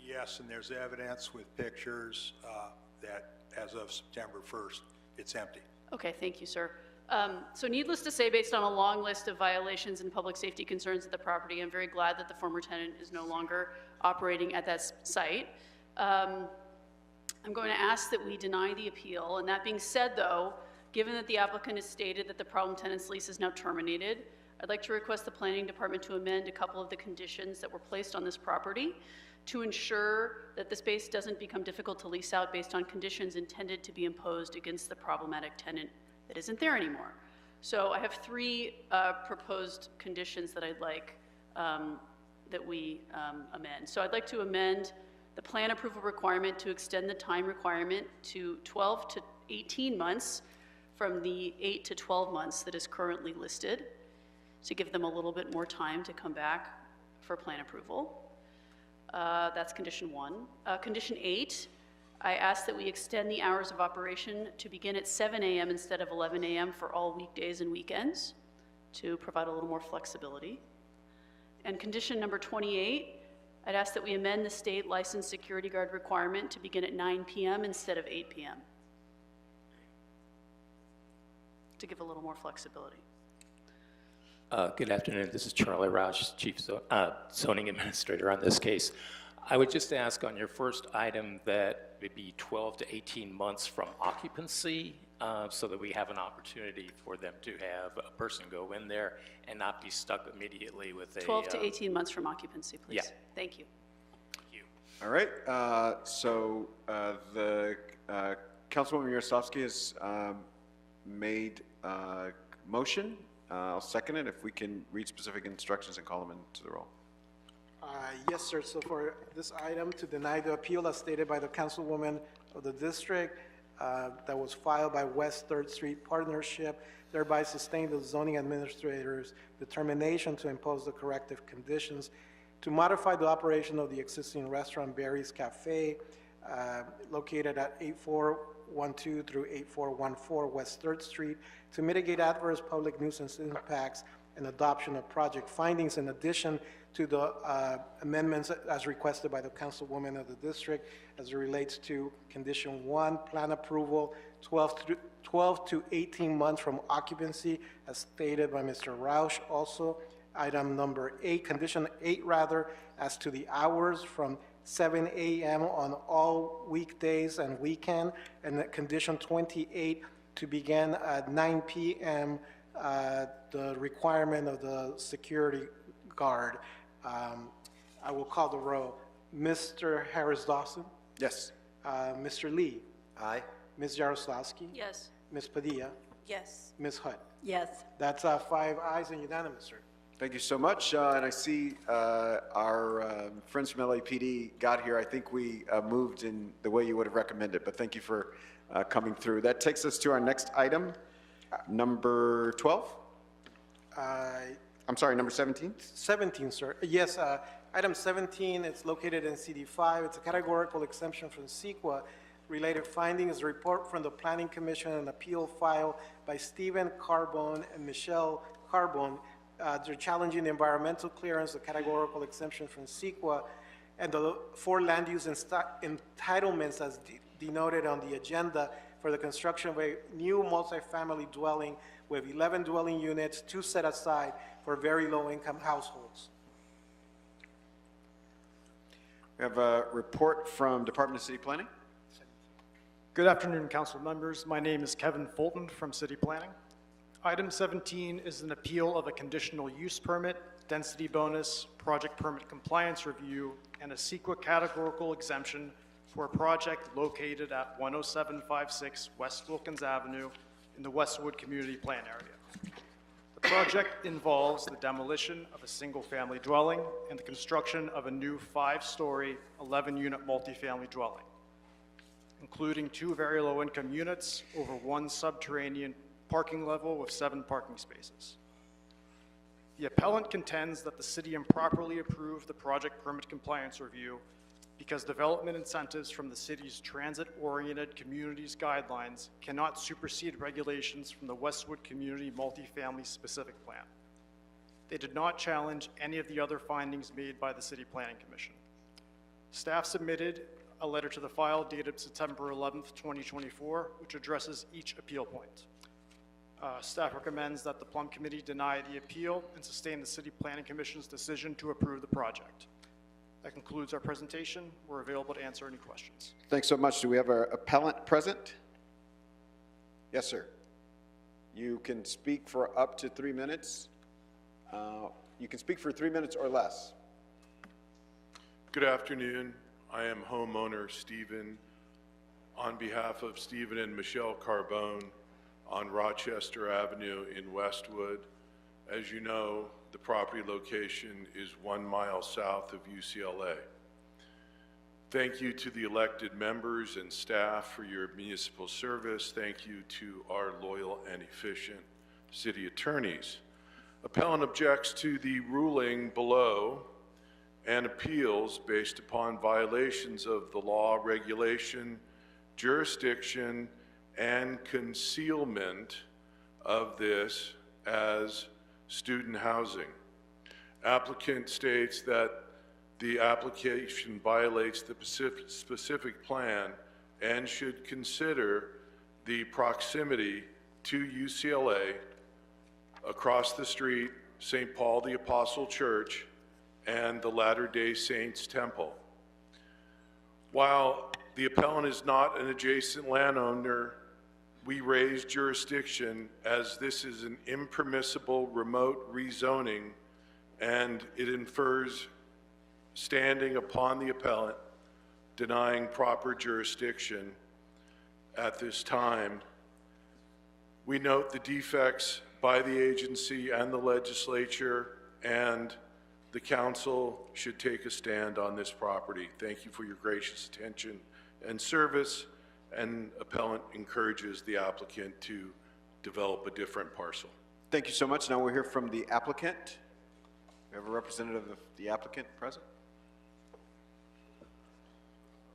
S10: Yes, and there's evidence with pictures that as of September 1st, it's empty.
S11: Okay, thank you, sir. So needless to say, based on a long list of violations and public safety concerns at the property, I'm very glad that the former tenant is no longer operating at that site. I'm going to ask that we deny the appeal. And that being said, though, given that the applicant has stated that the problem tenant's lease is now terminated, I'd like to request the planning department to amend a couple of the conditions that were placed on this property to ensure that the space doesn't become difficult to lease out based on conditions intended to be imposed against the problematic tenant that isn't there anymore. So I have three proposed conditions that I'd like that we amend. So I'd like to amend the plan approval requirement to extend the time requirement to 12 to 18 months from the 8 to 12 months that is currently listed, to give them a little bit more time to come back for plan approval. That's condition 1. Condition 8, I ask that we extend the hours of operation to begin at 7 a.m. instead of 11 a.m. for all weekdays and weekends to provide a little more flexibility. And condition number 28, I'd ask that we amend the state licensed security guard requirement to begin at 9 p.m. instead of 8 p.m. to give a little more flexibility.
S23: Good afternoon. This is Charlie Roush, Chief Zoning Administrator on this case. I would just ask on your first item that it be 12 to 18 months from occupancy so that we have an opportunity for them to have a person go in there and not be stuck immediately with a...
S11: 12 to 18 months from occupancy, please.
S23: Yeah.
S11: Thank you.
S4: All right. So the Councilwoman Yaroslavsky has made a motion. I'll second it if we can read specific instructions and call them into the roll.
S19: Yes, sir. So for this item, to deny the appeal as stated by the councilwoman of the district that was filed by West 3rd Street Partnership, thereby sustain the zoning administrator's determination to impose the corrective conditions to modify the operation of the existing restaurant Barry's Cafe located at 8412 through 8414 West 3rd Street to mitigate adverse public nuisance impacts and adoption of project findings, in addition to the amendments as requested by the councilwoman of the district as it relates to condition 1, plan approval, 12 to 18 months from occupancy as stated by Mr. Roush also, Item number 8, condition 8 rather, as to the hours from 7 a.m. on all weekdays and weekend, and that condition 28 to begin at 9 p.m., the requirement of the security guard. I will call the roll. Mr. Harris Dawson?
S4: Yes.
S19: Mr. Lee?
S6: Aye.
S19: Ms. Jaroslawski?
S11: Yes.
S19: Ms. Padilla?
S12: Yes.
S19: Ms. Hutt?
S14: Yes.
S19: That's 5 ayes and unanimous, sir.
S4: Thank you so much. And I see our friends from LAPD got here. I think we moved in the way you would have recommended, but thank you for coming through. That takes us to our next item, number 12. I'm sorry, number 17?
S19: 17, sir. Yes, item 17 is located in CD5. It's a categorical exemption from CEQA. Related findings, a report from the Planning Commission, an appeal filed by Stephen Carbone and Michelle Carbone. They're challenging the environmental clearance, the categorical exemption from CEQA, and the 4 land use entitlements as denoted on the agenda for the construction of a new multifamily dwelling with 11 dwelling units, 2 set aside for very low-income households.
S4: We have a report from Department of City Planning.
S13: Good afternoon, council members. My name is Kevin Fulton from City Planning. Item 17 is an appeal of a conditional use permit, density bonus, project permit compliance review, and a CEQA categorical exemption for a project located at 10756 West Wilkins Avenue in the Westwood Community Plan area. The project involves the demolition of a single-family dwelling and the construction of a new 5-story, 11-unit multifamily dwelling, including 2 very low-income units over 1 subterranean parking level with 7 parking spaces. The appellant contends that the city improperly approved the project permit compliance review because development incentives from the city's transit-oriented communities guidelines cannot supersede regulations from the Westwood Community Multifamily Specific Plan. They did not challenge any of the other findings made by the City Planning Commission. Staff submitted a letter to the file dated September 11th, 2024, which addresses each appeal point. Staff recommends that the Plum Committee deny the appeal and sustain the City Planning Commission's decision to approve the project. That concludes our presentation. We're available to answer any questions.
S4: Thanks so much. Do we have our appellant present? Yes, sir. You can speak for up to 3 minutes. You can speak for 3 minutes or less.
S15: Good afternoon. I am homeowner Stephen. On behalf of Stephen and Michelle Carbone on Rochester Avenue in Westwood. As you know, the property location is 1 mile south of UCLA. Thank you to the elected members and staff for your municipal service. Thank you to our loyal and efficient city attorneys. Appellant objects to the ruling below and appeals based upon violations of the law, regulation, jurisdiction, and concealment of this as student housing. Applicant states that the application violates the specific plan and should consider the proximity to UCLA, across the street, St. Paul the Apostle Church, and the Latter-day Saints Temple. While the appellant is not an adjacent landowner, we raise jurisdiction as this is an impermissible remote rezoning, and it infers standing upon the appellant, denying proper jurisdiction at this time. We note the defects by the agency and the legislature, and the council should take a stand on this property. Thank you for your gracious attention and service, and appellant encourages the applicant to develop a different parcel.
S4: Thank you so much. Now we'll hear from the applicant. We have a representative of the applicant present.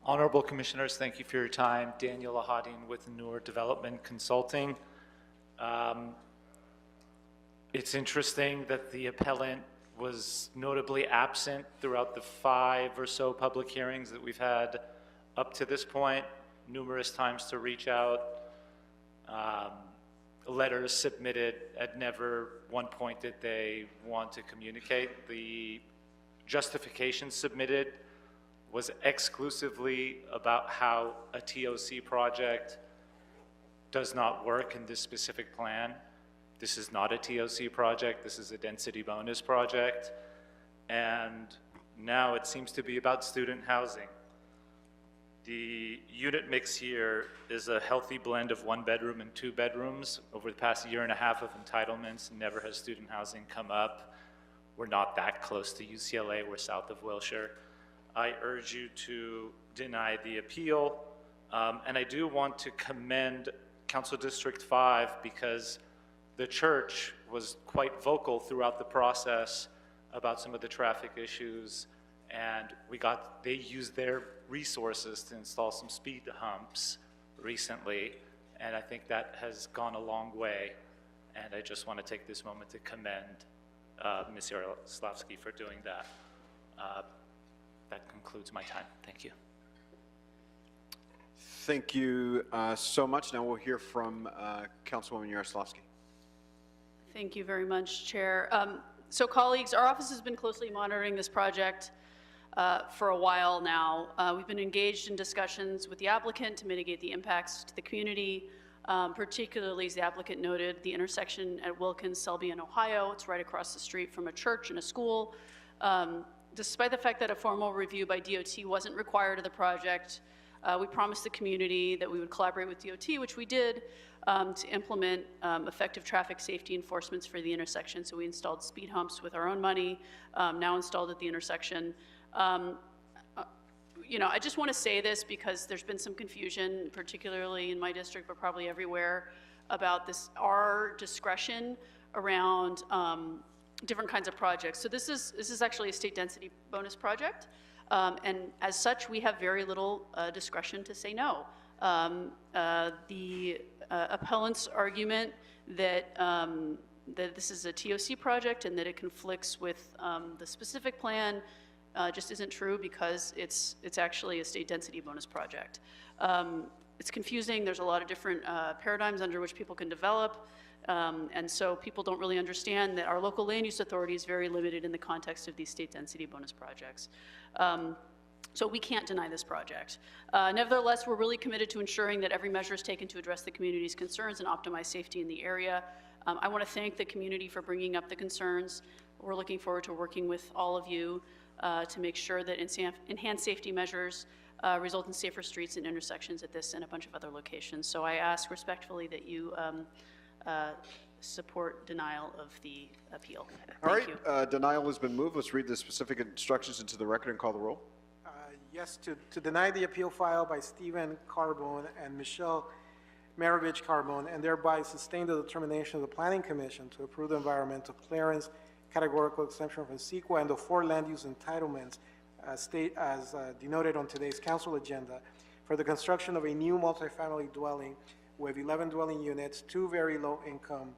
S17: Honorable Commissioners, thank you for your time. Daniel Lahadin with Noor Development Consulting. It's interesting that the appellant was notably absent throughout the 5 or so public hearings that we've had up to this point, numerous times to reach out. letters submitted, at never one point did they want to communicate. The justification submitted was exclusively about how a TOC project does not work in this specific plan. This is not a TOC project, this is a density bonus project. And now it seems to be about student housing. The unit mix here is a healthy blend of 1 bedroom and 2 bedrooms. Over the past year and a half of entitlements, never has student housing come up. We're not that close to UCLA, we're south of Wilshire. I urge you to deny the appeal. And I do want to commend Council District 5 because the church was quite vocal throughout the process about some of the traffic issues, and they used their resources to install some speed humps recently, and I think that has gone a long way, and I just want to take this moment to commend Ms. Yaroslavsky for doing that. That concludes my time. Thank you.
S4: Thank you so much. Now we'll hear from Councilwoman Yaroslavsky.
S11: Thank you very much, Chair. So colleagues, our office has been closely monitoring this project for a while now. We've been engaged in discussions with the applicant to mitigate the impacts to the community, particularly, as the applicant noted, the intersection at Wilkins, Selby, and Ohio. It's right across the street from a church and a school. Despite the fact that a formal review by DOT wasn't required of the project, we promised the community that we would collaborate with DOT, which we did, to implement effective traffic safety enforcements for the intersection. So we installed speed humps with our own money, now installed at the intersection. You know, I just want to say this because there's been some confusion, particularly in my district, but probably everywhere, about our discretion around different kinds of projects. So this is actually a state density bonus project. And as such, we have very little discretion to say no. The appellant's argument that this is a TOC project and that it conflicts with the specific plan just isn't true because it's actually a state density bonus project. It's confusing. There's a lot of different paradigms under which people can develop. And so people don't really understand that our local land use authority is very limited in the context of these state density bonus projects. So we can't deny this project. Nevertheless, we're really committed to ensuring that every measure is taken to address the community's concerns and optimize safety in the area. I want to thank the community for bringing up the concerns. We're looking forward to working with all of you to make sure that enhanced safety measures result in safer streets and intersections at this and a bunch of other locations. So I ask respectfully that you support denial of the appeal.
S4: All right, denial has been moved. Let's read the specific instructions into the record and call the roll.
S19: Yes, to deny the appeal filed by Stephen Carbone and Michelle Maravich Carbone, and thereby sustain the determination of the Planning Commission to approve the environmental clearance categorical exemption from CEQA and the 4 land use entitlements as denoted on today's council agenda for the construction of a new multifamily dwelling with 11 dwelling units, 2 very low income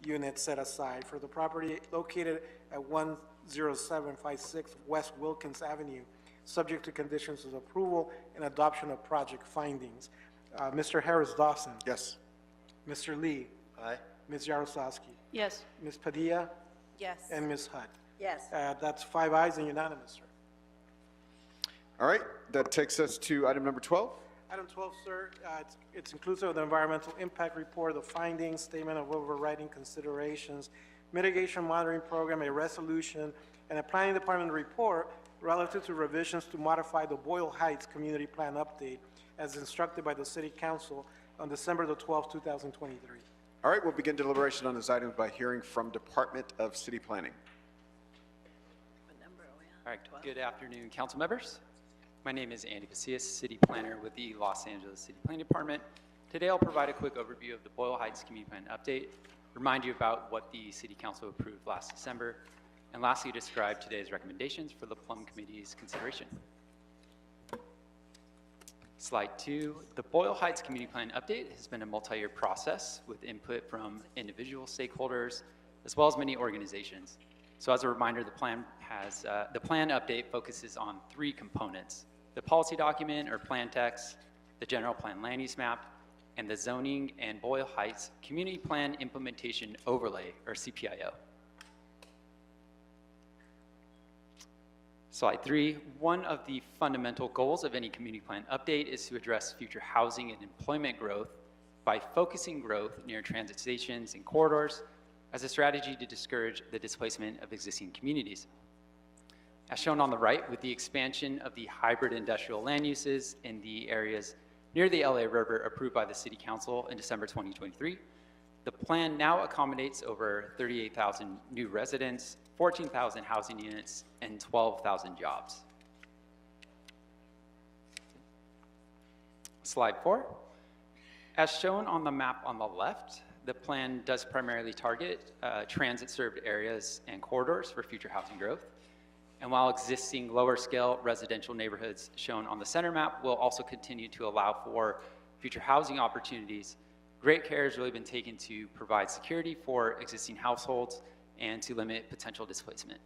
S19: units set aside for the property located at 10756 West Wilkins Avenue, subject to conditions of approval and adoption of project findings. Mr. Harris Dawson.
S4: Yes.
S19: Mr. Lee.
S6: Aye.
S19: Ms. Yaroslavsky.
S11: Yes.
S19: Ms. Padilla.
S12: Yes.
S19: And Ms. Hutt.
S12: Yes.
S19: That's 5 ayes and unanimous, sir.
S4: All right, that takes us to item number 12.
S19: Item 12, sir, it's inclusive of the environmental impact report, the findings, statement of overriding considerations, mitigation monitoring program, a resolution, and a planning department report relative to revisions to modify the Boyle Heights Community Plan Update as instructed by the City Council on December the 12th, 2023.
S4: All right, we'll begin deliberation on this item by hearing from Department of City Planning.
S1: All right, good afternoon, council members. My name is Andy Pasillas, City Planner with the Los Angeles City Planning Department. Today I'll provide a quick overview of the Boyle Heights Community Plan Update, remind you about what the City Council approved last December, and lastly describe today's recommendations for the Plum Committee's consideration. Slide 2, the Boyle Heights Community Plan Update has been a multi-year process with input from individual stakeholders as well as many organizations. So as a reminder, the plan update focuses on 3 components: the policy document or plan text, the general plan land use map, and the Zoning and Boyle Heights Community Plan Implementation Overlay, or CPIO. Slide 3, one of the fundamental goals of any community plan update is to address future housing and employment growth by focusing growth near transit stations and corridors as a strategy to discourage the displacement of existing communities. As shown on the right, with the expansion of the hybrid industrial land uses in the areas near the LA River approved by the City Council in December 2023, the plan now accommodates over 38,000 new residents, 14,000 housing units, and 12,000 jobs. Slide 4. As shown on the map on the left, the plan does primarily target transit-served areas and corridors for future housing growth. And while existing lower-scale residential neighborhoods shown on the center map will also continue to allow for future housing opportunities, great care has really been taken to provide security for existing households and to limit potential displacement.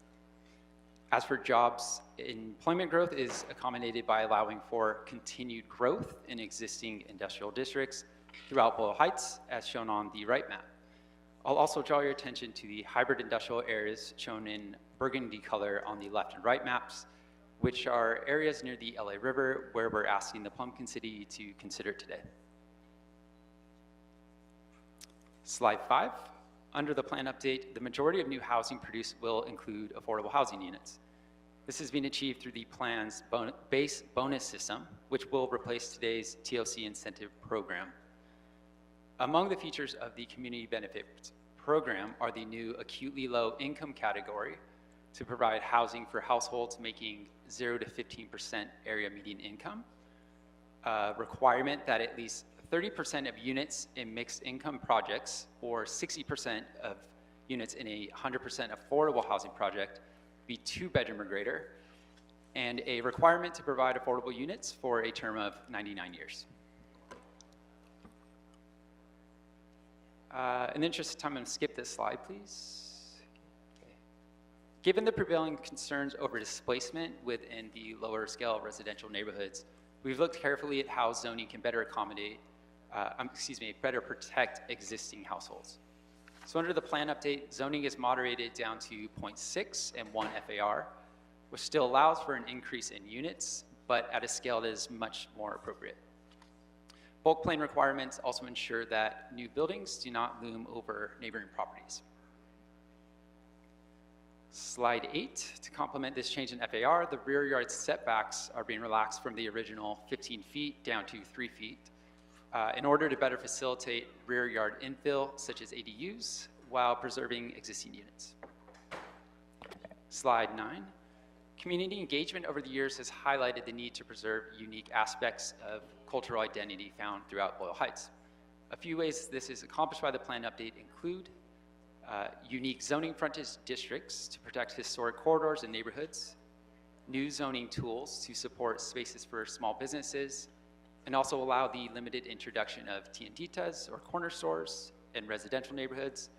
S1: As for jobs, employment growth is accommodated by allowing for continued growth in existing industrial districts throughout Boyle Heights, as shown on the right map. I'll also draw your attention to the hybrid industrial areas shown in burgundy color on the left and right maps, which are areas near the LA River where we're asking the Pumpkin City to consider today. Slide 5. Under the plan update, the majority of new housing produced will include affordable housing units. This has been achieved through the plan's base bonus system, which will replace today's TOC incentive program. Among the features of the community benefits program are the new acutely low income category to provide housing for households making 0 to 15% area median income, requirement that at least 30% of units in mixed income projects or 60% of units in a 100% affordable housing project be 2-bedroom or greater, and a requirement to provide affordable units for a term of 99 years. In the interest of time, I'm going to skip this slide, please. Okay. Given the prevailing concerns over displacement within the lower scale residential neighborhoods, we've looked carefully at how zoning can better accommodate, better protect existing households. So under the plan update, zoning is moderated down to 0.6 and 1 FAR, which still allows for an increase in units, but at a scale that is much more appropriate. Bulk plan requirements also ensure that new buildings do not loom over neighboring properties. Slide 8, to complement this change in FAR, the rear yard setbacks are being relaxed from the original 15 feet down to 3 feet in order to better facilitate rear yard infill, such as ADUs, while preserving existing units. Slide 9. Community engagement over the years has highlighted the need to preserve unique aspects of cultural identity found throughout Boyle Heights. A few ways this is accomplished by the plan update include unique zoning frontage districts to protect historic corridors and neighborhoods, new zoning tools to support spaces for small businesses, and also allow the limited introduction of tienditas or corner stores in residential neighborhoods.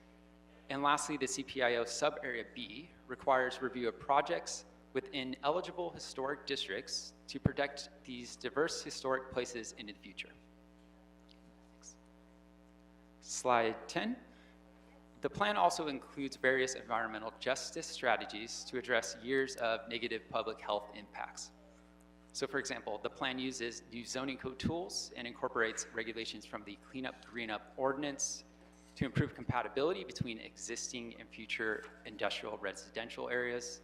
S1: And lastly, the CPIO sub-area B requires review of projects within eligible historic districts to protect these diverse historic places into the future. Slide 10. The plan also includes various environmental justice strategies to address years of negative public health impacts. So for example, the plan uses new zoning code tools and incorporates regulations from the Clean Up Green Up ordinance to improve compatibility between existing and future industrial residential areas.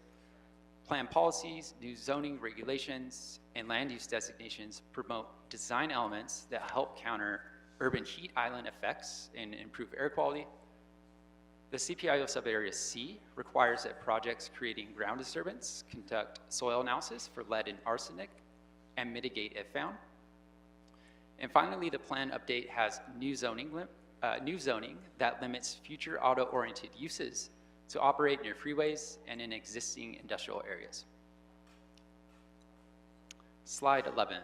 S1: Plan policies, new zoning regulations, and land use designations promote design elements that help counter urban heat island effects and improve air quality. The CPIO sub-area C requires that projects creating ground disturbance conduct soil analysis for lead and arsenic and mitigate if found. And finally, the plan update has new zoning that limits future auto-oriented uses to operate near freeways and in existing industrial areas. Slide 11.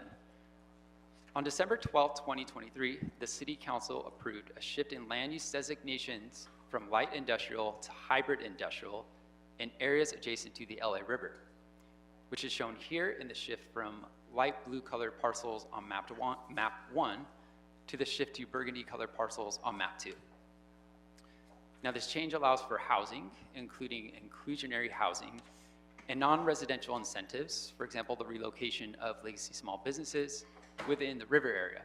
S1: On December 12, 2023, the City Council approved a shift in land use designations from light industrial to hybrid industrial in areas adjacent to the LA River, which is shown here in the shift from light blue colored parcels on map 1 to the shift to burgundy colored parcels on map 2. Now, this change allows for housing, including inclusionary housing, and non-residential incentives, for example, the relocation of legacy small businesses within the river area,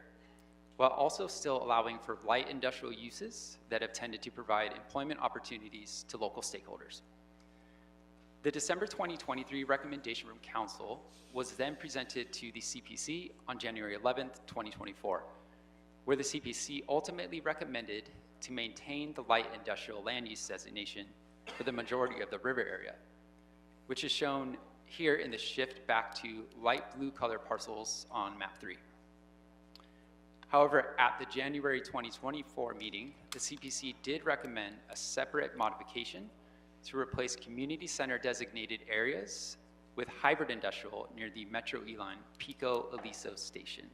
S1: while also still allowing for light industrial uses that have tended to provide employment opportunities to local stakeholders. The December 2023 recommendation from Council was then presented to the CPC on January 11th, 2024, where the CPC ultimately recommended to maintain the light industrial land use designation for the majority of the river area, which is shown here in the shift back to light blue color parcels on map 3. However, at the January 2024 meeting, the CPC did recommend a separate modification to replace community center designated areas with hybrid industrial near the Metro E-Line Pico Aliso station.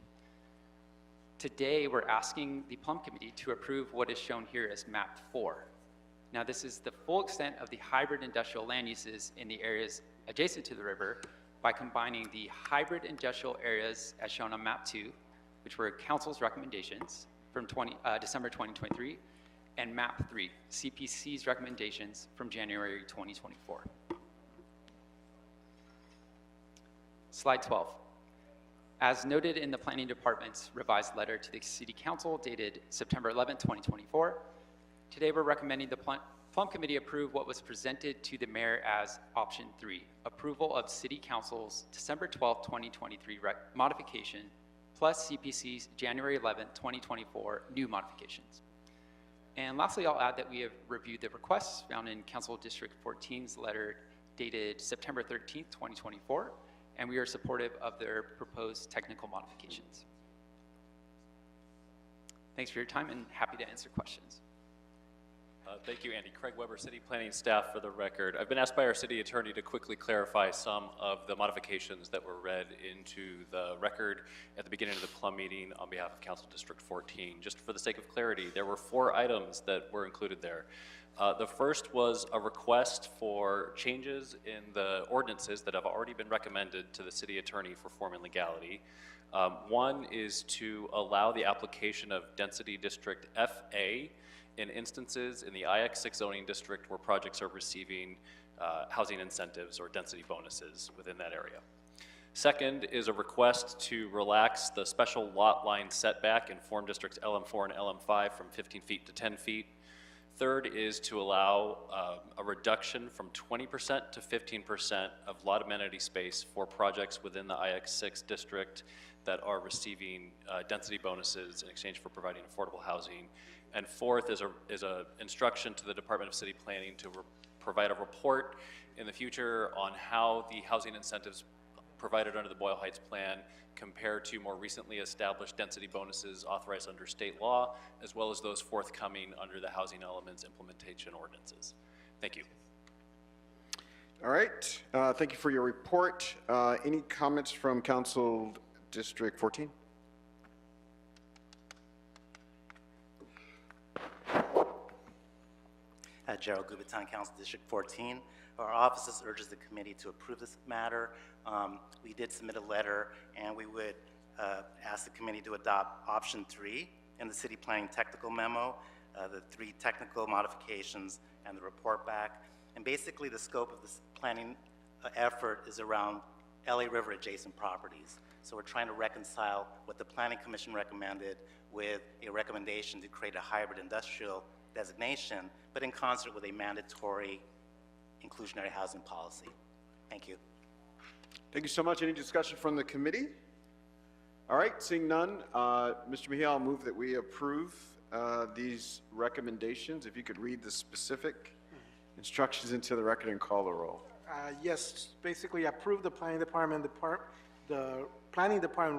S1: Today, we're asking the Plum Committee to approve what is shown here as map 4. Now, this is the full extent of the hybrid industrial land uses in the areas adjacent to the river by combining the hybrid industrial areas as shown on map 2, which were Council's recommendations from December 2023, and map 3, CPC's recommendations from January 2024. Slide 12. As noted in the Planning Department's revised letter to the City Council dated September 11, 2024, today we're recommending the Plum Committee approve what was presented to the Mayor as option 3, approval of City Council's December 12, 2023 modification plus CPC's January 11, 2024 new modifications. And lastly, I'll add that we have reviewed the requests found in Council District 14's letter dated September 13, 2024, and we are supportive of their proposed technical modifications. Thanks for your time and happy to answer questions.
S9: Thank you, Andy. Craig Weber, City Planning staff. For the record, I've been asked by our city attorney to quickly clarify some of the modifications that were read into the record at the beginning of the Plum meeting on behalf of Council District 14. Just for the sake of clarity, there were 4 items that were included there. The first was a request for changes in the ordinances that have already been recommended to the city attorney for form and legality. One is to allow the application of Density District FA in instances in the IX6 zoning district where projects are receiving housing incentives or density bonuses within that area. Second is a request to relax the special lot line setback in form districts LM4 and LM5 from 15 feet to 10 feet. Third is to allow a reduction from 20% to 15% of lot amenity space for projects within the IX6 district that are receiving density bonuses in exchange for providing affordable housing. And fourth is a instruction to the Department of City Planning to provide a report in the future on how the housing incentives provided under the Boyle Heights Plan compare to more recently established density bonuses authorized under state law, as well as those forthcoming under the Housing Elements Implementation Ordinances. Thank you.
S4: All right, thank you for your report. Any comments from Council District 14?
S16: Gerald Gubiton, Council District 14. Our office urges the committee to approve this matter. We did submit a letter, and we would ask the committee to adopt option 3 in the city planning technical memo, the 3 technical modifications and the report back. And basically the scope of this planning effort is around LA River adjacent properties. So we're trying to reconcile what the Planning Commission recommended with a recommendation to create a hybrid industrial designation, but in concert with a mandatory inclusionary housing policy. Thank you.
S4: Thank you so much. Any discussion from the committee? All right, seeing none, Mr. Mejia, I'll move that we approve these recommendations. If you could read the specific instructions into the record and call the roll.
S19: Yes, basically approve the Planning Department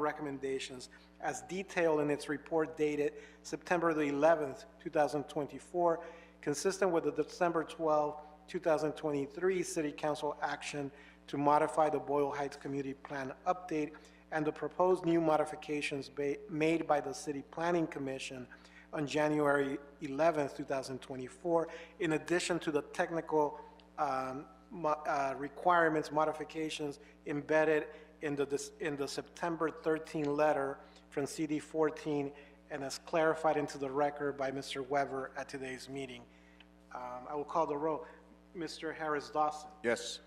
S19: recommendations as detailed in its report dated September the 11th, 2024, consistent with the December 12, 2023 City Council action to modify the Boyle Heights Community Plan update and the proposed new modifications made by the City Planning Commission on January 11th, 2024, in addition to the technical requirements modifications embedded in the September 13 letter from CD 14 and as clarified into the record by Mr. Weber at today's meeting. I will call the roll. Mr. Harris Dawson.
S4: Yes.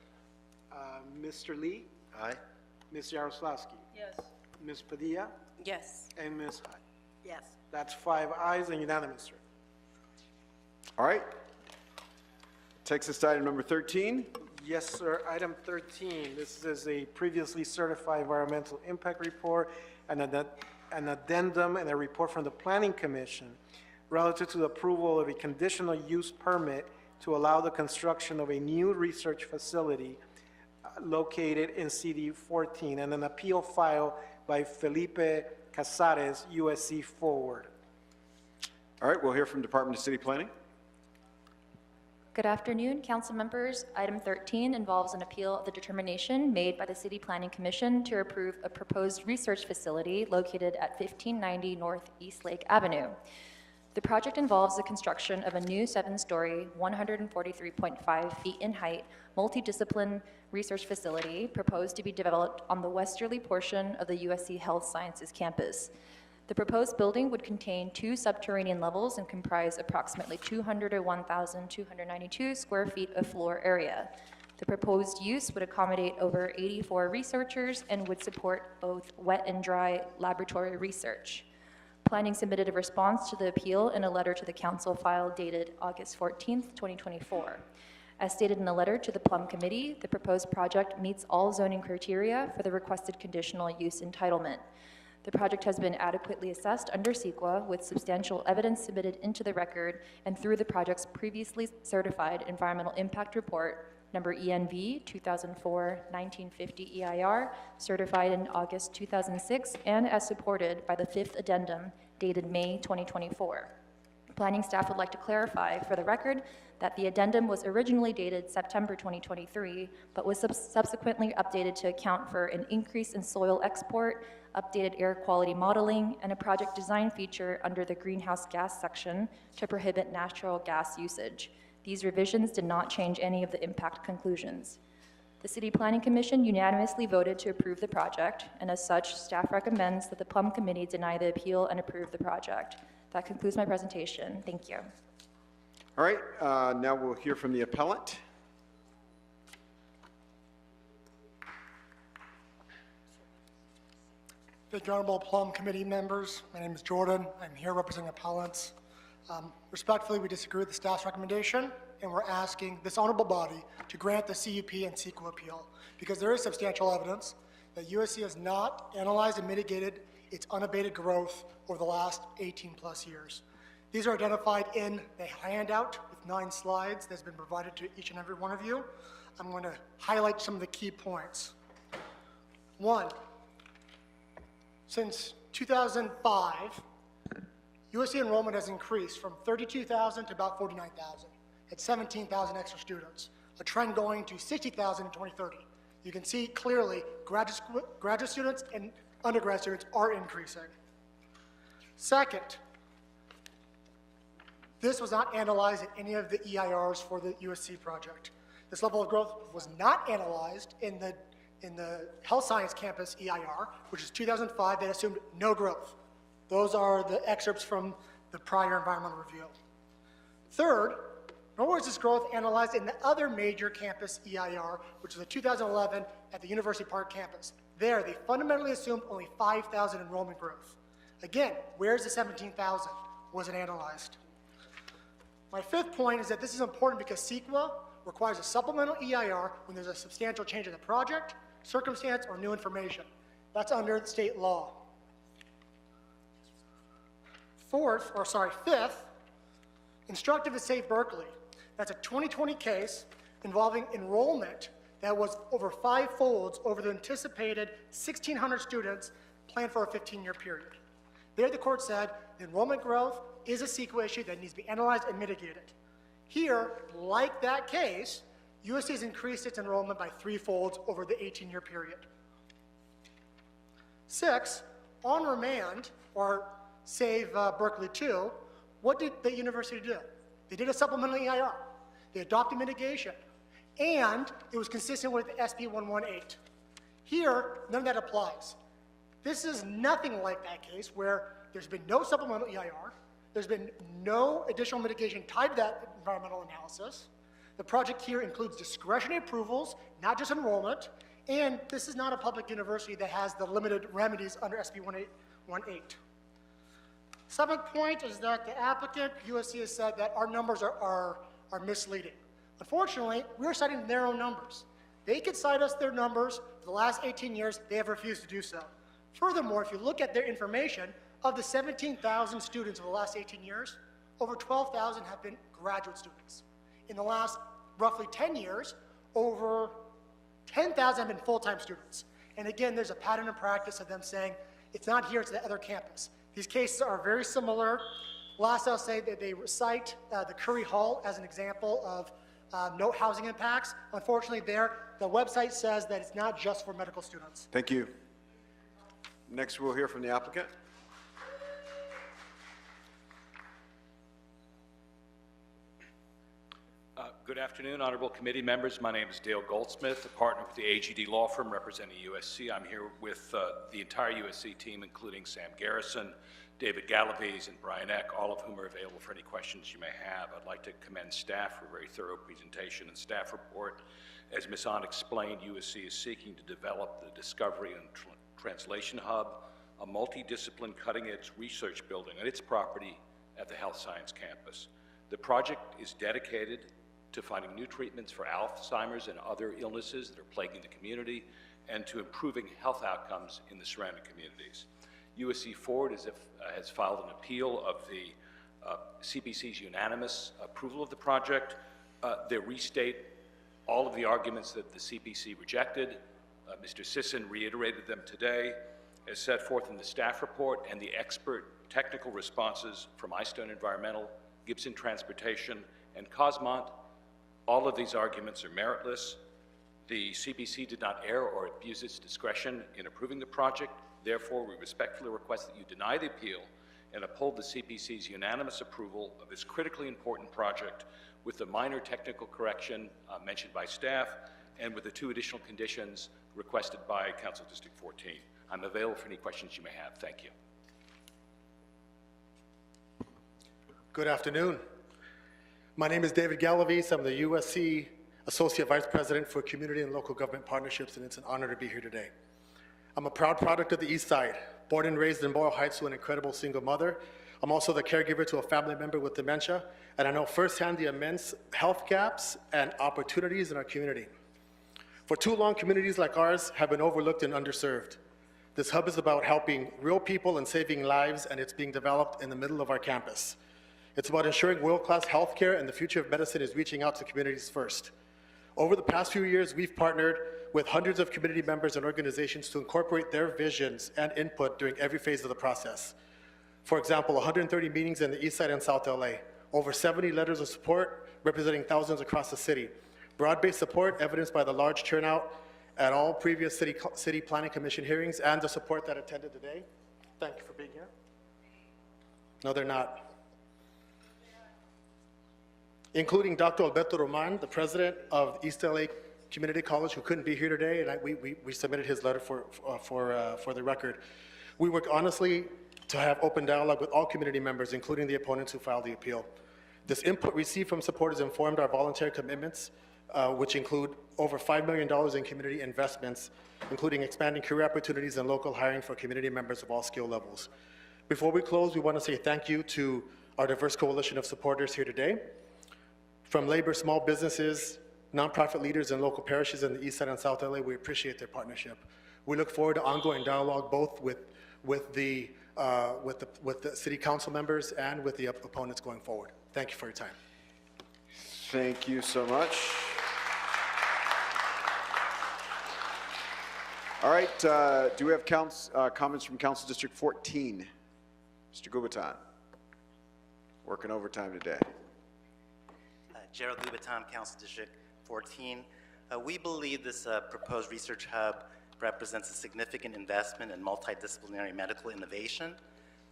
S19: Mr. Lee.
S6: Aye.
S19: Ms. Yaroslavsky.
S14: Yes.
S19: Ms. Padilla.
S12: Yes.
S19: And Ms. Hyde.
S14: Yes.
S19: That's 5 ayes and unanimous, sir.
S4: All right. Takes us to item number 13.
S19: Yes, sir. Item 13, this is a previously certified environmental impact report and an addendum and a report from the Planning Commission relative to the approval of a conditional use permit to allow the construction of a new research facility located in CD 14, and an appeal filed by Felipe Casares, USC Forward.
S4: All right, we'll hear from Department of City Planning.
S18: Good afternoon, council members. Item 13 involves an appeal of the determination made by the City Planning Commission to approve a proposed research facility located at 1590 North East Lake Avenue. The project involves the construction of a new 7-story, 143.5 feet in height, multidiscipline research facility proposed to be developed on the westerly portion of the USC Health Sciences campus. The proposed building would contain 2 subterranean levels and comprise approximately 201,292 square feet of floor area. The proposed use would accommodate over 84 researchers and would support both wet and dry laboratory research. Planning submitted a response to the appeal in a letter to the council file dated August 14th, 2024. As stated in the letter to the Plum Committee, the proposed project meets all zoning criteria for the requested conditional use entitlement. The project has been adequately assessed under CEQA with substantial evidence submitted into the record and through the project's previously certified environmental impact report, number ENV 2004-1950 EIR, certified in August 2006, and as supported by the 5th addendum dated May 2024. Planning staff would like to clarify for the record that the addendum was originally dated September 2023, but was subsequently updated to account for an increase in soil export, updated air quality modeling, and a project design feature under the greenhouse gas section to prohibit natural gas usage. These revisions did not change any of the impact conclusions. The City Planning Commission unanimously voted to approve the project, and as such, staff recommends that the Plum Committee deny the appeal and approve the project. That concludes my presentation. Thank you.
S4: All right, now we'll hear from the appellant.
S3: Thank you, Honorable Plum Committee members. My name is Jordan. I'm here representing appellants. Respectfully, we disagree with the staff's recommendation, and we're asking this honorable body to grant the CUP and CEQA appeal because there is substantial evidence that USC has not analyzed and mitigated its unabated growth over the last 18 plus years. These are identified in the handout with 9 slides that's been provided to each and every one of you. I'm going to highlight some of the key points. 1, since 2005, USC enrollment has increased from 32,000 to about 49,000. It's 17,000 extra students, a trend going to 60,000 in 2030. You can see clearly graduate students and undergrad students are increasing. Second, this was not analyzed in any of the EIRs for the USC project. This level of growth was not analyzed in the Health Science Campus EIR, which is 2005, that assumed no growth. Those are the excerpts from the prior environmental review. Third, nor was this growth analyzed in the other major campus EIR, which is the 2011 at the University Park campus. There, they fundamentally assumed only 5,000 enrollment growth. Again, where's the 17,000? Wasn't analyzed. My 5th point is that this is important because CEQA requires a supplemental EIR when there's a substantial change in the project, circumstance, or new information. That's under the state law. 5th, instructive to Safe Berkeley. That's a 2020 case involving enrollment that was over 5-folds over the anticipated 1,600 students planned for a 15-year period. There, the court said the enrollment growth is a CEQA issue that needs to be analyzed and mitigated. Here, like that case, USC has increased its enrollment by 3-folds over the 18-year period. 6, on remand, or Save Berkeley 2, what did the university do? They did a supplemental EIR. They adopted mitigation, and it was consistent with SB 118. Here, none of that applies. This is nothing like that case where There's been no supplemental EIR. There's been no additional mitigation tied to that environmental analysis. The project here includes discretionary approvals, not just enrollment, and this is not a public university that has the limited remedies under SB 1818. Seventh point is that the applicant, USC, has said that our numbers are misleading. Unfortunately, we're citing their own numbers. They could cite us their numbers for the last 18 years. They have refused to do so. Furthermore, if you look at their information, of the 17,000 students over the last 18 years, over 12,000 have been graduate students. In the last roughly 10 years, over 10,000 have been full-time students. And again, there's a pattern of practice of them saying, it's not here, it's the other campus. These cases are very similar. Last, I'll say that they cite the Curry Hall as an example of no housing impacts. Unfortunately, the website says that it's not just for medical students.
S4: Thank you. Next, we'll hear from the applicant.
S2: Good afternoon, honorable committee members. My name is Dale Goldsmith, a partner with the AGD law firm representing USC. I'm here with the entire USC team, including Sam Garrison, David Galaviz, and Brian Eck, all of whom are available for any questions you may have. I'd like to commend staff for a very thorough presentation and staff report. As Ms. Ahn explained, USC is seeking to develop the Discovery and Translation Hub, a multidiscipline cutting-edge research building on its property at the Health Science Campus. The project is dedicated to finding new treatments for Alzheimer's and other illnesses that are plaguing the community, and to improving health outcomes in the surrounding communities. USC Forward has filed an appeal of the CPC's unanimous approval of the project. They restate all of the arguments that the CPC rejected. Mr. Sisson reiterated them today, as set forth in the staff report and the expert technical responses from iStone Environmental, Gibson Transportation, and Cosmont. All of these arguments are meritless. The CPC did not err or abuse its discretion in approving the project. Therefore, we respectfully request that you deny the appeal and uphold the CPC's unanimous approval of this critically important project with the minor technical correction mentioned by staff and with the 2 additional conditions requested by Council District 14. I'm available for any questions you may have. Thank you.
S20: Good afternoon. My name is David Galaviz. I'm the USC Associate Vice President for Community and Local Government Partnerships, and it's an honor to be here today. I'm a proud product of the East Side, born and raised in Boyle Heights to an incredible single mother. I'm also the caregiver to a family member with dementia, and I know firsthand the immense health gaps and opportunities in our community. For too long, communities like ours have been overlooked and underserved. This hub is about helping real people and saving lives, and it's being developed in the middle of our campus. It's about ensuring world-class healthcare, and the future of medicine is reaching out to communities first. Over the past few years, we've partnered with hundreds of community members and organizations to incorporate their visions and input during every phase of the process. For example, 130 meetings in the East Side and South LA, over 70 letters of support representing thousands across the city, broad-based support evidenced by the large turnout at all previous City Planning Commission hearings and the support that attended today. Thank you for being here. No, they're not. Including Dr. Alberto Roman, the president of East LA Community College, who couldn't be here today, and we submitted his letter for the record. We work honestly to have open dialogue with all community members, including the opponents who filed the appeal. This input received from supporters informed our voluntary commitments, which include over $5 million in community investments, including expanding career opportunities and local hiring for community members of all skill levels. Before we close, we want to say thank you to our diverse coalition of supporters here today. From labor, small businesses, nonprofit leaders, and local parishes in the East Side and South LA, we appreciate their partnership. We look forward to ongoing dialogue both with the city council members and with the opponents going forward. Thank you for your time.
S4: Thank you so much. All right, do we have comments from Council District 14? Mr. Gubatan, working overtime today.
S16: Gerald Gubatan, Council District 14. We believe this proposed research hub represents a significant investment in multidisciplinary medical innovation.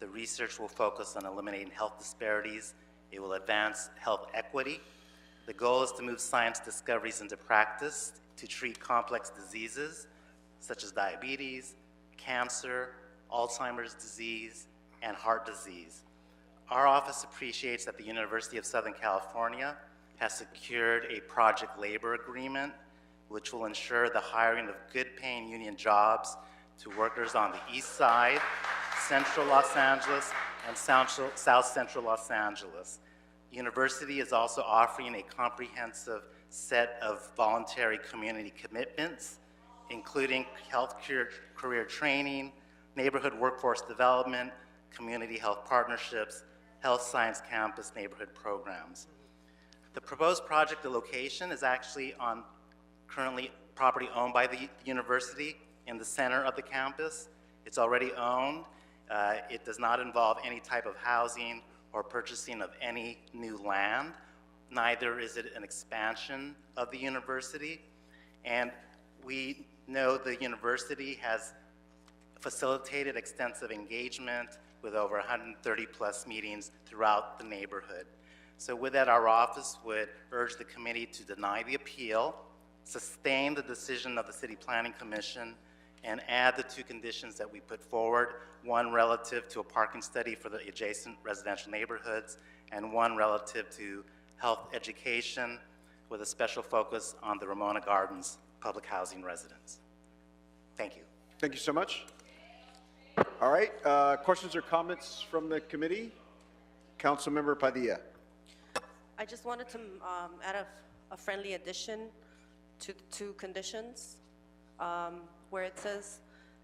S16: The research will focus on eliminating health disparities. It will advance health equity. The goal is to move science discoveries into practice to treat complex diseases such as diabetes, cancer, Alzheimer's disease, and heart disease. Our office appreciates that the University of Southern California has secured a project labor agreement which will ensure the hiring of good-paying union jobs to workers on the east side, central Los Angeles, and south central Los Angeles. The university is also offering a comprehensive set of voluntary community commitments, including health career training, neighborhood workforce development, community health partnerships, health science campus neighborhood programs. The proposed project, the location, is actually on currently property owned by the university in the center of the campus. It's already owned. It does not involve any type of housing or purchasing of any new land. Neither is it an expansion of the university. And we know the university has facilitated extensive engagement with over 130 plus meetings throughout the neighborhood. So with that, our office would urge the committee to deny the appeal, sustain the decision of the City Planning Commission, and add the two conditions that we put forward, one relative to a parking study for the adjacent residential neighborhoods, and one relative to health education with a special focus on the Ramona Gardens public housing residents. Thank you.
S4: Thank you so much. All right, questions or comments from the committee? Councilmember Padilla.
S5: I just wanted to add a friendly addition to the two conditions where it says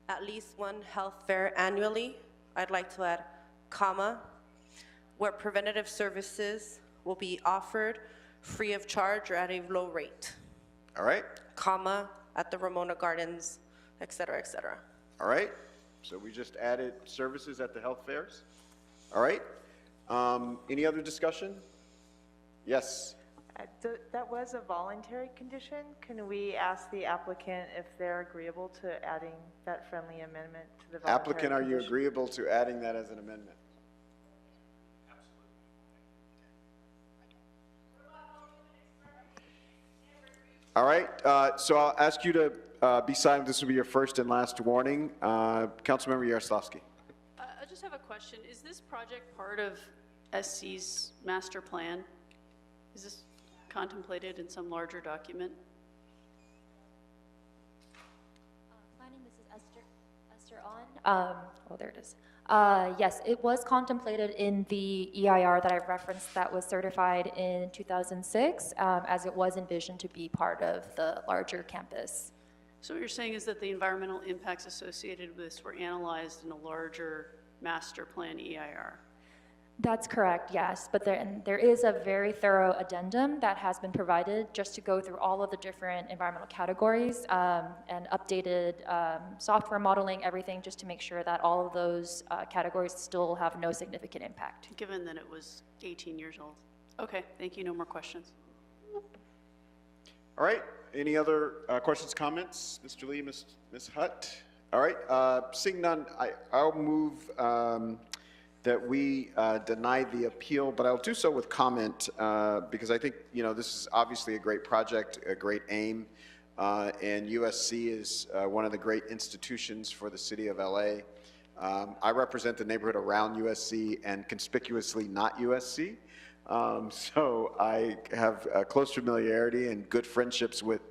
S5: at least one health fair annually. I'd like to add comma, where preventative services will be offered free of charge or at a low rate.
S4: All right.
S5: Comma, at the Ramona Gardens, et cetera, et cetera.
S4: All right. So we just added services at the health fairs. All right. Any other discussion? Yes.
S12: That was a voluntary condition. Can we ask the applicant if they're agreeable to adding that friendly amendment to the voluntary
S4: Applicant, are you
S12: condition?
S4: agreeable to adding that as an amendment? All right, so I'll ask you to be silent. This will be your first and last warning. Councilmember Yaroslavsky.
S11: I just have a question. Is this project part of SC's master plan? Is this contemplated in some larger document?
S18: Planning, this is Esther On. Oh, there it is. Yes, it was contemplated in the EIR that I referenced that was certified in 2006, as it was envisioned to be part of the larger campus.
S11: So what you're saying is that the environmental impacts associated with this were analyzed in a larger master plan EIR?
S18: That's correct, yes, but there is a very thorough addendum that has been provided just to go through all of the different environmental categories and updated software modeling, everything, just to make sure that all of those categories still have no significant impact.
S11: Given that it was 18 years old. Okay, thank you. No more questions.
S4: All right, any other questions, comments? Mr. Lee, Ms. Hutt? All right, seeing none, I'll move that we deny the appeal, but I'll do so with comment because I think, you know, this is obviously a great project, a great aim, and USC is one of the great institutions for the city of LA. I represent the neighborhood around USC and conspicuously not USC, so I have close familiarity and good friendships with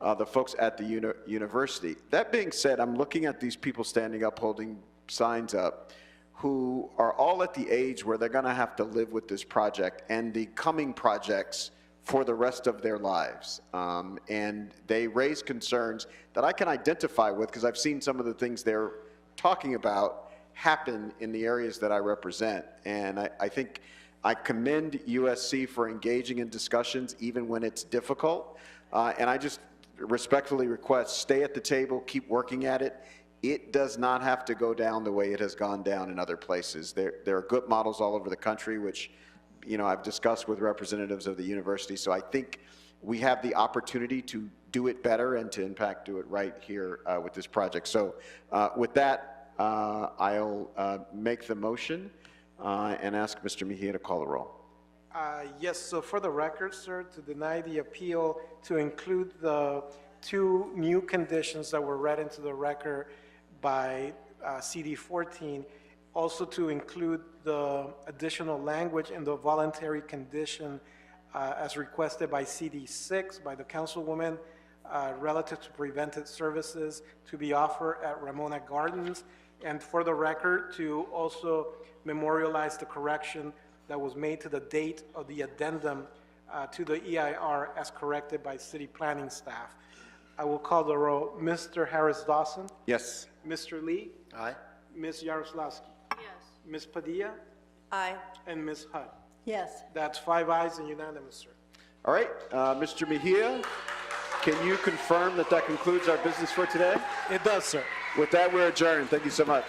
S4: the folks at the university. That being said, I'm looking at these people standing up holding signs up who are all at the age where they're going to have to live with this project and the coming projects for the rest of their lives. And they raise concerns that I can identify with because I've seen some of the things they're talking about happen in the areas that I represent. And I think I commend USC for engaging in discussions even when it's difficult. And I just respectfully request, stay at the table, keep working at it. It does not have to go down the way it has gone down in other places. There are good models all over the country, which, you know, I've discussed with representatives of the university. So I think we have the opportunity to do it better and to, in fact, do it right here with this project. So with that, I'll make the motion and ask Mr. Mejia to call the roll.
S19: Yes, so for the record, sir, to deny the appeal, to include the two new conditions that were read into the record by CD 14, Also to include the additional language in the voluntary condition as requested by CD6 by the councilwoman relative to preventive services to be offered at Ramona Gardens. And for the record, to also memorialize the correction that was made to the date of the addendum to the EIR as corrected by city planning staff. I will call the roll. Mr. Harris Dawson?
S4: Yes.
S19: Mr. Lee?
S4: Aye.
S19: Ms. Yaroslavsky?
S11: Yes.
S19: Ms. Padilla?
S5: Aye.
S19: And Ms. Hutt?
S14: Yes.
S19: That's 5 ayes and unanimous, sir.
S4: All right, Mr. Mejia, can you confirm that that concludes our business for today?
S19: It does, sir.
S4: With that, we're adjourned. Thank you so much.